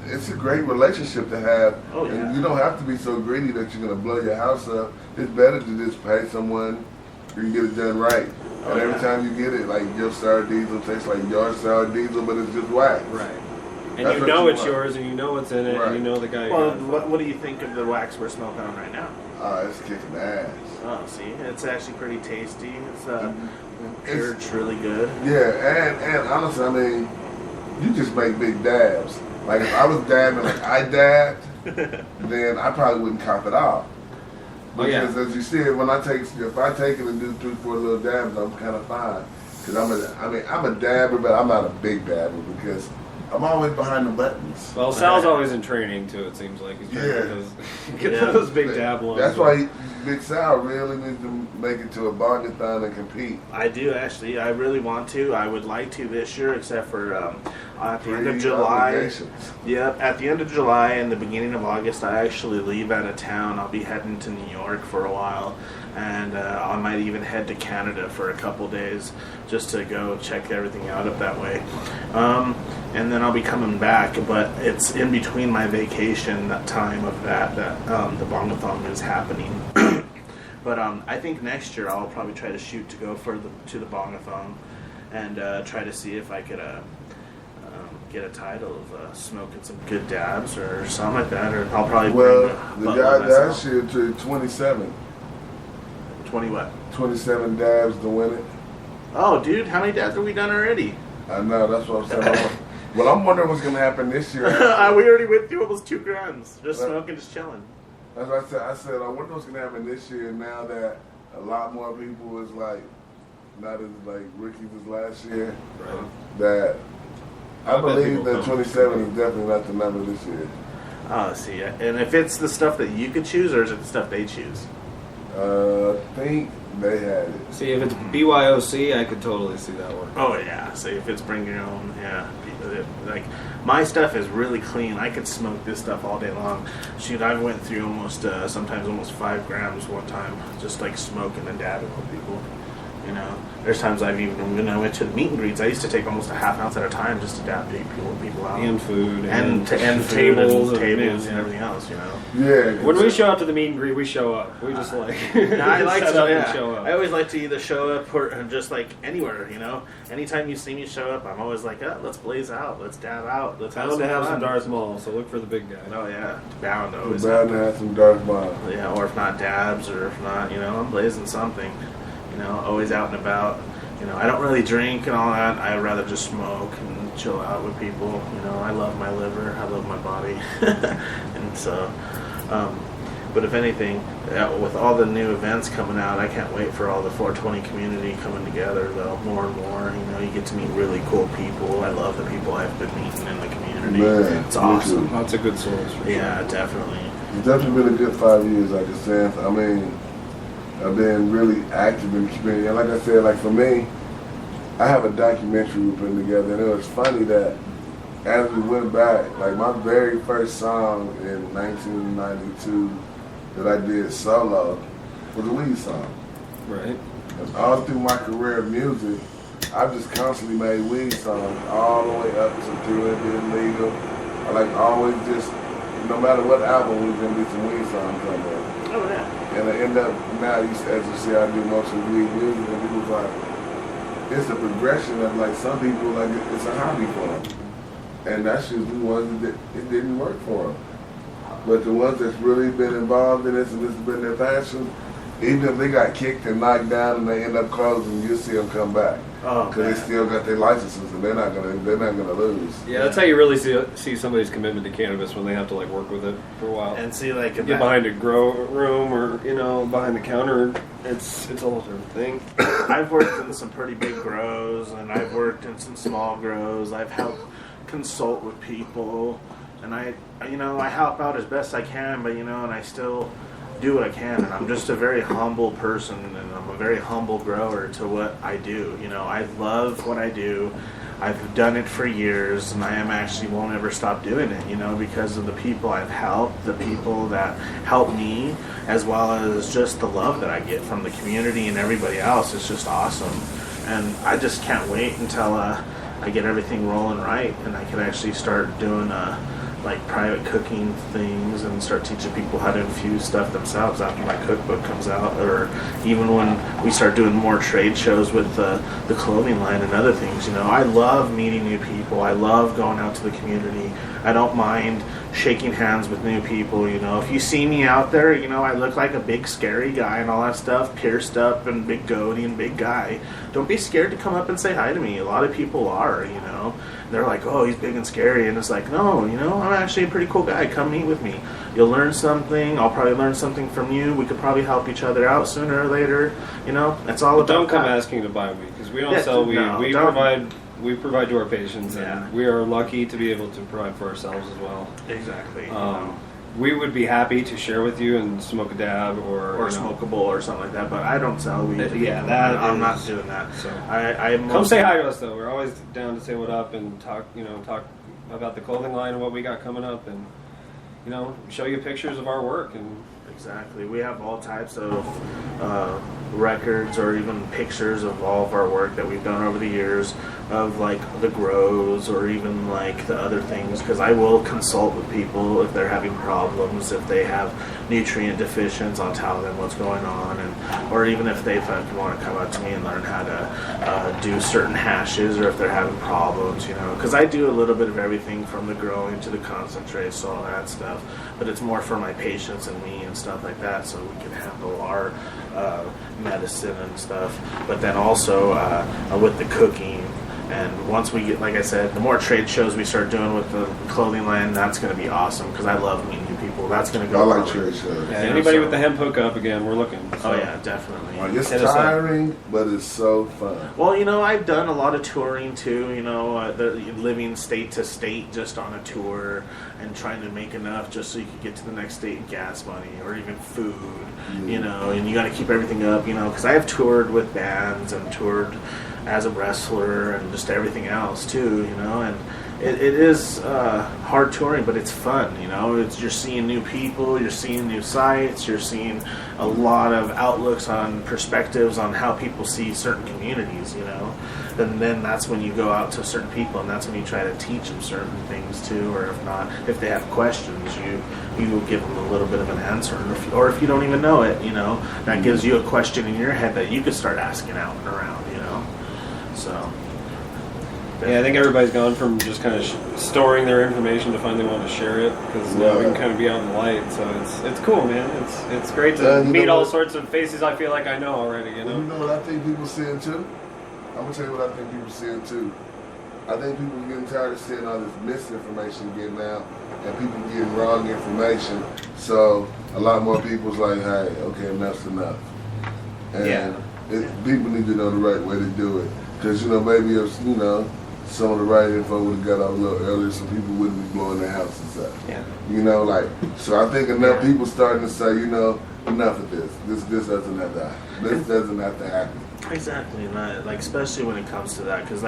it's a great relationship to have. Oh, yeah. And you don't have to be so greedy that you're going to blow your house up. It's better to just pay someone who can get it done right. And every time you get it, like your sour diesel tastes like your sour diesel, but it's just wax. Right. And that's it's yours, and you know what's in it, and you know the guy. Well, what do you think of the wax we're smoking on right now? It's kicking ass. Oh, see, it's actually pretty tasty. It's really good. Yeah, and honestly, I mean, you just make big dabs. Like if I was dabbing like I dabbed, then I probably wouldn't cop it off. Because as you see, if I take it and do 3, 4 little dabs, I'm kind of fine. Because I'm a dabber, but I'm not a big dabber because I'm always behind the buttons. Well, Sal's always in training too. It seems like he's trying to get those big dab ones. That's why Big Sal really needs to make it to a bargathon and compete. I do actually. I really want to. I would like to this year, except for at the end of July. Yep, at the end of July and the beginning of August, I actually leave out of town. I'll be heading to New York for a while, and I might even head to Canada for a couple days just to go check everything out up that way. And then I'll be coming back, but it's in between my vacation time of that the Bongathon is happening. But I think next year I'll probably try to shoot to go to the Bongathon and try to see if I could get a title of smoking some good dabs or something like that. Or I'll probably the guy last year to 27. 20 what? 27 dabs to win it. Oh, dude, how many dabs have we done already? I know, that's what I'm saying. Well, I'm wondering what's going to happen this year. We already went through almost 2 grams. Just smoking, just chilling. That's what I said. I wonder what's going to happen this year now that a lot more people is like, not as like rookies as last year. Right. That I believe that 27 is definitely not the number this year. Oh, see. And if it's the stuff that you could choose, or is it the stuff they choose? I think they had it. See, if it's BYOC, I could totally see that one. Oh, yeah. See, if it's bring your own, yeah. Like, my stuff is really clean. I could smoke this stuff all day long. Shoot, I went through sometimes almost 5 grams one time, just like smoking and dabbing with people. You know, there's times when I went to the meet and greets, I used to take almost a half ounce at a time just to dab people out. And food. And tables and everything else, you know. Yeah. When we show up to the meet and greet, we show up. We just like, I like set to up and show up. I always like to either show up or just like anywhere, you know. Anytime you see me show up, I'm always like, let's blaze out, let's dab out, let's bound to have some Darth Maul, so look for the big guy. Oh yeah, bound to always bound to have some Darth Maul. Yeah, or if not dabs, or if not, you know, I'm blazing something. You know, always out and about. You know, I don't really drink and all that. I'd rather just smoke and chill out with people. You know, I love my liver. I love my body. And so, But if anything, with all the new events coming out, I can't wait for all the 420 community coming together, though, more and more. You know, you get to meet really cool people. I love the people I've been meeting in the community. Man, it's awesome. Lots of good souls. Yeah, definitely. It's definitely been a good 5 years, like I said. I mean, I've been really active in the community. And like I said, like for me, I have a documentary we put together, and it was funny that as we went back, like my very first song in 1992 that I did solo was a weed song. Right. And all through my career of music, I've just constantly made weed songs all the way up to doing it legal. I like always just, no matter what album, we're gonna do some weed songs on there. Oh yeah. And I end up now, as you see, I do mostly weed music, and people's like, it's a progression of like some people like it's a hobby for them, and that's usually the ones that it didn't work for them. But the ones that's really been involved in this and this has been their passion, even if they got kicked and knocked down and they end up closing, you'll see them come back because they still got their licenses and they're not gonna lose. Yeah, that's how you really see somebody's commitment to cannabis when they have to like work with it for a while. And see, like, get behind a grow room or behind the counter, it's a whole different thing. I've worked in some pretty big grows, and I've worked in some small grows. I've helped consult with people, and I help out as best I can, but and I still do what I can, and I'm just a very humble person, and I'm a very humble grower to what I do. I love what I do. I've done it for years, and I won't ever stop doing it, because of the people I've helped, the people that help me, as well as just the love that I get from the community and everybody else. It's just awesome, and I just can't wait until I get everything rolling right, and I can actually start doing like private cooking things and start teaching people how to infuse stuff themselves after my cookbook comes out, or even when we start doing more trade shows with the clothing line and other things. I love meeting new people. I love going out to the community. I don't mind shaking hands with new people. If you see me out there, I look like a big scary guy and all that stuff, pierced up and big goatee and big guy. Don't be scared to come up and say hi to me. A lot of people are, they're like, oh, he's big and scary, and it's like, no, I'm actually a pretty cool guy. Come meet with me. You'll learn something. I'll probably learn something from you. We could probably help each other out sooner or later. It's all about Don't come that. asking to buy weed, because we don't sell weed. We provide to our patients, and we are lucky to be able to provide for ourselves as well. Exactly. We would be happy to share with you and smoke a dab or smoke a bowl or something like that, but I don't sell weed. I'm not doing that. So I'm come say hi to us, though. We're always down to say what up and talk about the clothing line and what we got coming up, and show you pictures of our work. And exactly, we have all types of records or even pictures of all of our work that we've done over the years, of like the grows or even like the other things, because I will consult with people if they're having problems, if they have nutrient deficiencies. I'll tell them what's going on, or even if they want to come up to me and learn how to do certain hashes, or if they're having problems, because I do a little bit of everything from the growing to the concentrates, so all that stuff, but it's more for my patients and me and stuff like that, so we can handle our medicine and stuff. But then also with the cooking, and once we get, like I said, the more trade shows we start doing with the clothing line, that's going to be awesome, because I love meeting new people. That's going to go. I like trade shows. Yeah, anybody with the hemp hookup, again, we're looking. So. Oh yeah, definitely. Like, it's tiring, but it's so fun. Well, I've done a lot of touring too. Living state to state just on a tour and trying to make enough just so you could get to the next state in gas money or even food. And you got to keep everything up. Because I have toured with bands and toured as a wrestler and just everything else too. And it is hard touring, but it's fun. You're seeing new people, you're seeing new sites, you're seeing a lot of outlooks on perspectives on how people see certain communities. And then that's when you go out to certain people, and that's when you try to teach them certain things too. Or if not, if they have questions, you give them a little bit of an answer, or if you don't even know it, that gives you a question in your head that you could start asking out and around. So. Yeah, I think everybody's gone from just kind of storing their information to finally want to share it, because now we can kind of be out in the light. So it's cool, man. It's great to meet all sorts of faces I feel like I know already. You know what I think people seeing too? I'm gonna tell you what I think people seeing too. I think people are getting tired of seeing all this misinformation getting out and people getting wrong information. So a lot more people's like, hey, okay, enough's enough. And people need to know the right way to do it. Because, maybe if, some of the right info would have got out a little earlier so people wouldn't be blowing their houses up. Yeah. So I think enough people starting to say, enough of this. This doesn't have to happen. This doesn't have to happen. Exactly, and especially when it comes to that, because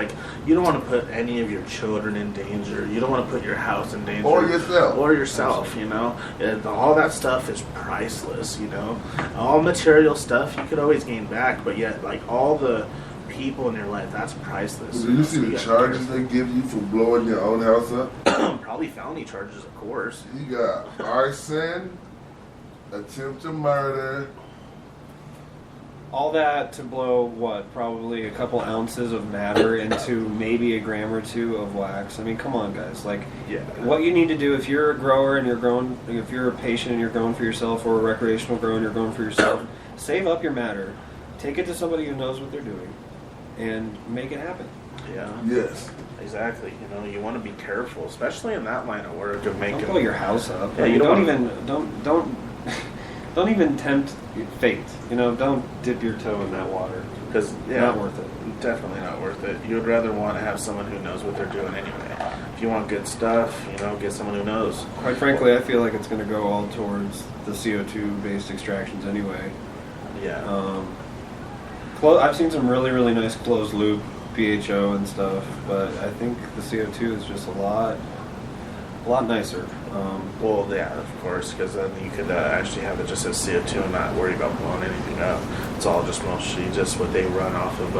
you don't want to put any of your children in danger. You don't want to put your house in danger, or yourself. And all that stuff is priceless. All material stuff you could always gain back, but yet all the people in your life, that's priceless. Well, do you see the charges they give you for blowing your own house up? Probably felony charges, of course. You got arson, attempt to murder. All that to blow, probably a couple ounces of matter into maybe a gram or two of wax. I mean, come on, guys. What you need to do if you're a grower and if you're a patient and you're growing for yourself, or a recreational grower and you're growing for yourself, save up your matter. Take it to somebody who knows what they're doing and make it happen. Yeah. Yes. Exactly. You want to be careful, especially in that line of work of making. Don't blow your house up. Yeah, Don't even tempt fate. Don't dip your toe in that water. Because not worth it. Definitely not worth it. You'd rather want to have someone who knows what they're doing anyway. If you want good stuff, get someone who knows. Quite frankly, I feel like it's going to go all towards the CO2-based extractions anyway. Yeah. I've seen some really, really nice closed loop PHO and stuff, but I think the CO2 is just a lot nicer. Well, yeah, of course, because then you could actually have it just as CO2 and not worry about blowing anything up. It's all just mostly just what they run off of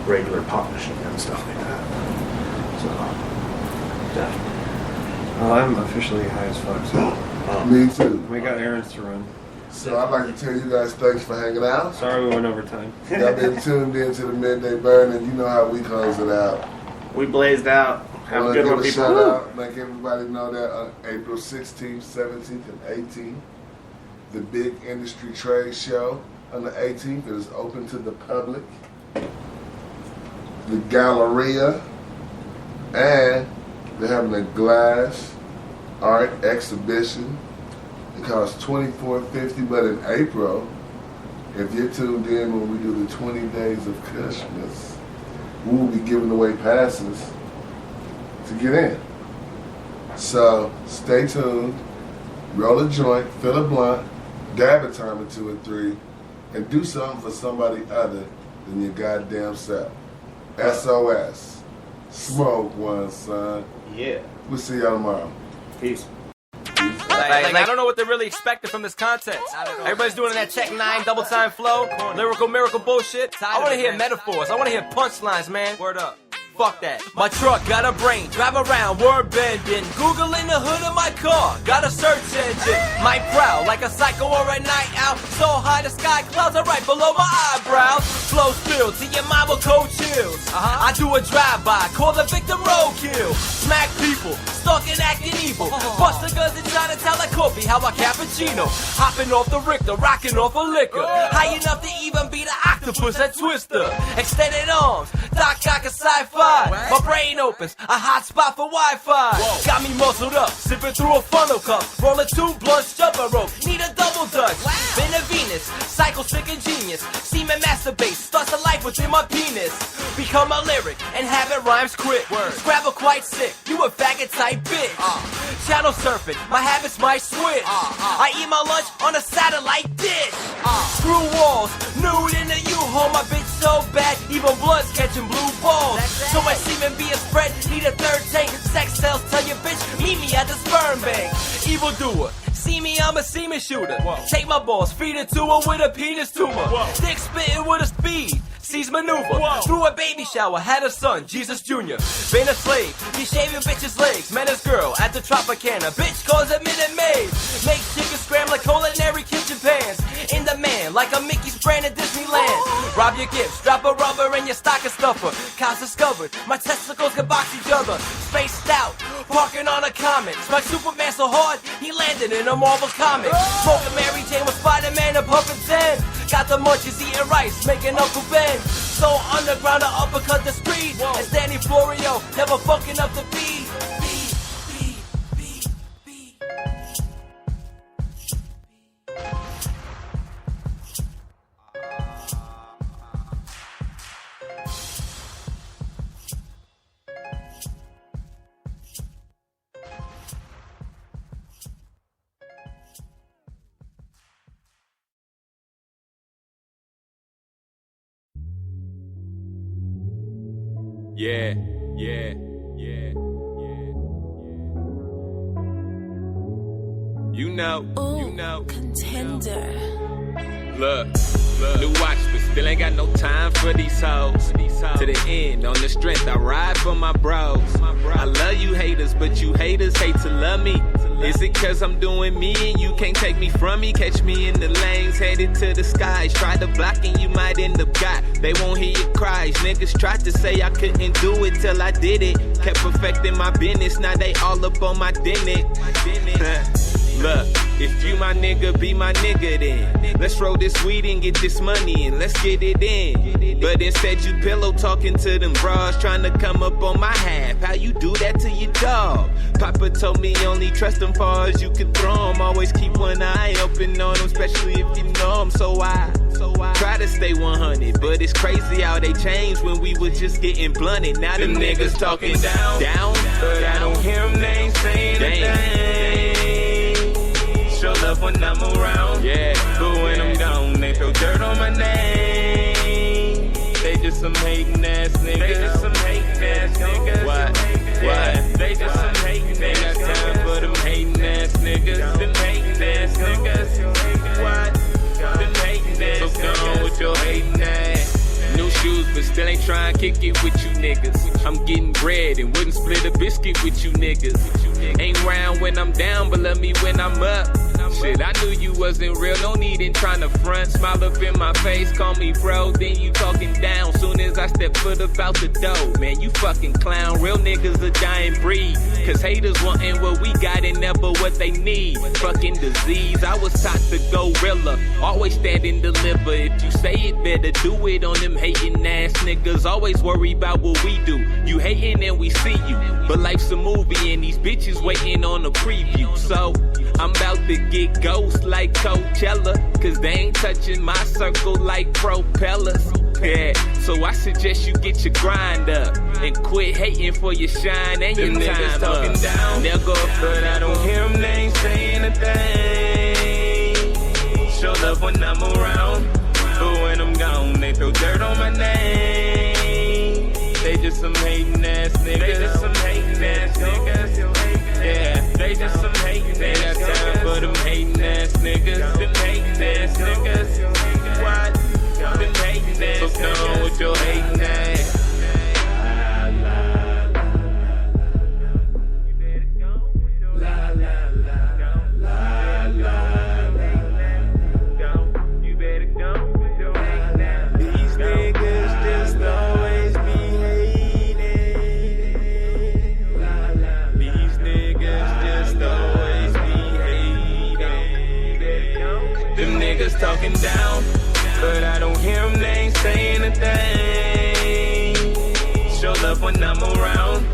regular pop machine and stuff like that. So, definitely. Well, I'm officially high as fuck, so. Me too. We got errands to run. So I'd like to tell you guys thanks for hanging out. Sorry we went over time. Y'all been tuned in to the Midday Burn, and you know how we close it out. We blazed out. Have a good one, people. Shout out, make everybody know that on April 16th, 17th, and 18th, the big industry trade show on the 18th, it is open to the public. The Galleria, and they're having a glass art exhibition. It costs $24.50, but in April, if you're tuned in when we do the 20 Days of Christmas, we will be giving away passes to get in. So stay tuned, roll a joint, fill a blunt, dab a time or 2 or 3, and do something for somebody other than your goddamn self. SOS. Smoke one, son. Yeah. We'll see y'all tomorrow. Peace. I don't know what they're really expecting from this content. Everybody's doing that Tech 9 double time flow, lyrical miracle bullshit. I want to hear metaphors. I want to hear punchlines, man. Word up. Fuck that. My truck got a brain, drive around, word bending. Googling the hood of my car, got a search engine. Might prowl like a psycho or a night owl. So high the sky clouds are right below my eyebrows. Flow spill to your mama cold chills. I do a drive-by, call the victim roadkill. Smack people, stalking, acting evil. Bust the guns and try to tell like coffee how I cappuccino. Hopping off the Richter, rocking off a liquor. High enough to even be the octopus at Twister. Extended arms, Doc Ock a sci-fi. My brain opens, a hot spot for Wi-Fi. Got me muscled up, sipping through a funnel cup. Rolling 2 blunts, jumper rope, need a double dutch. Been a Venus, cycle sick and genius. Semen masturbate, starts a life within my penis. Become a lyric and have it rhymes quick. Scrabble quite sick, you a faggot type bitch. Channel surfing, my habits might switch. I eat my lunch on a satellite dish. Screw walls, nude in the U-Haul. My bitch so bad, even bloods catching blue balls. So much semen being spread, need a third tank. Sex cells tell your bitch, meet me at the sperm bank. Evil doer, see me, I'm a semen shooter. Take my balls, feed it to her with a penis tumor. Dick spitting with a speed, sees maneuver. Through a baby shower, had a son, Jesus Jr. Been a slave, he shaving bitches' legs. Met his girl at the Tropicana, bitch calls it Minute Maid. Make chicken scram like culinary kitchen pans. In the man, like a Mickey's brand at Disneyland. Rob your gifts, drop a rubber in your stocking stuffer. Cows discovered, my testicles can box each other. Spaced out, parking on a comet. Spike Superman so hard, he landed in a Marvel comic. Smoking Mary Jane with Spider-Man and pumping 10. Got the munchies, eating rice, making Uncle Ben. so underground, I uppercut the street. And Danny Florio, never fucking up the beat. Yeah. You know. Contender. Look, new watch, but still ain't got no time for these hoes. To the end, on the strength, I ride for my bros. I love you haters, but you haters hate to love me. Is it cause I'm doing me and you can't take me from me? Catch me in the lanes, headed to the skies. Try to block and you might end up got. They won't hear your cries. Niggas tried to say I couldn't do it till I did it. Kept perfecting my business, now they all up on my dinner. Look, if you my nigga, be my nigga then. Let's roll this weed and get this money and let's get it in. But instead you pillow talking to them bras, trying to come up on my half. How you do that to your dog? Papa told me only trust them far as you can throw them. Always keep one eye open on them, especially if you know them. So I try to stay 100, but it's crazy how they changed when we was just getting blunted. Now them niggas talking down, but I don't hear them, they ain't saying a thing. Show love when I'm around, yeah, but when I'm gone, they throw dirt on my name. They just some hating ass niggas. They just some hating ass niggas. What? They just some hating ass niggas. Ain't got time for them hating ass niggas. Them hating ass niggas. What? Them hating ass niggas. So gone with your hating ass. New shoes, but still ain't trying to kick it with you niggas. I'm getting bread and wouldn't split a biscuit with you niggas. Ain't round when I'm down, but love me when I'm up. Shit, I knew you wasn't real, no need in trying to front. Smile up in my face, call me bro, then you talking down. Soon as I step foot up out the door, man, you fucking clown. Real niggas a dying breed, cause haters wanting what we got and never what they need. Fucking disease, I was taught to gorilla, always stand and deliver. If you say it, better do it on them hating ass niggas. Always worry about what we do. You hating and we see you, but life's a movie and these bitches waiting on a preview. So I'm about to get ghost like Coachella, cause they ain't touching my circle like propellers. Yeah, so I suggest you get your grind up and quit hating for your shine and your time talking down. They'll go, but I don't hear them, they ain't saying a thing. Show love when I'm around, but when I'm gone, they throw dirt on my name. They just some hating ass niggas. They just some hating ass niggas. Yeah, they just some hating ass niggas. Ain't got time for them hating ass niggas. Them hating ass niggas. What? Them hating ass niggas. So gone with your hating ass. Talking down, but I don't hear them, they ain't saying a thing. Show love when I'm around,